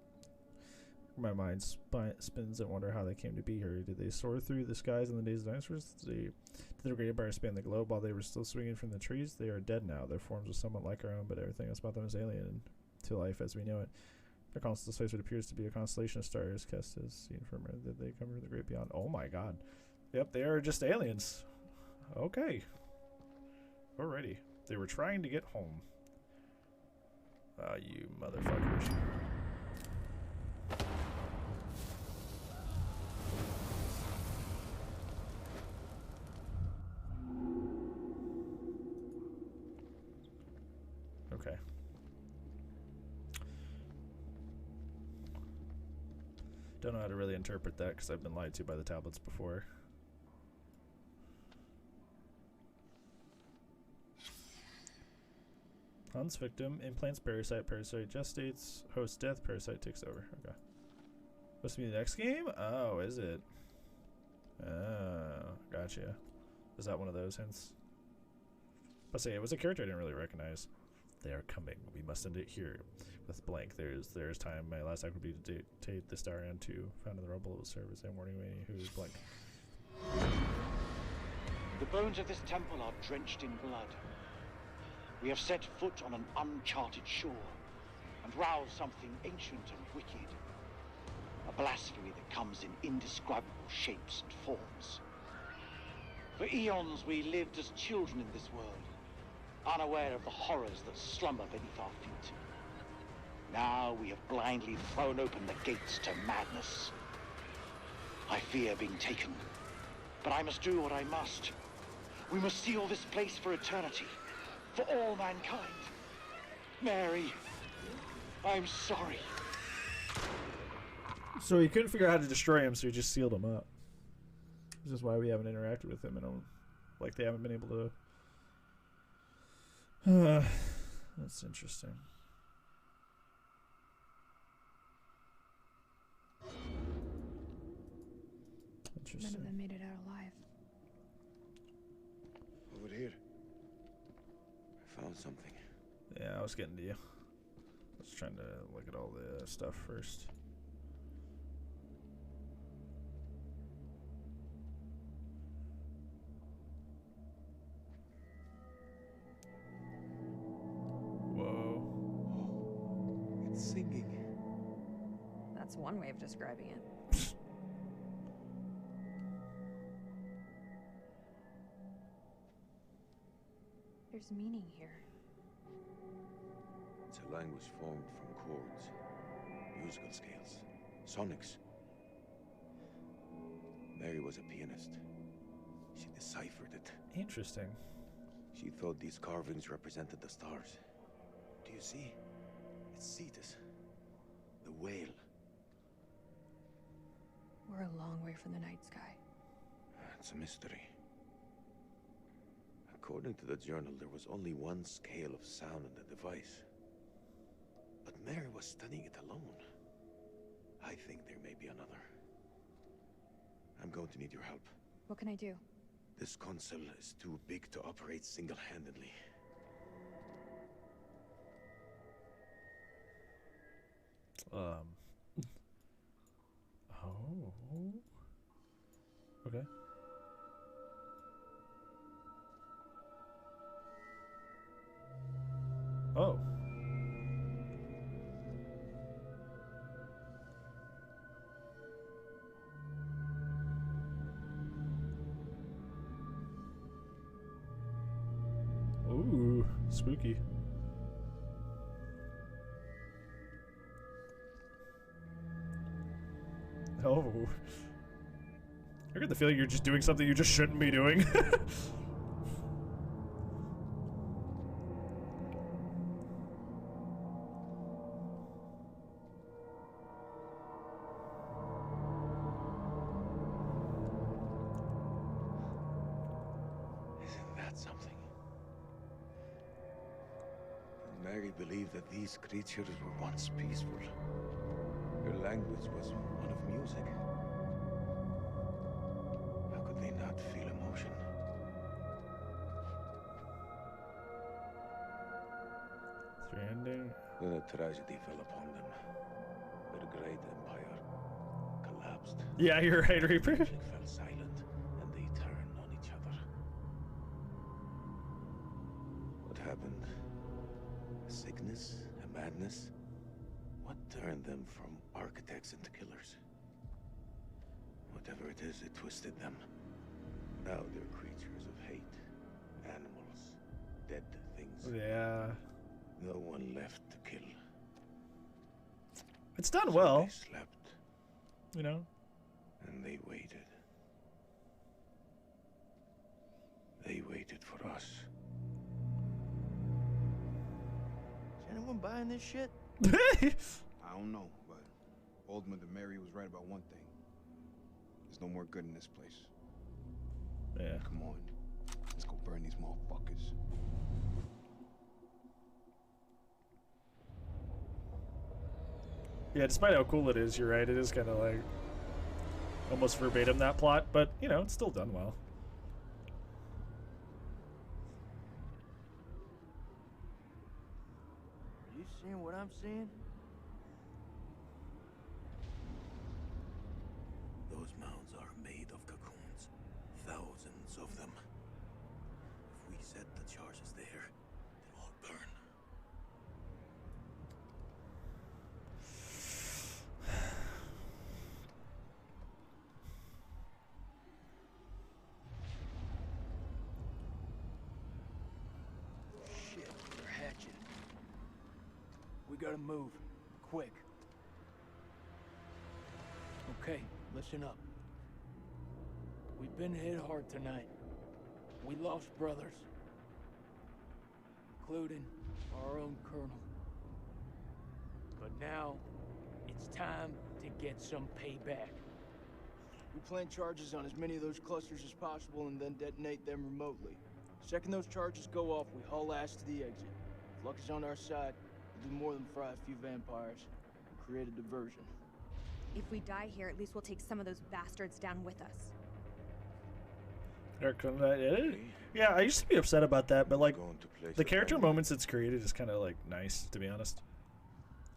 my mind spins and wonder how they came to be here. Did they soar through the skies in the days of dinosaurs? Did the great empire span the globe while they were still swinging from the trees? They are dead now. Their forms are somewhat like our own, but everything else about them is alien to life as we know it. Their constant space, what appears to be a constellation of stars, cast as seen from Earth. Did they come from the great beyond? Oh my god. Yep, they are just aliens. Okay. Alrighty. They were trying to get home. You motherfuckers. Don't know how to really interpret that because I've been lied to by the tablets before. Hunts victim, implants parasite, parasite gestates, host death, parasite takes over. Okay. Supposed to be the next game? Oh, is it? Oh, gotcha. Is that one of those hints? I'll say it was a character I didn't really recognize. They are coming. We must end it here. With blank. There's time. My last act would be to dictate the star and to found in the rubble of service and warning me who is blank. The bones of this temple are drenched in blood. We have set foot on an uncharted shore and roused something ancient and wicked. A blasphemy that comes in indescribable shapes and forms. For eons we lived as children in this world, unaware of the horrors that slumber beneath our feet. Now we have blindly thrown open the gates to madness. I fear being taken, but I must do what I must. We must seal this place for eternity, for all mankind. Mary, I'm sorry. So he couldn't figure out how to destroy him, so he just sealed him up. This is why we haven't interacted with him, and like they haven't been able to. That's interesting. None of them made it out alive. Over here. I found something. Yeah, I was getting to you. I was trying to look at all the stuff first. Whoa. It's singing. That's one way of describing it. There's meaning here. It's a language formed from chords, musical scales, sonics. Mary was a pianist. She deciphered it. Interesting. She thought these carvings represented the stars. Do you see? It's Cetus, the whale. We're a long way from the night sky. It's a mystery. According to the journal, there was only one scale of sound in the device. But Mary was studying it alone. I think there may be another. I'm going to need your help. What can I do? This console is too big to operate single-handedly. Oh. Okay. Oh. Ooh, spooky. Oh. I get the feeling you're just doing something you just shouldn't be doing. Mary believed that these creatures were once peaceful. Her language was one of music. How could they not feel emotion? Ending. Then a tragedy fell upon them. Their great empire collapsed. Yeah, you're right, Reaper. The music fell silent, and they turned on each other. What happened? A sickness? A madness? What turned them from architects into killers? Whatever it is, it twisted them. Now they're creatures of hate. Animals. Dead things. Yeah. No one left to kill. It's done So well. they slept. You know? And they waited. They waited for us. Is anyone buying this shit? I don't know, but Old Mother Mary was right about one thing. There's no more good in this place. Yeah. Come on. Let's go burn these motherfuckers. Yeah, despite how cool it is, you're right. It is kind of like almost verbatim that plot, but you know, it's still done well. Are you seeing what I'm seeing? Those mounds are made of cocoons. Thousands of them. If we set the charges there, they'll all burn. Shit, they're hatching. We gotta move. Quick. Okay, listen up. We've been hit hard tonight. We lost brothers. Including our own colonel. But now, it's time to get some payback. We plant charges on as many of those clusters as possible and then detonate them remotely. Second those charges go off, we haul ass to the exit. If luck is on our side, we'll do more than fry a few vampires. Create a diversion. If we die here, at least we'll take some of those bastards down with us. Yeah, I used to be upset about that, but like the character moments it's created is kind of like nice, to be honest.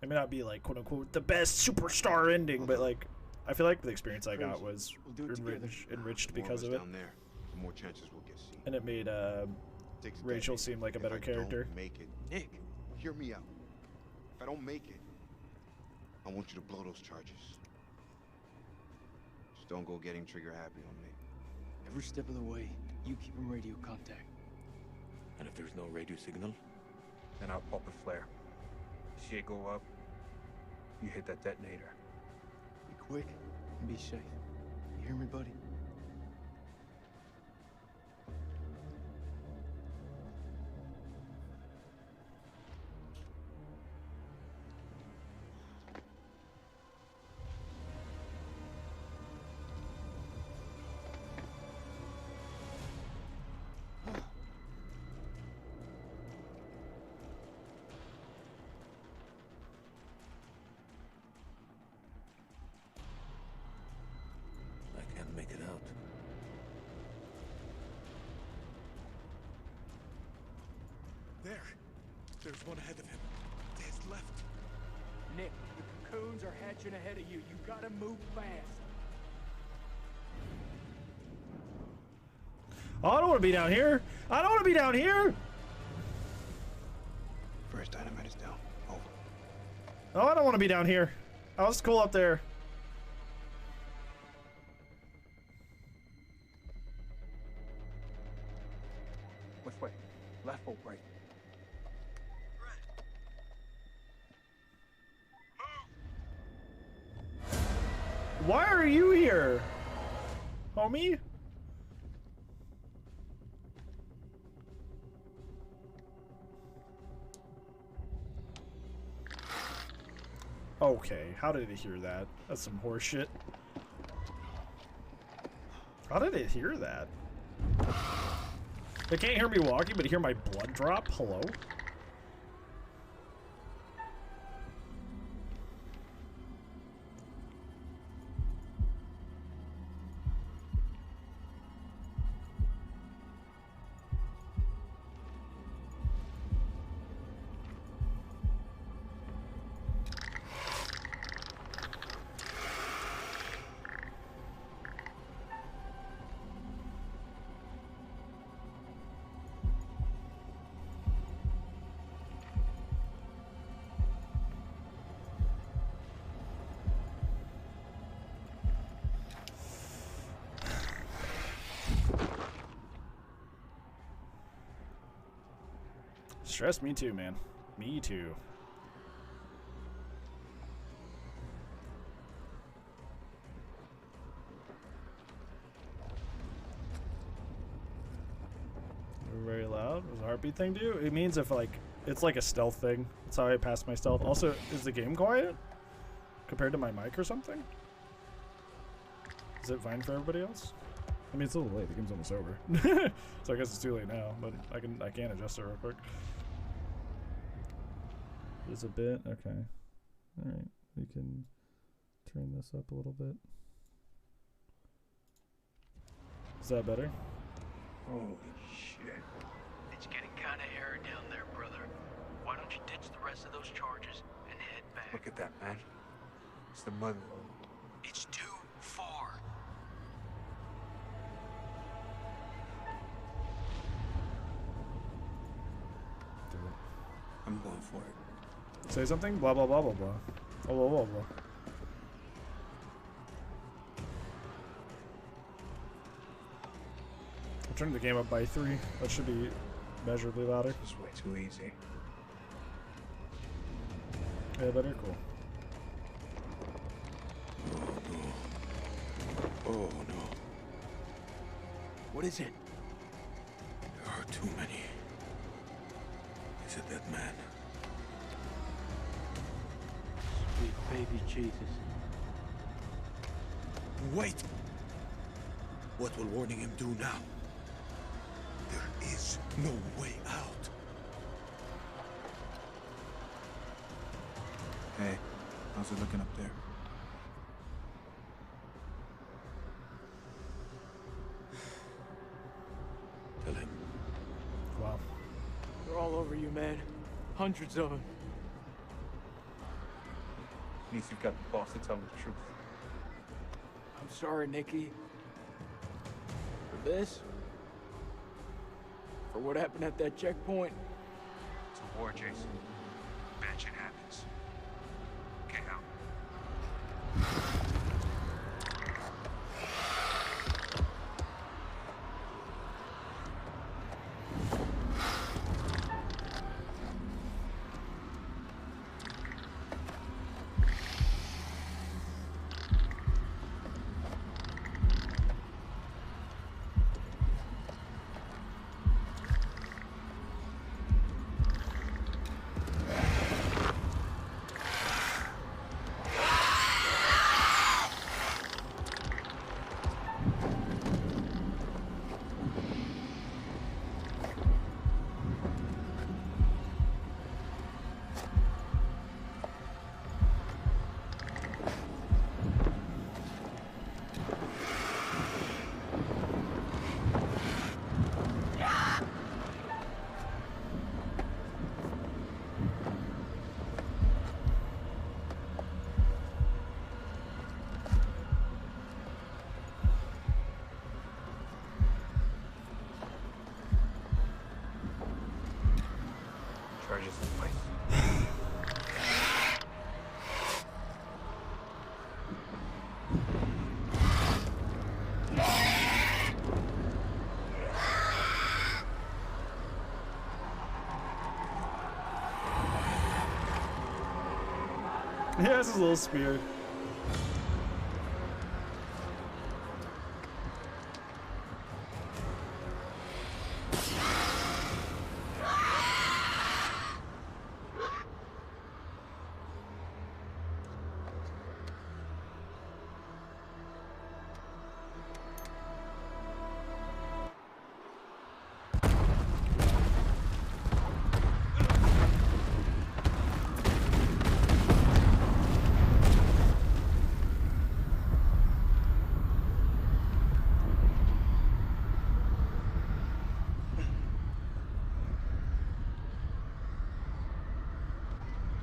It may not be like quote unquote the best superstar ending, but like I feel like the experience I got was enriched because of it, Down there, the more chances we'll get seen. and it made Rachel seem like a better character. Don't make it, Nick, hear me out. If I don't make it, I want you to blow those charges. Just don't go getting trigger happy on me. Every step of the way, you keep in radio contact. And if there's no radio signal, Then I'll pop a flare. Shit go up, you hit that detonator. Be quick and be safe. You hear me, buddy? I can't make it out. There. There's one ahead of him. To his left. Nick, the cocoons are hatching ahead of you. You gotta move fast. Oh, I don't want to be down here. I don't want to be down here. First dynamite is down. Over. Oh, I don't want to be down here. Oh, it's cool up there. Which way? Left or right? Why are you here, homie? Okay, how did it hear that? That's some horse shit. How did it hear that? They can't hear me walking, but hear my blood drop? Hello? Stress me too, man. Me too. Very loud. What does the heartbeat thing do? It means if like it's like a stealth thing. That's how I pass my stealth. Also, is the game quiet? compared to my mic or something? Is it fine for everybody else? I mean, it's a little late. The game's almost over. So I guess it's too late now, but I can adjust it real quick. There's a bit. Okay. All right. We can turn this up a little bit. Is that better? Holy shit. It's getting kind of airy down there, brother. Why don't you ditch the rest of those charges and head back? Look at that, man. It's the mother. It's too far. I'm going for it. Say something? Blah, blah, blah, blah, blah. Blah, blah, blah, blah. I turned the game up by 3. That should be measurably louder. It's way too easy. Yeah, better? Cool. Oh no. What is it? There are too many. Is it that man? Sweet baby Jesus. Wait! What will warning him do now? There is no way out. Hey, how's it looking up there? Tell him. Wow. They're all over you, man. Hundreds of them. At least you've got the boss to tell him the truth. I'm sorry, Nikki. For this? For what happened at that checkpoint? It's a war, Jason. Bad shit happens. Get out. Charges in place. Yeah, this is a little spear.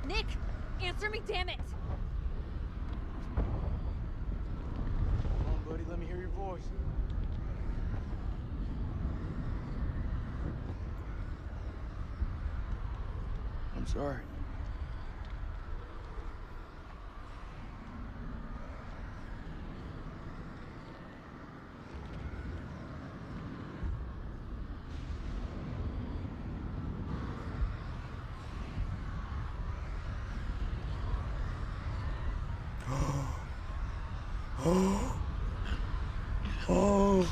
Nick! Answer me, damn it! Come on, buddy, let me hear your voice. I'm sorry. Oh.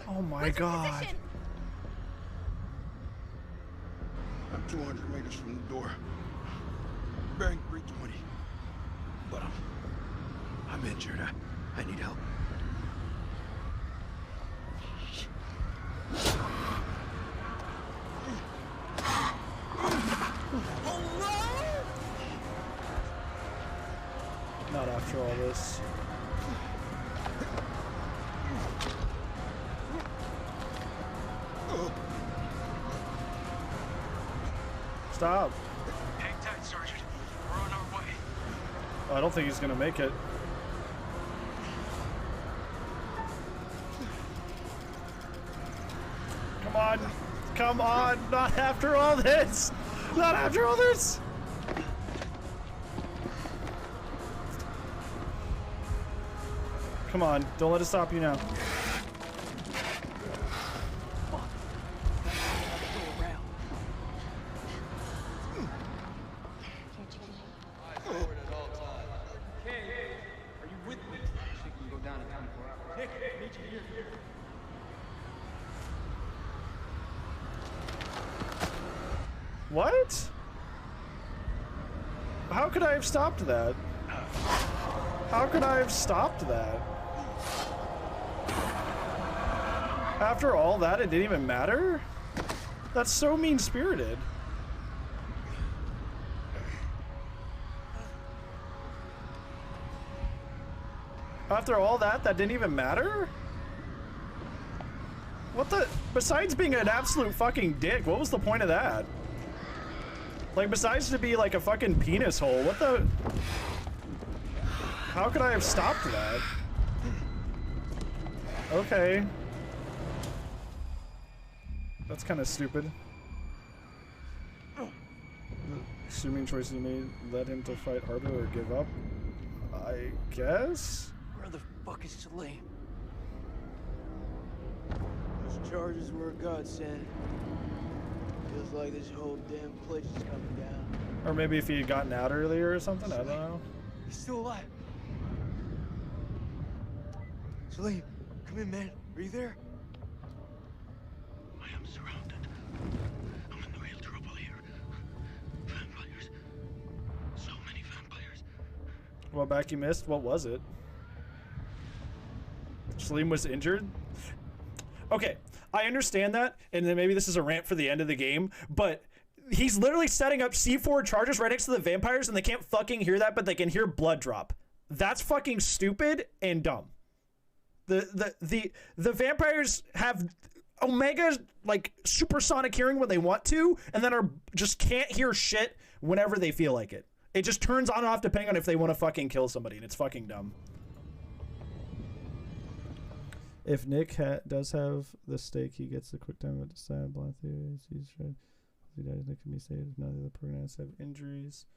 Oh my Where's your god. position? I'm 200 meters from the door. Bearing 320. But I'm injured. I need help. Not after all this. Stop. Hang tight, Sergeant. We're on our way. Oh, I don't think he's gonna make it. Come on. Come on. Not after all this. Not after all this. Come on. Don't let it stop you now. What? How could I have stopped that? How could I have stopped that? After all that, it didn't even matter? That's so mean-spirited. After all that, that didn't even matter? What the? Besides being an absolute fucking dick, what was the point of that? Like, besides to be like a fucking penis hole, what the? How could I have stopped that? Okay. That's kind of stupid. Assuming choices made led him to fight harder or give up, I guess? Where the fuck is Salim? Those charges were a godsend. Feels like this whole damn place is coming down. Or maybe if he had gotten out earlier or something, I don't know. He's still alive. Salim, come in, man. Are you there? I am surrounded. I'm in real trouble here. Vampires. So many vampires. What back you missed? What was it? Salim was injured? Okay, I understand that, and then maybe this is a rant for the end of the game, but he's literally setting up C4 charges right next to the vampires, and they can't fucking hear that, but they can hear blood drop. That's fucking stupid and dumb. The vampires have Omega, like, supersonic hearing when they want to, and then are just can't hear shit whenever they feel like it. It just turns on and off depending on if they want to fucking kill somebody, and it's fucking dumb. If Nick does have the stake, he gets the quick time to decide blind theories. He's trying. If he dies, Nick can be saved. None of the protagonists have injuries.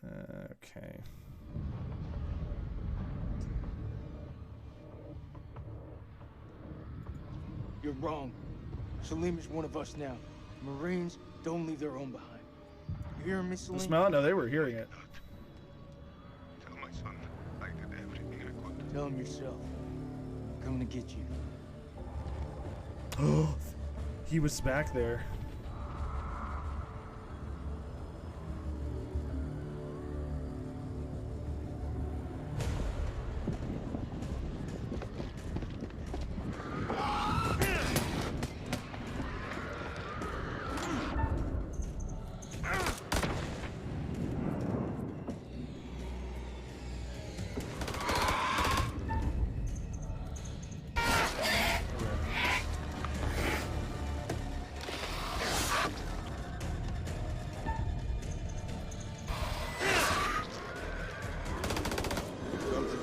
Okay. You're wrong. Salim is one of us now. Marines don't leave their own behind. You hear me, Salim? The smell? No, they were hearing it. Tell my son I did everything I could. Tell him yourself. I'm coming to get you. Oh, he was back there.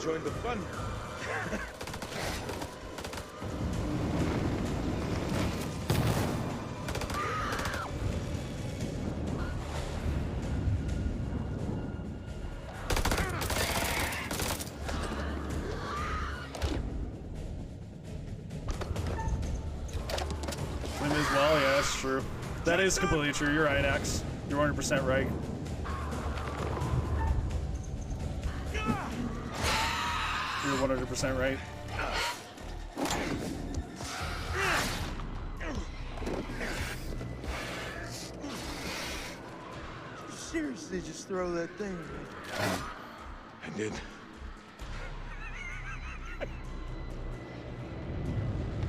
Join the fun. Him as well, yeah, that's true. That is completely true. You're right, Axe. You're 100% right. You're 100% right. seriously just throw that thing at me? I did.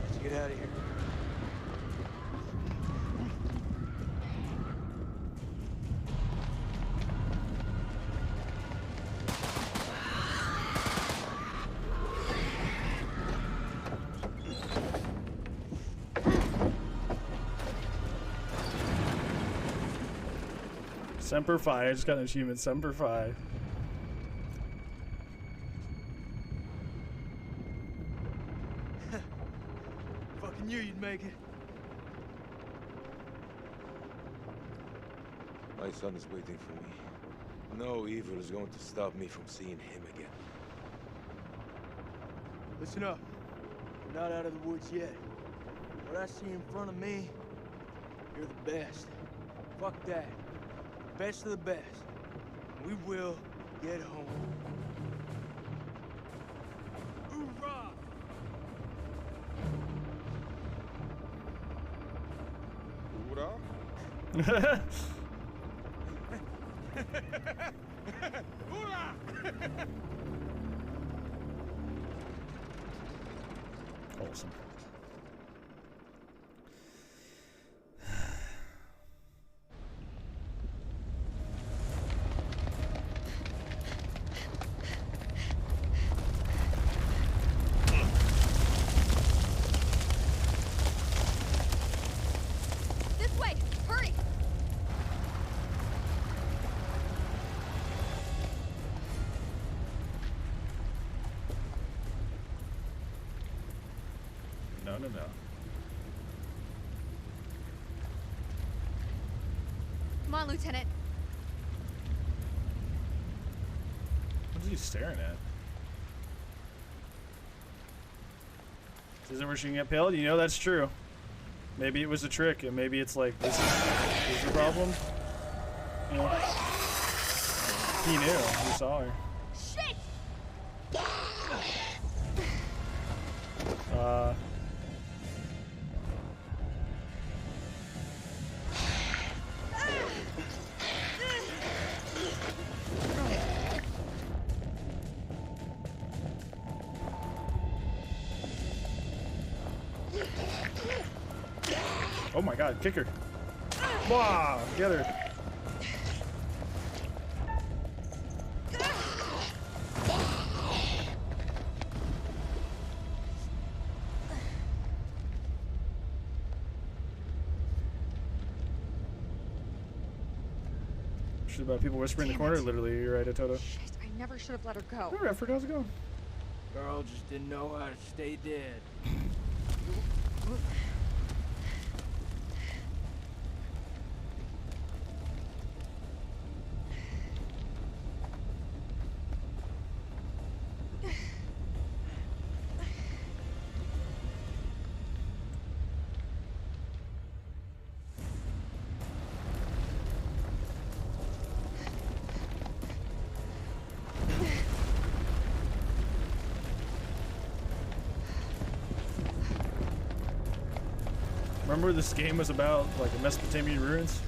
Let's get out of here. Semper Fi. I just got an achievement. Semper Fi. Fucking knew you'd make it. My son is waiting for me. No evil is going to stop me from seeing him again. Listen up. We're not out of the woods yet. What I see in front of me, you're the best. Fuck that. Best of the best. We will get home. Hoorah! Hoorah? Hoorah! Awesome. This way! Hurry! No, no, no. Come on, Lieutenant. What is he staring at? Isn't where she can get pilled? You know that's true. Maybe it was a trick, and maybe it's like this is the problem. You know? He knew. He saw her. Shit! Oh my god, kick her. Wow, get her. Shit about people whispering in the corner, literally, you're right, Toto. Shit, I never should have let her go. Oh, I forgot how's it going. Girl just didn't know how to stay dead. Remember this game was about like a Mesopotamian ruins?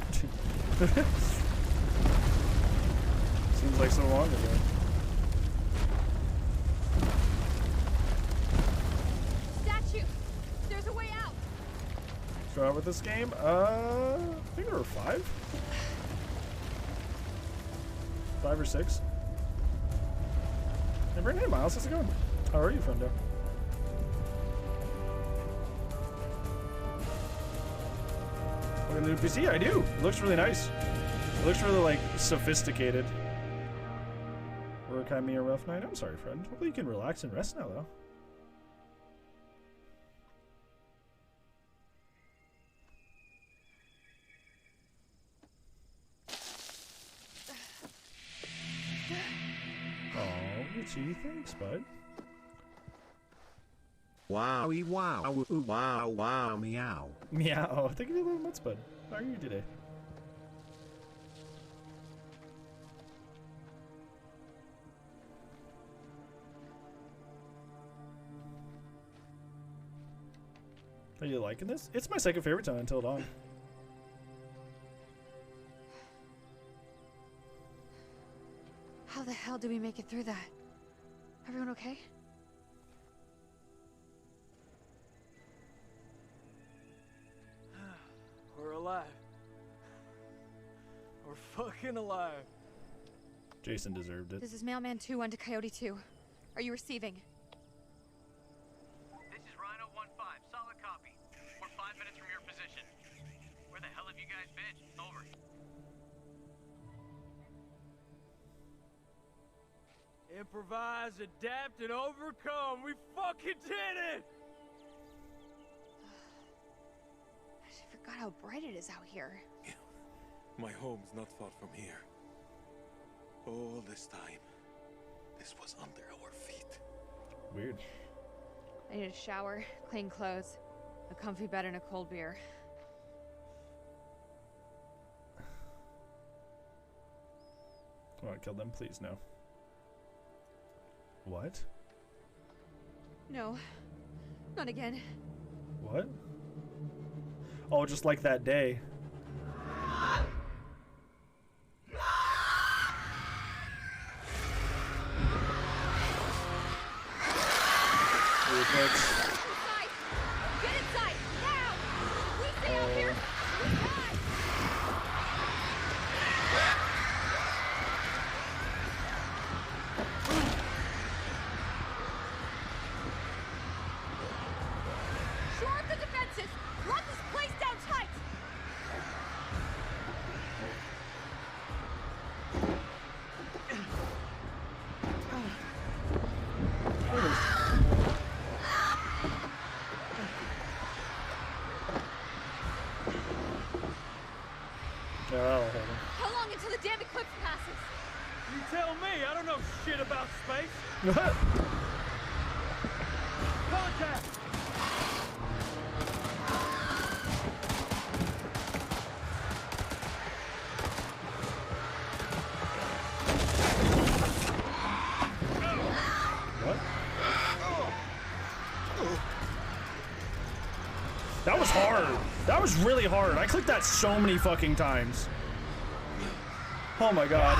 Seems like so long ago. Statue! There's a way out! So out with this game? I think there were 5? 5 or 6. Hey Brandon, hey Miles, how's it going? How are you, friendo? Look at the new PC, I do. It looks really nice. It looks really like sophisticated. Work had me a rough night. I'm sorry, friend. Hopefully you can relax and rest now, though. Oh, Richie, thanks, bud. Wowie wow ooh, wow wow meow. Meow. Thank you for the little nuts, bud. How are you today? Are you liking this? It's my second favorite time Until Dawn. hell did we make it through that? Everyone okay? We're alive. We're fucking alive. Jason deserved it. This is Mailman 2 on to Coyote 2. Are you receiving? This is Rhino 1-5. Solid copy. We're 5 minutes from your position. Where the hell have you guys been? Over. Improvise, adapt, and overcome. We fucking did it! I forgot how bright it is out here. My home's not far from here. All this time, this was under our feet. Weird. I need a shower, clean clothes, a comfy bed, and a cold beer. I want to kill them, please, no. What? No. Not again. What? Oh, just like that day. Inside! Get inside! Now! If we stay out here, we die! Shore up the defenses! Lock this place down tight! How long until the damn eclipse passes? You tell me, I don't know shit about space. Contact! What? That was hard. That was really hard. I clicked that so many fucking times. Oh my god.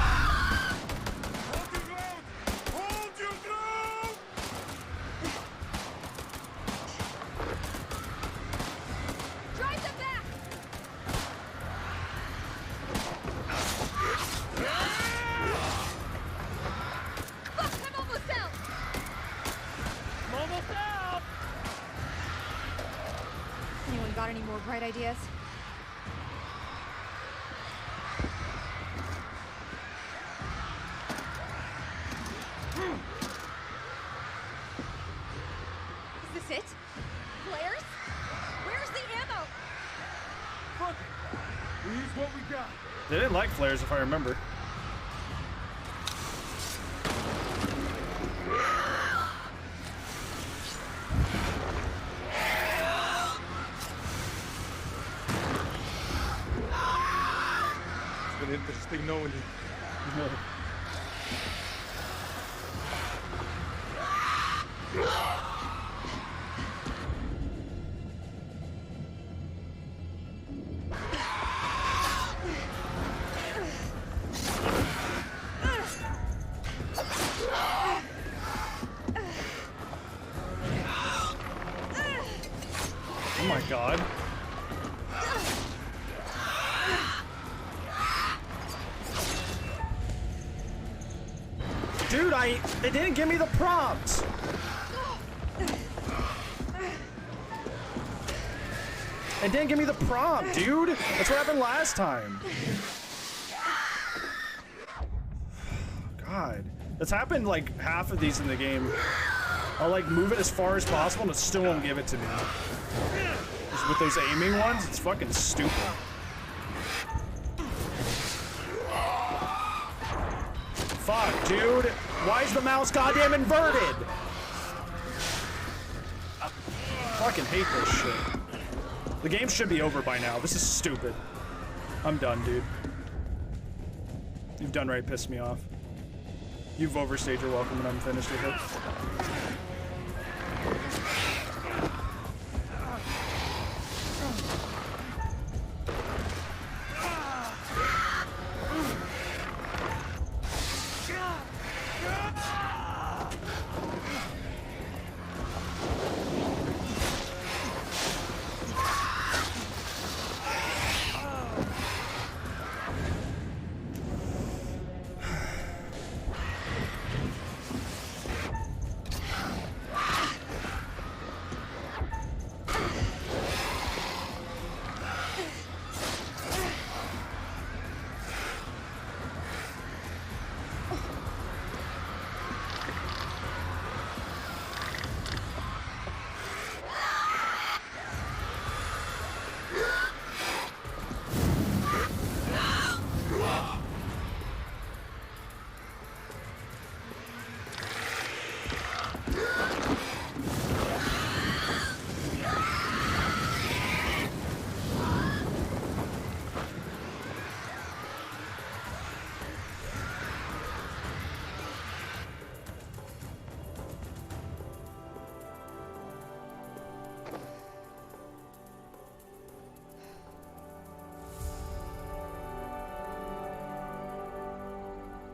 Drive them back! Fuck, I'm almost out! I'm almost out! Anyone got any more bright ideas? Is this it? Flares? Where's the ammo? Fuck it. We use what we got. They didn't like flares, if I remember. It's been interesting knowing you. Oh my god. Dude, it didn't give me the prompt. It didn't give me the prompt, dude. That's what happened last time. God. That's happened like half of these in the game. I'll like move it as far as possible and it still won't give it to me. Just with those aiming ones, it's fucking stupid. Fuck, dude. Why is the mouse goddamn inverted? I fucking hate this shit. The game should be over by now. This is stupid. I'm done, dude. You've done right pissed me off. You've overstayed your welcome and I'm finished with it.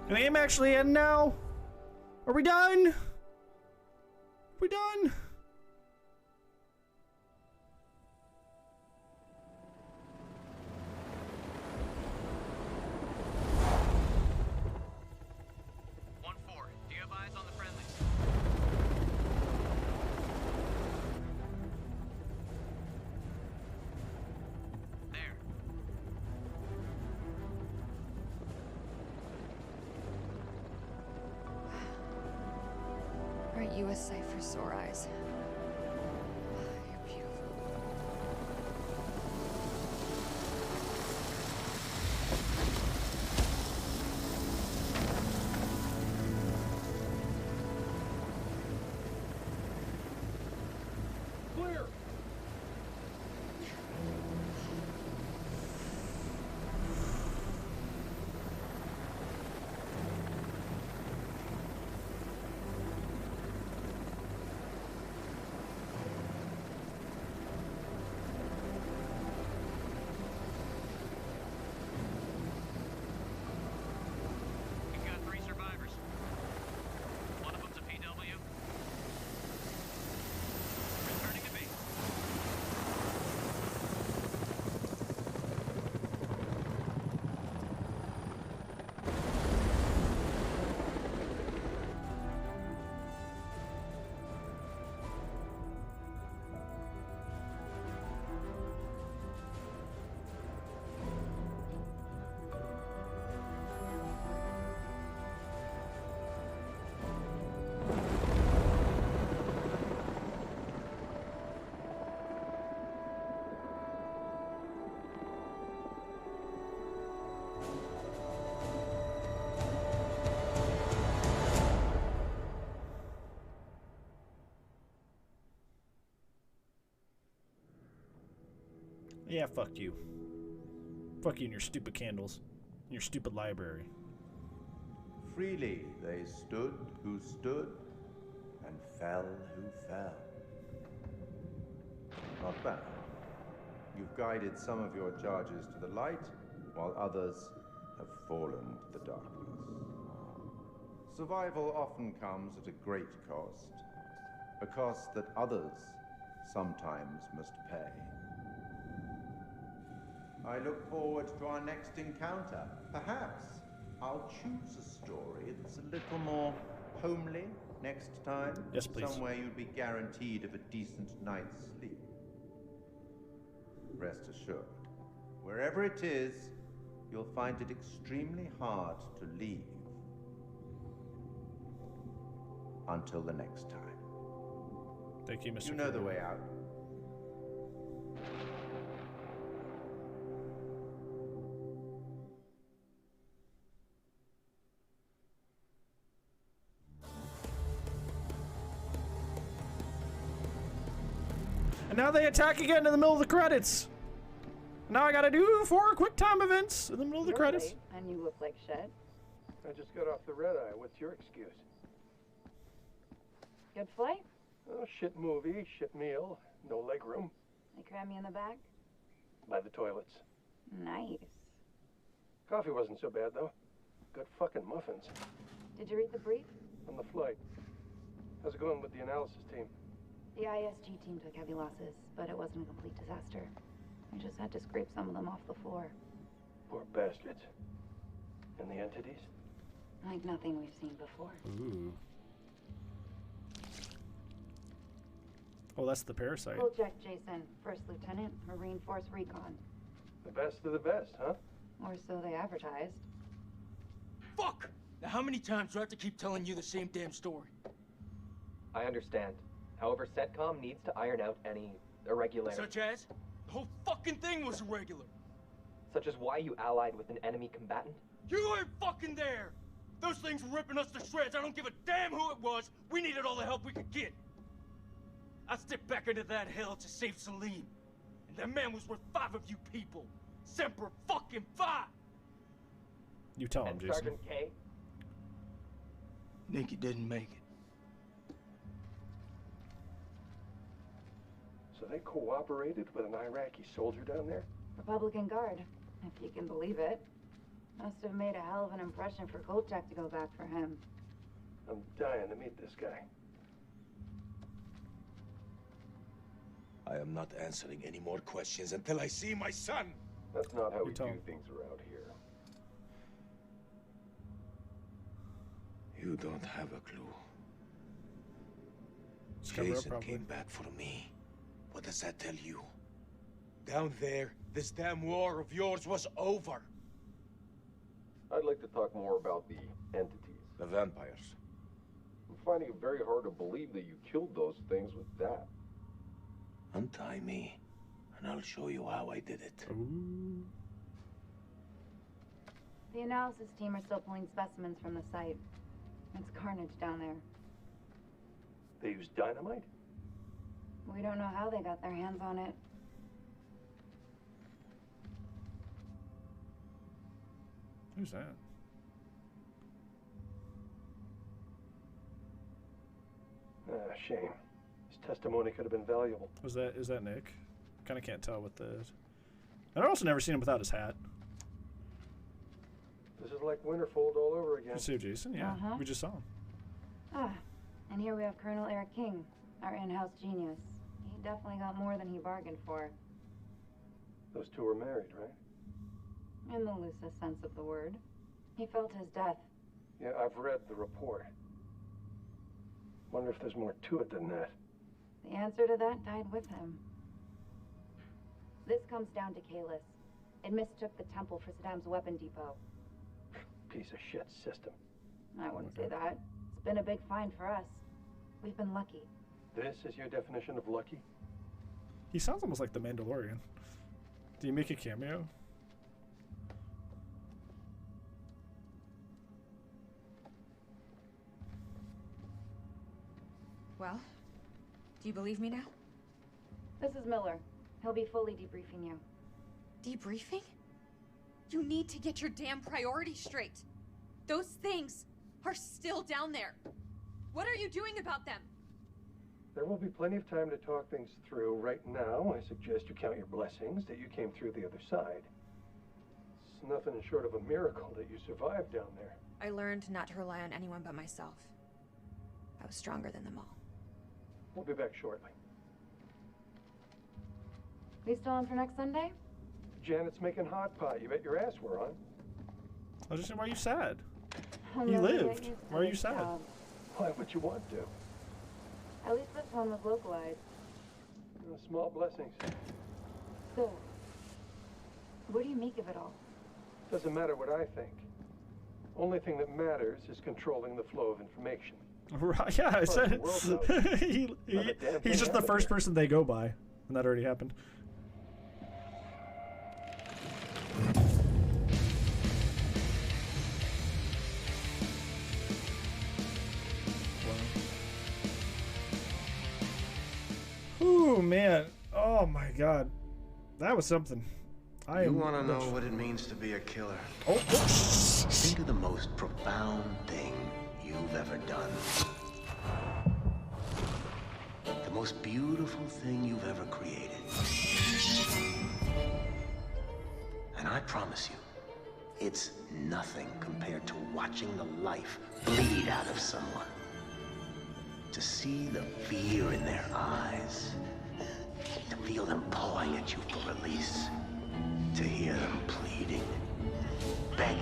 Can the game actually end now? Are we done? We done? Do you have eyes on the friendlies? There. Aren't you a sight for sore eyes? You're beautiful. Clear! We've got 3 survivors. One of them's a PW. Returning to base. Yeah, fuck you. Fuck you and your stupid candles. And your stupid library. Freely they stood who stood, and fell who fell. Not bad. You've guided some of your charges to the light, while others have fallen to the darkness. Survival often comes at a great cost, a cost that others sometimes must pay. I look forward to our next encounter. Perhaps I'll choose a story that's a little more homely next time. Yes, please. Somewhere you'd be guaranteed of a decent night's sleep. Rest assured, wherever it is, you'll find it extremely hard to leave. Until the next time. Thank you, Mr. You know the way out. And now they attack again in the middle of the credits. Now I gotta do 4 quick time events in the middle of the You're credits. late, and you look like shit. I just got off the red eye. What's your excuse? Good flight? Oh, shit movie, shit meal, no leg room. They cram you in the back? By the toilets. Nice. Coffee wasn't so bad, though. Good fucking muffins. Did you read the brief? On the flight. How's it going with the analysis team? The ISG team took heavy losses, but it wasn't a complete disaster. We just had to scrape some of them off the floor. Poor bastards. And the entities? Like nothing we've seen before. Ooh. Oh, that's the parasite. Kolchak Jason, First Lieutenant, Marine Force Recon. The best of the best, huh? Or so they advertised. Fuck! Now how many times do I have to keep telling you the same damn story? I understand. However, CENTCOM needs to iron out any irregularities. Such as? The whole fucking thing was irregular. Such as why you allied with an enemy combatant? You weren't fucking there! Those things were ripping us to shreds. I don't give a damn who it was. We needed all the help we could get. I stepped back into that hell to save Salim. And that man was worth 5 of you people. Semper fucking 5! You tell him, And Jason. Sergeant K? Nikki didn't make it. So they cooperated with an Iraqi soldier down there? Republican Guard, if you can believe it. Must have made a hell of an impression for Kolchak to go back for him. I'm dying to meet this guy. I am not answering any more questions until I see my son. That's not how we do tell him. things around here. You don't have a clue. Just cover up Jason properly. came back for me. What does that tell you? Down there, this damn war of yours was over. I'd like to talk more about the entities. The vampires. I'm finding it very hard to believe that you killed those things with that. Untie me, and I'll show you how I did it. Ooh. The analysis team are still pulling specimens from the site. It's carnage down there. They used dynamite? We don't know how they got their hands on it. Who's that? Shame. His testimony could have been valuable. Is that Nick? Kind of can't tell with the. I've also never seen him without his hat. This is like Winterfold all over again. You see Jason? Yeah, Uh-huh. we just saw him. Ah, and here we have Colonel Eric King, our in-house genius. He definitely got more than he bargained for, Those two were married, right? in the loosest sense of the word. He felt his death. Yeah, I've read the report. Wonder if there's more to it than that. The answer to that died with him. This comes down to Kalis. It mistook the temple for Saddam's weapon depot. Piece of shit system. I wouldn't say that. It's been a big find for us. We've been lucky. This is your definition of lucky? He sounds almost like the Mandalorian. Did he make a cameo? Well, do you believe me now? This is Miller. He'll be fully debriefing you. Debriefing? You need to get your damn priorities straight. Those things are still down there. What are you doing about them? There will be plenty of time to talk things through. Right now, I suggest you count your blessings that you came through the other side. It's nothing short of a miracle that you survived down there. I learned not to rely on anyone but myself. I was stronger than them all. We'll be back shortly. We still on for next Sunday? Janet's making hot pot. You bet your ass we're on. I was just saying, why are you sad? I'll He never get lived. used to Why are you this sad? job. Why would you want to? At least this one was localized. Small blessings. So, what do you make of it all? Doesn't matter what I think. Only thing that matters is controlling the flow of information. Right, yeah, I said it. he's just the first person they go by, and that already happened. Ooh, man. Oh, my God. That was something. You want to know what it means to be a killer? Oh. Think of the most profound thing you've ever done. The most beautiful thing you've ever created. And I promise you, It's nothing compared to watching the life bleed out of someone. To see the fear in their eyes. To feel them pawing at you for release. To hear them pleading, begging.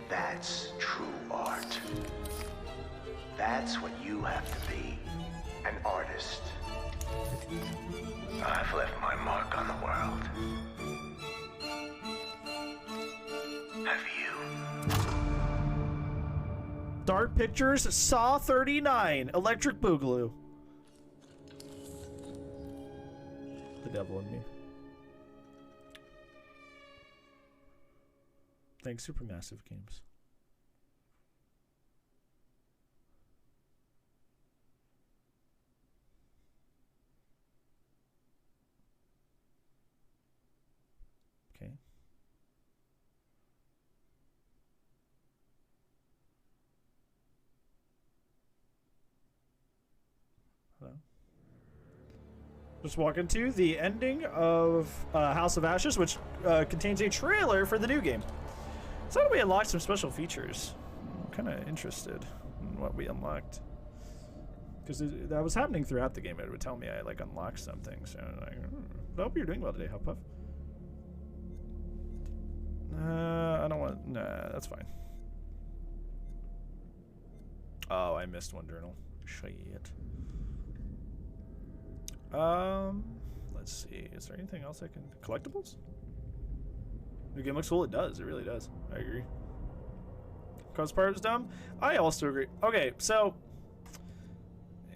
That's true art. That's what you have to be, an artist. I've left my mark on the world. Have you? Dark Pictures, Saw 39, Electric Boogaloo. The devil in me. Thanks, Supermassive Games. Okay. Hello. Just walk into the ending of House of Ashes, which contains a trailer for the new game. So how do we unlock some special features? I'm kind of interested in what we unlocked. Because that was happening throughout the game. It would tell me I like unlocked something. So I'm like, I hope you're doing well today, Huff Puff. I don't want. Nah, that's fine. Oh, I missed one journal. Shit. Let's see. Is there anything else I can? Collectibles? The game looks cool. It does. It really does. I agree. Cause part is dumb. I also agree. Okay, so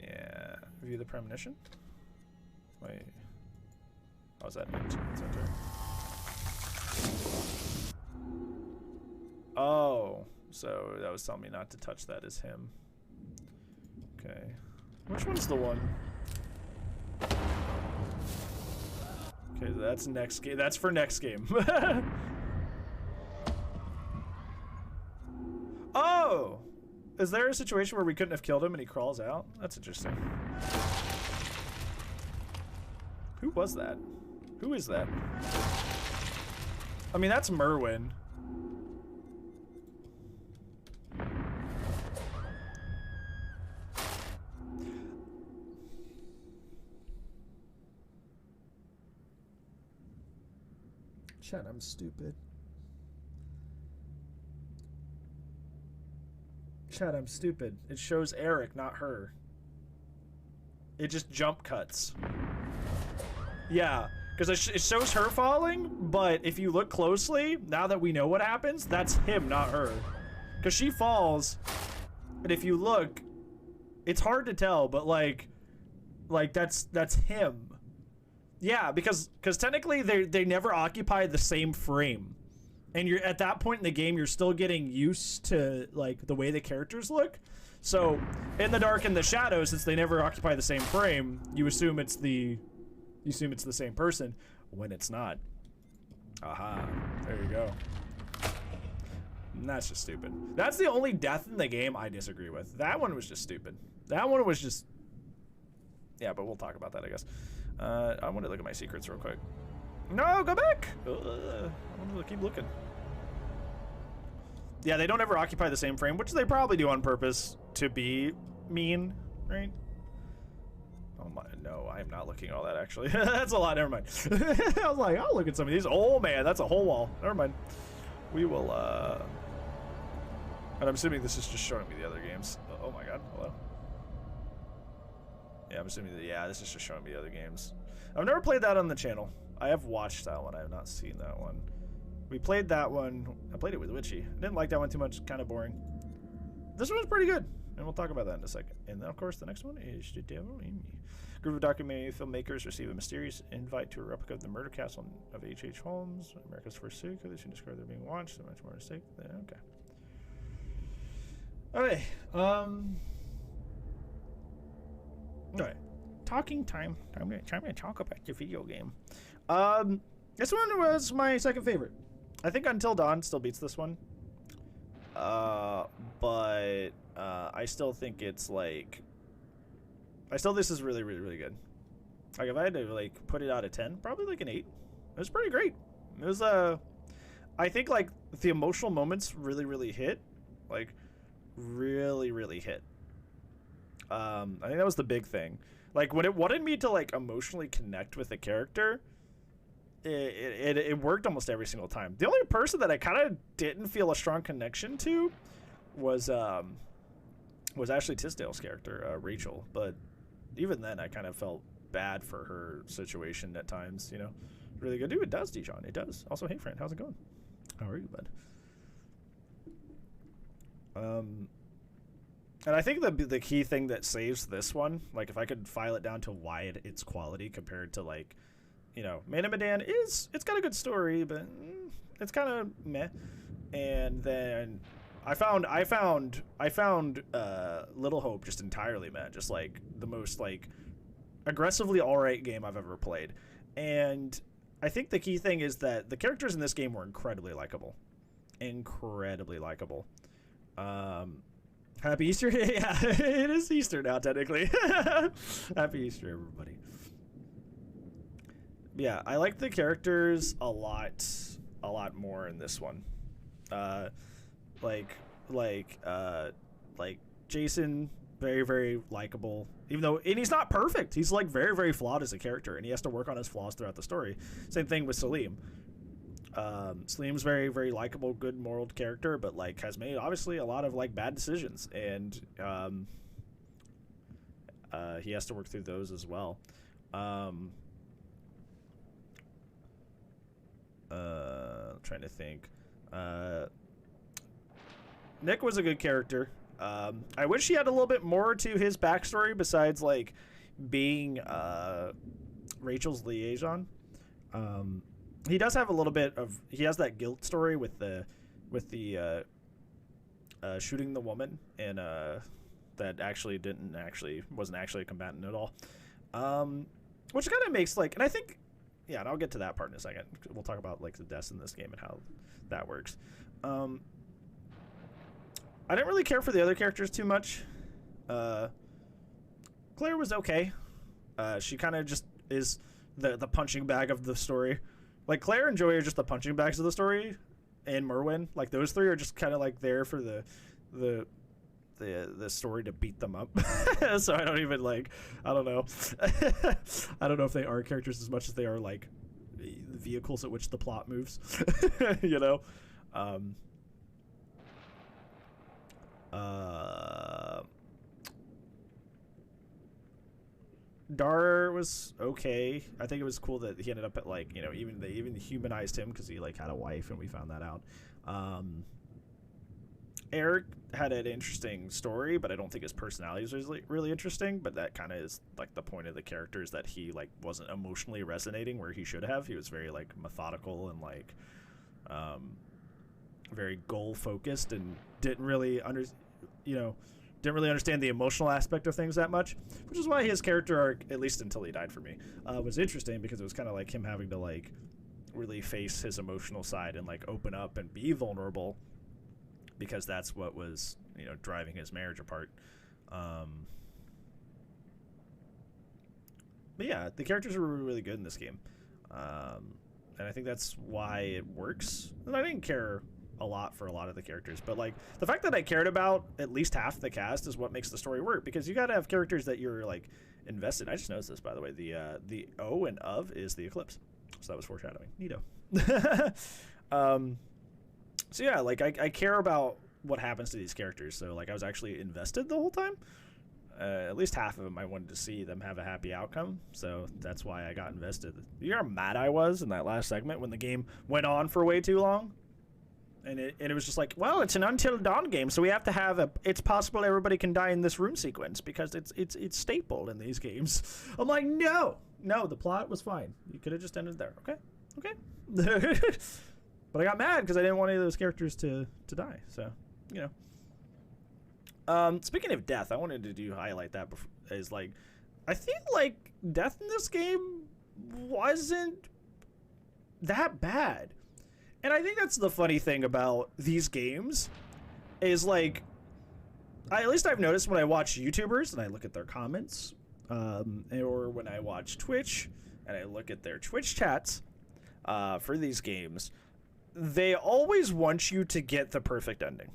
yeah, view the premonition. Wait, how's that? Oh, so that was telling me not to touch that as him. Okay, which one's the one? Okay, that's next game. That's for next game. Oh! Is there a situation where we couldn't have killed him and he crawls out? That's interesting. Who was that? Who is that? I mean, that's Merwin. Chat, I'm stupid. Chat, I'm stupid. It shows Eric, not her. It just jump cuts. Yeah, because it shows her falling, but if you look closely, now that we know what happens, that's him, not her. Because she falls, and if you look, it's hard to tell, but like that's him. Yeah, because technically they never occupy the same frame. And you're at that point in the game, you're still getting used to like the way the characters look. So in the dark and the shadows, since they never occupy the same frame, you assume it's the same person when it's not. Aha, there you go. And that's just stupid. That's the only death in the game I disagree with. That one was just stupid. That one was just, yeah, but we'll talk about that, I guess. I want to look at my secrets real quick. No, go back. I want to keep looking. Yeah, they don't ever occupy the same frame, which they probably do on purpose to be mean, right? Oh my, no, I am not looking at all that actually. That's a lot, never mind. I was like, I'll look at some of these. Oh man, that's a whole wall. Never mind. We will, and I'm assuming this is just showing me the other games. Oh my god, hello. Yeah, I'm assuming that, yeah, this is just showing me the other games. I've never played that on the channel. I have watched that one. I have not seen that one. We played that one. I played it with Witchy. I didn't like that one too much. Kind of boring. This one was pretty good, and we'll talk about that in a second. And then, of course, the next one is The Devil in Me. A group of documentary filmmakers receive a mysterious invite to a replica of the murder castle of H.H. Holmes, America's first serial killer. They soon discover they're being watched. So much more at stake. Okay. Okay. Alright. Talking time. Time to talk about the video game. This one was my second favorite. I think Until Dawn still beats this one. But I still think it's like, this is really, really, really good. Like if I had to like put it out of 10, probably like an 8. It was pretty great. It was I think like the emotional moments really hit, like really hit. I think that was the big thing. Like when it wanted me to like emotionally connect with a character, it worked almost every single time. The only person that I kind of didn't feel a strong connection to was Ashley Tisdale's character, Rachel. But even then, I kind of felt bad for her situation at times. You know, really good. Dude, it does, Dijon. It does. Also, hey friend, how's it going? How are you, bud? And I think the key thing that saves this one, like if I could file it down to why its quality compared to like, you know, Man of Medan it's got a good story, but it's kind of meh. And then I found Little Hope just entirely meh, just like the most like aggressively alright game I've ever played. And I think the key thing is that the characters in this game were incredibly likable. Happy Easter. Yeah, it is Easter now, technically. Happy Easter, everybody. Yeah, I like the characters a lot more in this one. Like Jason, very likable. Even though, and he's not perfect. He's like very flawed as a character, and he has to work on his flaws throughout the story. Same thing with Salim. Salim's very likable, good moral character, but like has made obviously a lot of like bad decisions, and he has to work through those as well. I'm trying to think. Nick was a good character. I wish he had a little bit more to his backstory besides like being Rachel's liaison. He does have a little bit of, he has that guilt story with the shooting the woman, and that wasn't actually a combatant at all. Which kind of makes like, and I think, yeah, and I'll get to that part in a second. We'll talk about like the deaths in this game and how that works. I didn't really care for the other characters too much. Claire was okay. She kind of just is the punching bag of the story. Like Claire and Joey are just the punching bags of the story, and Merwin, like those three are just kind of like there for the story to beat them up. So I don't even like, I don't know. I don't know if they are characters as much as they are like the vehicles at which the plot moves. You know. Dar was okay. I think it was cool that he ended up at like, you know, they even humanized him because he like had a wife, and we found that out. Eric had an interesting story, but I don't think his personality was really interesting. But that kind of is like the point of the character, is that he like wasn't emotionally resonating where he should have. He was very like methodical and like very goal focused, and didn't really understand the emotional aspect of things that much, which is why his character arc, at least until he died for me, was interesting, because it was kind of like him having to like really face his emotional side and like open up and be vulnerable, because that's what was, you know, driving his marriage apart. But yeah, the characters were really good in this game, and I think that's why it works. And I didn't care a lot for a lot of the characters, but like the fact that I cared about at least half the cast is what makes the story work, because you got to have characters that you're like invested. I just noticed this, by the way. The O and of is the eclipse, so that was foreshadowing. Neato. So yeah, like I care about what happens to these characters, so like I was actually invested the whole time. At least half of them I wanted to see them have a happy outcome, so that's why I got invested. You know how mad I was in that last segment when the game went on for way too long? And it was just like, well, it's an Until Dawn game, so we have to have it's possible everybody can die in this room sequence, because it's staple in these games. I'm like, no, the plot was fine. You could have just ended there. Okay. But I got mad because I didn't want any of those characters to die. So, you know. Speaking of death, I wanted to highlight that as like, I think like death in this game wasn't that bad. And I think that's the funny thing about these games, is like, at least I've noticed when I watch YouTubers and I look at their comments, or when I watch Twitch and I look at their Twitch chats for these games, they always want you to get the perfect ending.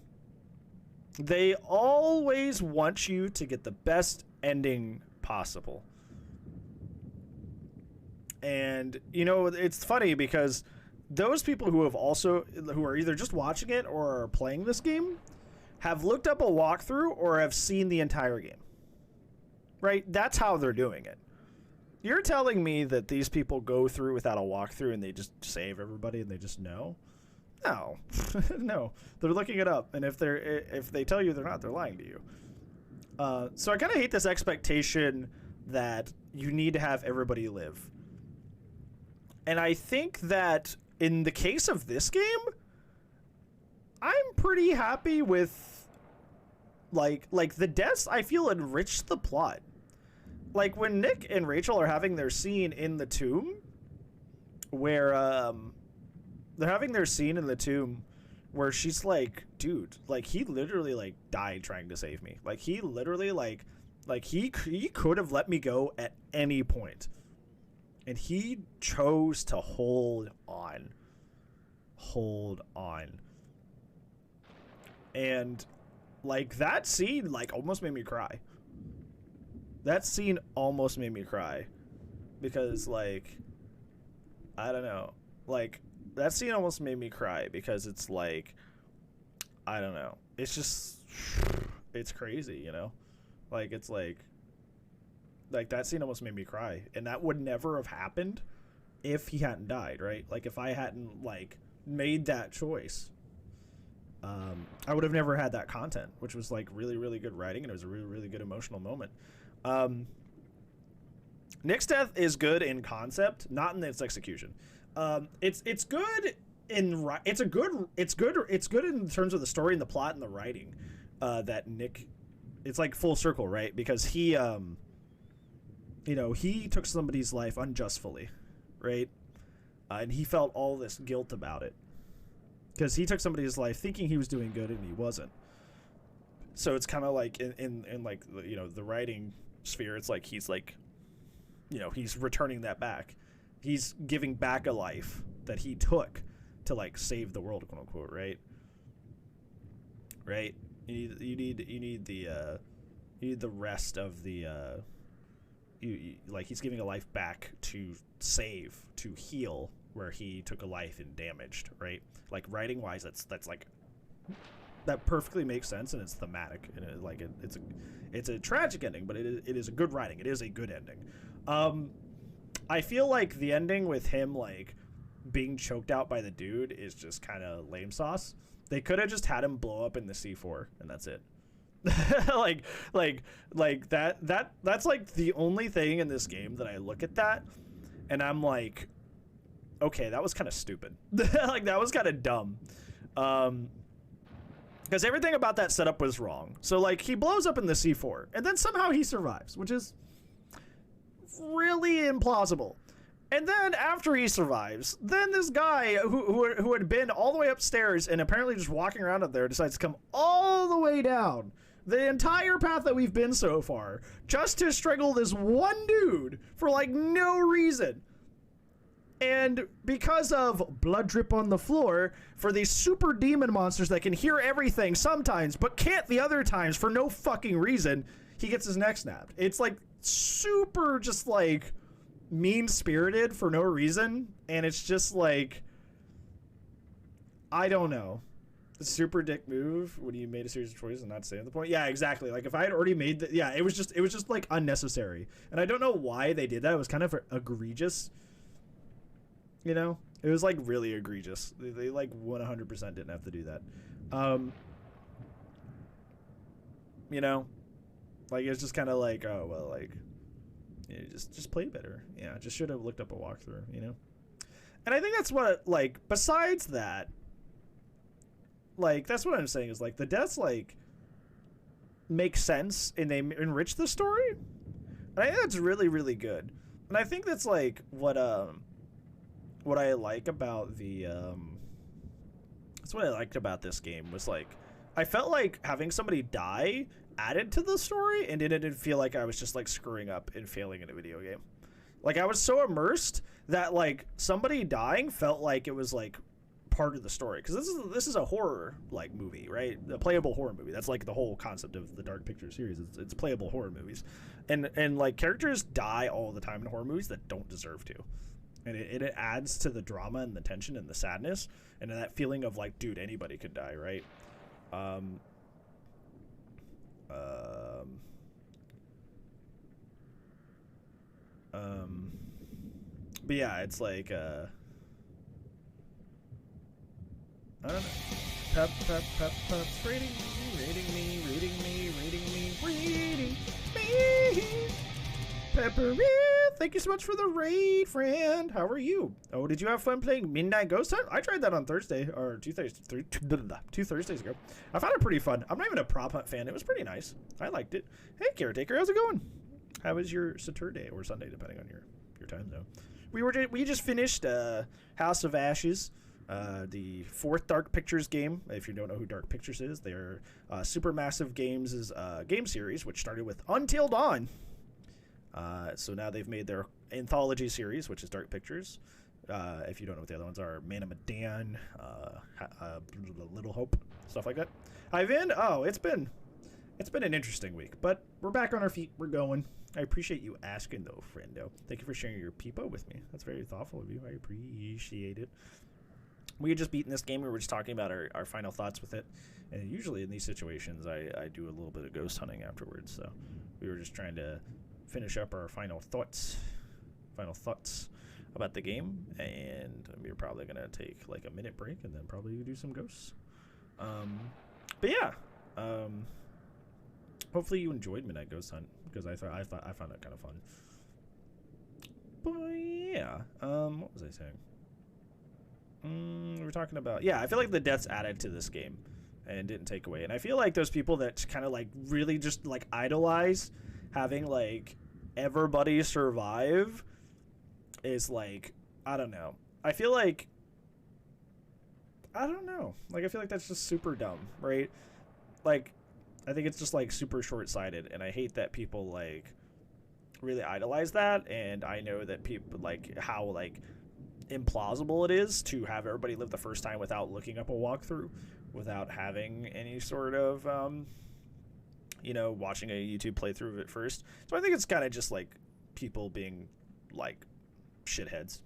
They always want you to get the best ending possible. And, you know, it's funny because those people who are either just watching it or are playing this game have looked up a walkthrough or have seen the entire game. Right? That's how they're doing it. You're telling me that these people go through without a walkthrough and they just save everybody and they just know? No. No. They're looking it up, and if they tell you they're not, they're lying to you. So I kind of hate this expectation that you need to have everybody live. And I think that in the case of this game, I'm pretty happy with like the deaths I feel enrich the plot. Like when Nick and Rachel are having their scene in the tomb, where they're having their scene in the tomb where she's like, dude, like he literally like died trying to save me. Like he literally like he could have let me go at any point. And he chose to hold on. And like that scene like almost made me cry. That scene almost made me cry because like, I don't know, like that scene almost made me cry because it's like, I don't know. It's just, it's crazy, you know, like it's like that scene almost made me cry, and that would never have happened if he hadn't died, right? Like if I hadn't like made that choice, I would have never had that content, which was like really, really good writing, and it was a really, really good emotional moment. Nick's death is good in concept, not in its execution. It's good in it's good in terms of the story and the plot and the writing. That Nick, it's like full circle, right? Because he, you know, he took somebody's life unjustly, right? And he felt all this guilt about it because he took somebody's life thinking he was doing good and he wasn't. So it's kind of like in like, you know, the writing sphere, it's like he's like, you know, he's returning that back. He's giving back a life that he took to like save the world, quote unquote, right? Right? You need the rest of the like he's giving a life back to save, to heal where he took a life and damaged, right? Like writing wise, that's like, that perfectly makes sense, and it's thematic, and it's a tragic ending, but it is a good writing. It is a good ending. I feel like the ending with him like being choked out by the dude is just kind of lame sauce. They could have just had him blow up in the C4 and that's it. like that's like the only thing in this game that I look at that and I'm like, okay, that was kind of stupid. Like that was kind of dumb. Because everything about that setup was wrong. So like he blows up in the C4 and then somehow he survives, which is really implausible. And then after he survives, then this guy who had been all the way upstairs and apparently just walking around up there decides to come all the way down the entire path that we've been so far just to strangle this one dude for like no reason. And because of blood drip on the floor for these super demon monsters that can hear everything sometimes but can't the other times for no fucking reason, he gets his neck snapped. It's like super just like mean-spirited for no reason, and it's just like, I don't know. The super dick move when you made a series of choices and not saying the point. Yeah, exactly. Like if I had already made the, yeah, it was just like unnecessary, and I don't know why they did that. It was kind of egregious. You know, it was like really egregious. They like 100% didn't have to do that. You know, like it's just kind of like, oh well, like, yeah, just play better. Yeah, just should have looked up a walkthrough. You know, and I think that's what, like, besides that, like that's what I'm saying is like the deaths like make sense and they enrich the story. And I think that's really, really good. And I think that's like what I like about the that's what I liked about this game was like I felt like having somebody die added to the story and it didn't feel like I was just like screwing up and failing in a video game. Like I was so immersed that like somebody dying felt like it was like part of the story, because this is a horror like movie, right? A playable horror movie. That's like the whole concept of the Dark Pictures series. It's playable horror movies, and like characters die all the time in horror movies that don't deserve to, and it adds to the drama and the tension and the sadness and that feeling of like, dude, anybody could die, right? But yeah, it's like I don't know. Pep's reading me. Pepper, thank you so much for the raid, friend. How are you? Oh, did you have fun playing Midnight Ghost Hunt? I tried that on Thursday, or 2 Thursdays ago. I found it pretty fun. I'm not even a prop hunt fan. It was pretty nice. I liked it. Hey, Caretaker, how's it going? How was your Saturday or Sunday, depending on your time zone? We just finished House of Ashes, the 4th Dark Pictures game. If you don't know who Dark Pictures is, they're Supermassive Games' game series, which started with Until Dawn. So now they've made their anthology series, which is Dark Pictures. If you don't know what the other ones are, Man of Medan, Little Hope, stuff like that. Hi, Vin. Oh, it's been an interesting week, but we're back on our feet. We're going. I appreciate you asking, though, friendo. Thank you for sharing your peepo with me. That's very thoughtful of you. I appreciate it. We had just beaten this game. We were just talking about our final thoughts with it. And usually in these situations, I do a little bit of ghost hunting afterwards. So we were just trying to finish up our final thoughts about the game. And we're probably going to take like a minute break and then probably do some ghosts. But yeah. Hopefully you enjoyed Midnight Ghost Hunt, because I found it kind of fun. But yeah, what was I saying? We were talking about, yeah, I feel like the deaths added to this game and didn't take away. And I feel like those people that kind of like really just like idolize having like everybody survive is like, I don't know. I feel like that's just super dumb, right? Like, I think it's just like super short-sighted, and I hate that people like really idolize that. And I know that people like how like implausible it is to have everybody live the first time without looking up a walkthrough, without having any sort of watching a YouTube playthrough of it first. So I think it's kind of just like people being like shitheads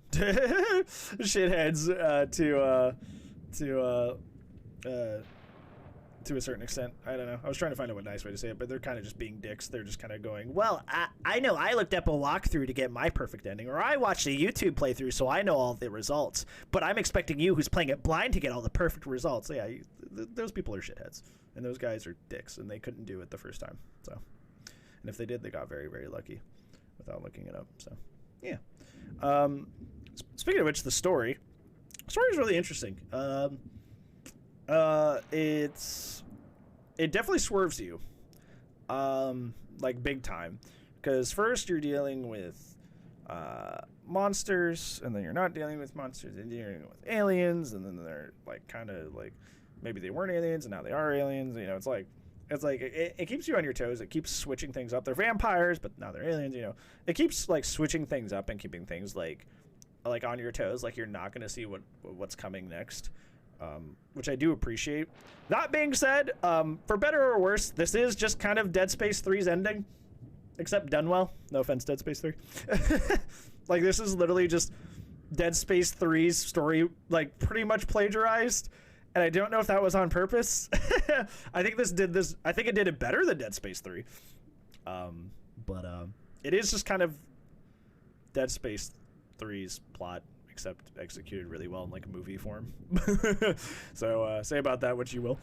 to a certain extent. I don't know. I was trying to find out a nice way to say it, but they're kind of just being dicks. They're just kind of going, well, I know I looked up a walkthrough to get my perfect ending, or I watched a YouTube playthrough so I know all the results, but I'm expecting you who's playing it blind to get all the perfect results. Yeah, those people are shitheads, and those guys are dicks, and they couldn't do it the first time. So, and if they did, they got very, very lucky without looking it up. So, yeah. Speaking of which, the story is really interesting. It definitely swerves you, like big time, because first you're dealing with monsters, and then you're not dealing with monsters, and you're dealing with aliens, and then they're like kind of like maybe they weren't aliens and now they are aliens. It keeps you on your toes. It keeps switching things up. They're vampires, but now they're aliens. It keeps like switching things up and keeping things like on your toes. Like you're not gonna see what's coming next. Which I do appreciate. That being said, for better or worse, this is just kind of Dead Space 3's ending, except done well. No offense, Dead Space 3. Like, this is literally just Dead Space 3's story, like, pretty much plagiarized, and I don't know if that was on purpose. I think it did it better than Dead Space 3. But it is just kind of Dead Space 3's plot, except executed really well in like a movie form. So say about that what you will.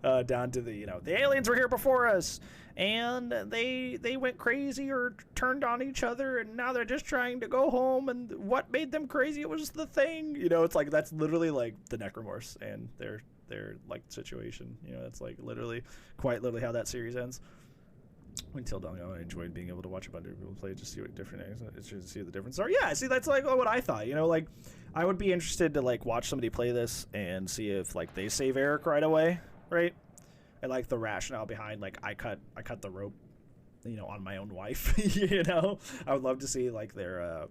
Down to the the aliens were here before us, and they went crazy or turned on each other, and now they're just trying to go home, and what made them crazy was the thing. It's like that's literally like the Necromorphs and their like situation. That's like quite literally how that series ends. Until Dawn, I enjoyed being able to watch a bunch of people play, just see what different just see the differences are. Yeah, see, that's like what I thought. Like I would be interested to like watch somebody play this and see if like they save Eric right away, right? And like the rationale behind like I cut the rope, on my own wife. I would love to see like their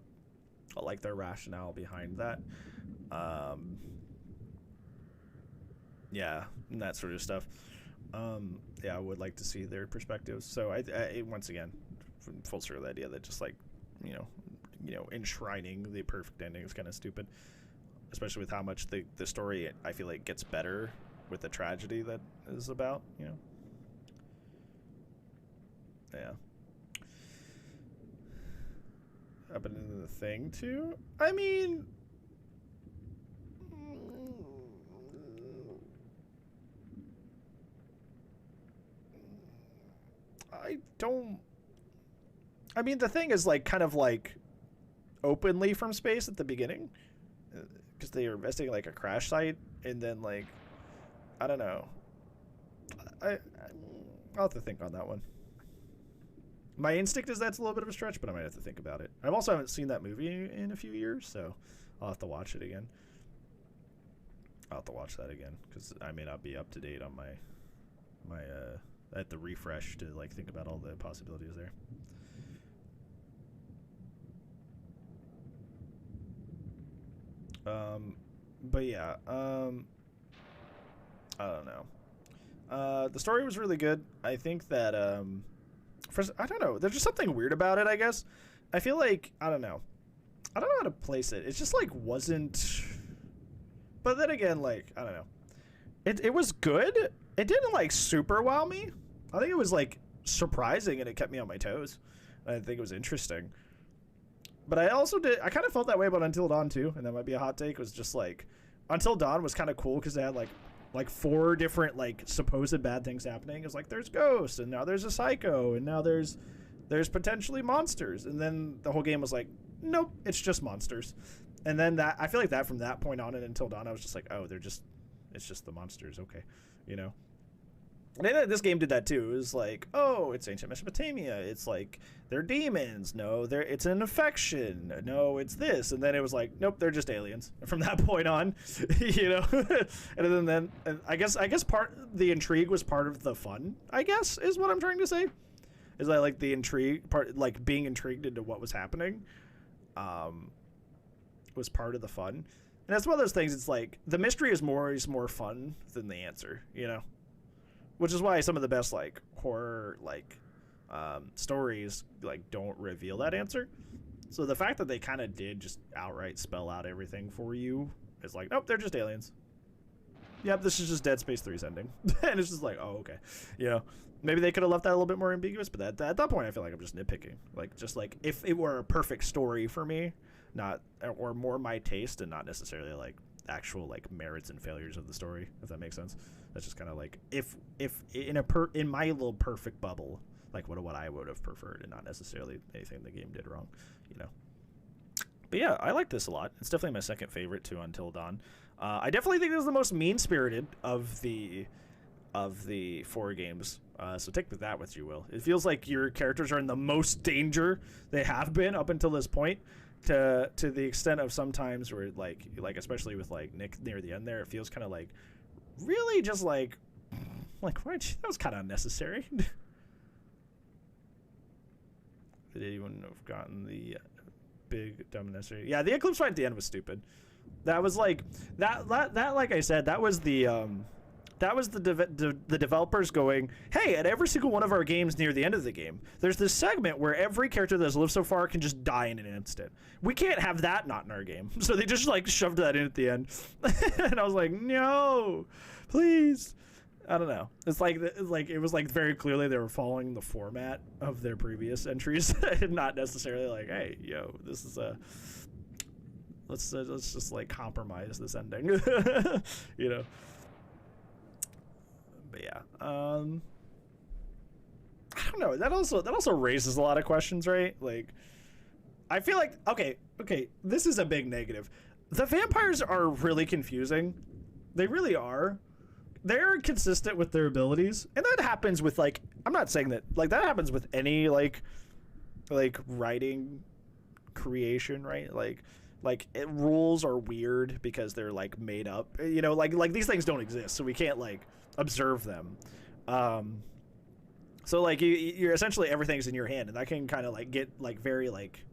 rationale behind that. Yeah, and that sort of stuff. Yeah, I would like to see their perspectives. So I once again, full circle the idea that just like, you know, enshrining the perfect ending is kind of stupid, especially with how much the story, I feel like, gets better with the tragedy that is about, you know. Yeah. Up into the thing too. I mean, I mean, the thing is like kind of like openly from space at the beginning, because they are investigating like a crash site, and then like, I don't know. I'll have to think on that one. My instinct is that's a little bit of a stretch, but I might have to think about it. I also haven't seen that movie in a few years, so I'll have to watch it again. I'll have to watch that again, because I may not be up to date on my at the refresh to like think about all the possibilities there. But yeah, I don't know. The story was really good. I think that first, I don't know, there's just something weird about it, I guess. I feel like, I don't know how to place it. It's just like wasn't, but then again, like, I don't know. It was good. It didn't like super wow me. I think it was like surprising, and it kept me on my toes. I think it was interesting. But I kind of felt that way about Until Dawn too, and that might be a hot take. It was just like, Until Dawn was kind of cool because they had like 4 different like supposed bad things happening. It was like there's ghosts, and now there's a psycho, and now there's potentially monsters, and then the whole game was like, nope, it's just monsters. And then that, I feel like that from that point on and Until Dawn, I was just like, oh, it's just the monsters, okay, you know. And then this game did that too. It was like, oh, it's ancient Mesopotamia. It's like they're demons. No, it's an infection. No, it's this. And then it was like, nope, they're just aliens. And from that point on, you know. and then I guess the intrigue was part of the fun, I guess, is what I'm trying to say. Is that like the intrigue part, like being intrigued into what was happening, was part of the fun. And that's one of those things. It's like the mystery is more fun than the answer, you know. Which is why some of the best like horror like stories like don't reveal that answer. So the fact that they kind of did just outright spell out everything for you is like, nope, they're just aliens. Yep, this is just Dead Space 3's ending. And it's just like, oh, okay. You know, maybe they could have left that a little bit more ambiguous, but at that point I feel like I'm just nitpicking. Like, just like if it were a perfect story for me, not, or more my taste and not necessarily like actual like merits and failures of the story, if that makes sense. That's just kind of like if in my little perfect bubble, like what I would have preferred, and not necessarily anything the game did wrong, you know. But yeah, I like this a lot. It's definitely my second favorite to Until Dawn. I definitely think it was the most mean-spirited of the 4 games. So take that with you, Will. It feels like your characters are in the most danger they have been up until this point. To the extent of sometimes where like especially with like Nick near the end there, it feels kind of like really just like what? That was kind of unnecessary. Did anyone have gotten the big dumb necessary? Yeah, the Eclipse fight at the end was stupid. That was like that like I said, that was the developers going, hey, at every single one of our games near the end of the game, there's this segment where every character that's lived so far can just die in an instant. We can't have that not in our game. So they just like shoved that in at the end. And I was like, no, please. I don't know. It's like it was like very clearly they were following the format of their previous entries and not necessarily like, hey, yo, this is let's just like compromise this ending. You know. But yeah, I don't know. That also raises a lot of questions, right? Like, I feel like okay, this is a big negative. The vampires are really confusing. They really are. They're inconsistent with their abilities, and that happens with like, I'm not saying that like that happens with any like writing creation, right? Like rules are weird because they're like made up. You know, like these things don't exist, so we can't like observe them. So like you're essentially everything's in your hand, and that can kind of like get like very like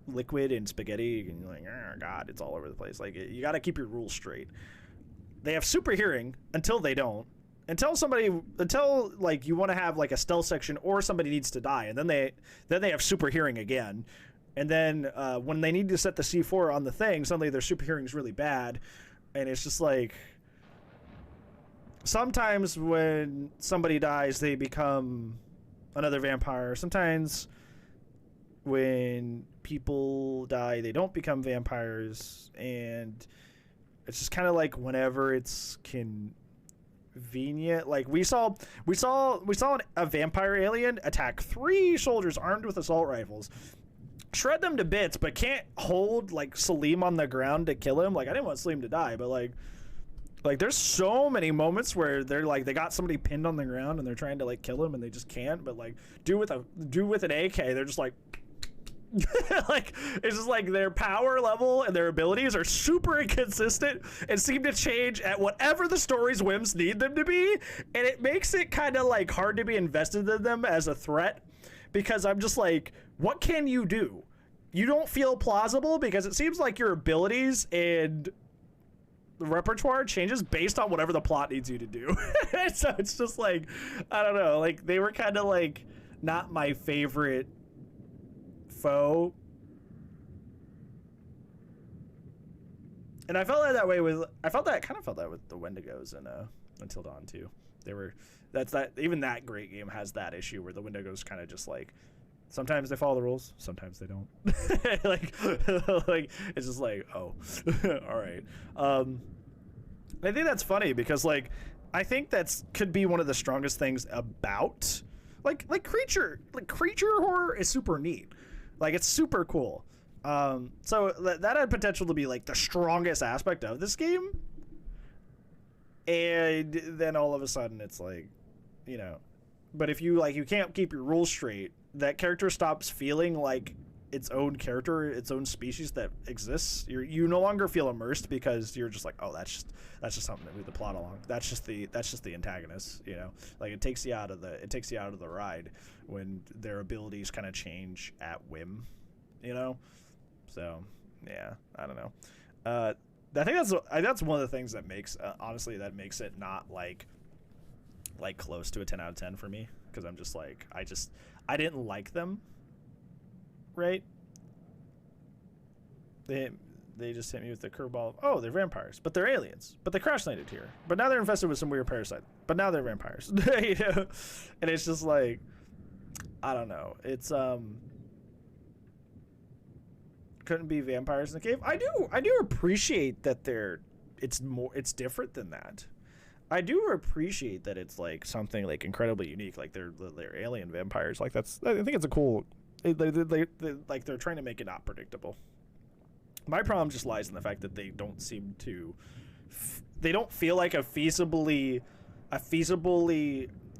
liquid and spaghetti, and you're like, oh god, it's all over the place. Like, you got to keep your rules straight. They have super hearing until they don't. Until like you want to have like a stealth section or somebody needs to die, and then they have super hearing again. And then when they need to set the C4 on the thing, suddenly their super hearing is really bad, and it's just like sometimes when somebody dies, they become another vampire. Sometimes when people die, they don't become vampires, and it's just kind of like whenever it's convenient. Like we saw a vampire alien attack 3 soldiers armed with assault rifles, shred them to bits, but can't hold like Salim on the ground to kill him. Like, I didn't want Salim to die, but like there's so many moments where they're like, they got somebody pinned on the ground and they're trying to like kill him and they just can't. But like do with an AK, they're just like like, it's just like their power level and their abilities are super inconsistent and seem to change at whatever the story's whims need them to be, and it makes it kind of like hard to be invested in them as a threat, because I'm just like, what can you do? You don't feel plausible because it seems like your abilities and the repertoire changes based on whatever the plot needs you to do. So it's just like, I don't know, like they were kind of like not my favorite foe, and I felt that way with the Wendigos in Until Dawn too. Even that great game has that issue where the Wendigos kind of just like, sometimes they follow the rules, sometimes they don't. like it's just like, oh, all right. I think that's funny because like I think that's could be one of the strongest things about like creature horror is super neat. Like, it's super cool. So that had potential to be like the strongest aspect of this game. And then all of a sudden it's like, you know, but if you can't keep your rules straight, that character stops feeling like its own character, its own species that exists. You no longer feel immersed because you're just like, oh, that's just something to move the plot along. That's just the antagonist, you know. Like, it takes you out of the ride when their abilities kind of change at whim, you know. So yeah, I don't know. I think that's one of the things that makes honestly that makes it not like close to a 10 out of 10 for me, because I'm just like I didn't like them. Right? They just hit me with the curveball. Oh, they're vampires, but they're aliens. But they crash landed here. But now they're infested with some weird parasite. But now they're vampires. You know? And it's just like, I don't know. It's couldn't be vampires in the cave. I do appreciate that it's different than that. I do appreciate that it's like something like incredibly unique, like they're alien vampires. Like I think it's a cool. They're trying to make it not predictable. My problem just lies in the fact that they don't seem to. They don't feel like a feasibly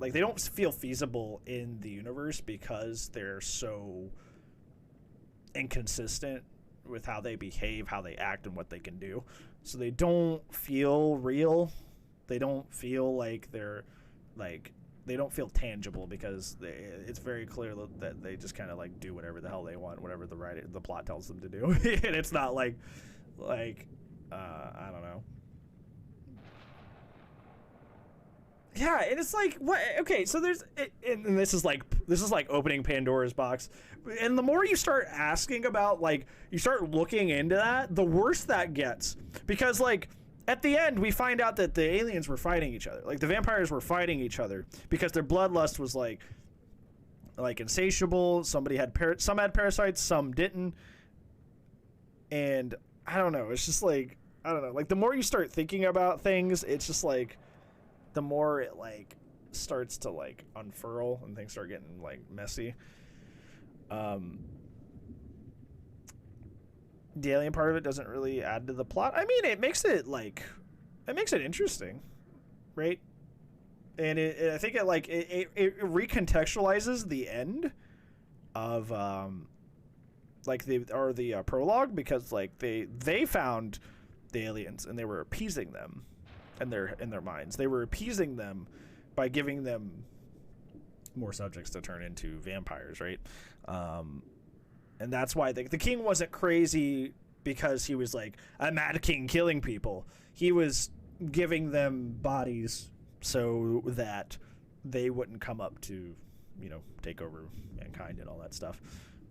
like they don't feel feasible in the universe because they're so inconsistent with how they behave, how they act, and what they can do. So they don't feel real. They don't feel like they're like. They don't feel tangible because it's very clear that they just kind of like do whatever the hell they want, whatever the plot tells them to do. And it's not like I don't know. Yeah, and it's like, what? Okay, so and this is like opening Pandora's box. And the more you start asking about, like, you start looking into that, the worse that gets, because like. At the end, we find out that the aliens were fighting each other. Like, the vampires were fighting each other because their bloodlust was, like insatiable. Some had parasites, some didn't. And I don't know. It's just, like, I don't know. Like, the more you start thinking about things, it's just, like, the more it, like, starts to, like, unfurl and things start getting, like, messy. The alien part of it doesn't really add to the plot. I mean, it makes it interesting, right? And I think it recontextualizes the end of the prologue, because like they found the aliens and they were appeasing them in their minds. They were appeasing them by giving them more subjects to turn into vampires, right? And that's why the king wasn't crazy because he was like a mad king killing people. He was giving them bodies so that they wouldn't come up to, you know, take over mankind and all that stuff.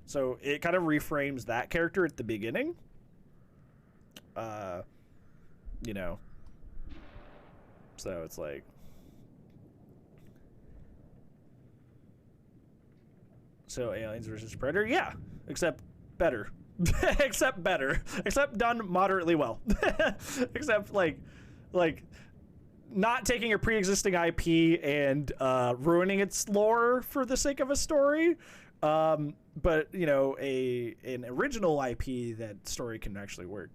So it kind of reframes that character at the beginning. You know. So it's like, so Aliens versus Predator, yeah, except better. Except better. Except done moderately well. Except like not taking a pre-existing IP and ruining its lore for the sake of a story. But you know, an original IP, that story can actually work.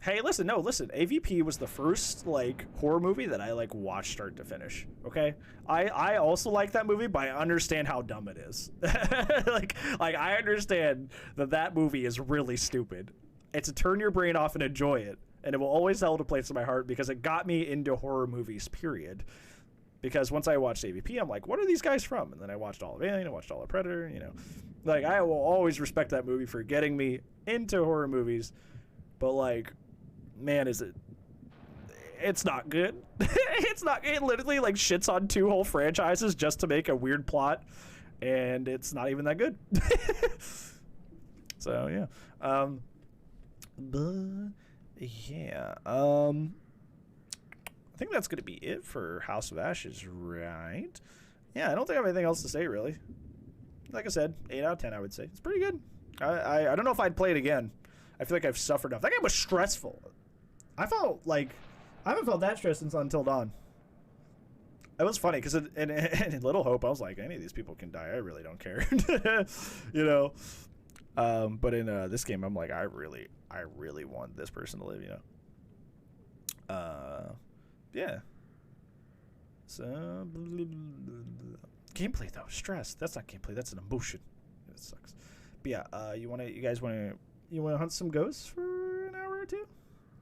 Hey, listen, AVP was the first, like, horror movie that I, like, watched start to finish, okay? I also like that movie, but I understand how dumb it is. like, I understand that movie is really stupid. It's a turn your brain off and enjoy it, and it will always hold a place in my heart because it got me into horror movies, period. Because once I watched AVP, I'm like, what are these guys from? And then I watched all of Alien, I watched all of Predator, you know. Like, I will always respect that movie for getting me into horror movies, but, like, man, it's not good. It literally like shits on 2 whole franchises just to make a weird plot, and it's not even that good. So yeah. But yeah. I think that's gonna be it for House of Ashes, right? Yeah, I don't think I have anything else to say really. Like I said, 8 out of 10 I would say. It's pretty good. I don't know if I'd play it again. I feel like I've suffered enough. That game was stressful. I felt like I haven't felt that stressed since Until Dawn. It was funny because in Little Hope I was like, any of these people can die. I really don't care, you know. But in this game I'm like, I really want this person to live, you know. Yeah. So gameplay though, stress. That's not gameplay. That's an emotion. It sucks. But yeah, you guys want to hunt some ghosts for an hour or two?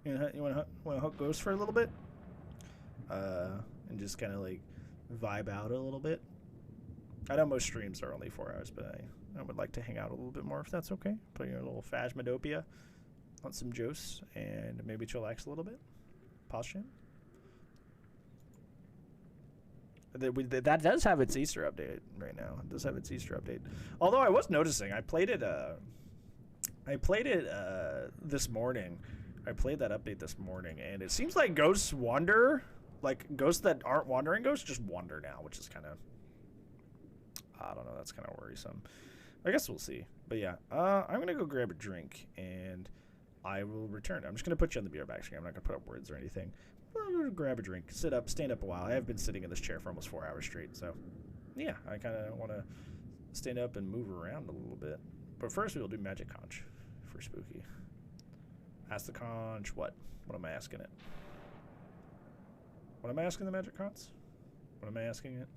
You want to hunt ghosts for a little bit, and just kind of like vibe out a little bit. I know most streams are only 4 hours, but I would like to hang out a little bit more if that's okay. Play a little Phasmophobia, hunt some Joes, and maybe chillax a little bit. Pause stream. That does have its Easter update right now. It does have its Easter update. Although I was noticing, I played it this morning. I played that update this morning, and it seems like ghosts wander. Like, ghosts that aren't wandering ghosts just wander now, which is kind of, I don't know, that's kind of worrisome. I guess we'll see. But yeah, I'm going to go grab a drink, and I will return. I'm just going to put you on the beer back screen. I'm not going to put up words or anything. I'm going to grab a drink, sit up, stand up a while. I have been sitting in this chair for almost 4 hours straight, so yeah, I kind of want to stand up and move around a little bit. But first, we'll do Magic Conch for Spooky. Ask the conch what? What am I asking it? What am I asking the Magic Cons? What am I asking it?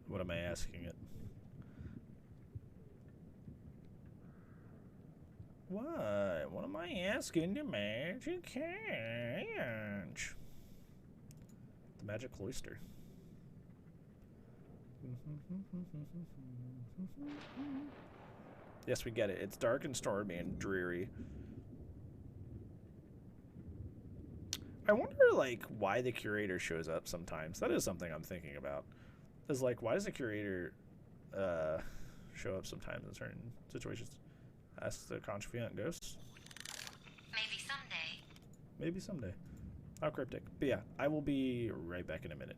What am I asking it? What? What am I asking the Magic Conch? The Magic Cloister. Yes, we get it. It's dark and stormy and dreary. I wonder, like, why the curator shows up sometimes. That is something I'm thinking about. Is like, why does the curator show up sometimes in certain situations? Ask the conch if we hunt ghosts. Maybe someday. Maybe someday. How cryptic. But yeah, I will be right back in a minute.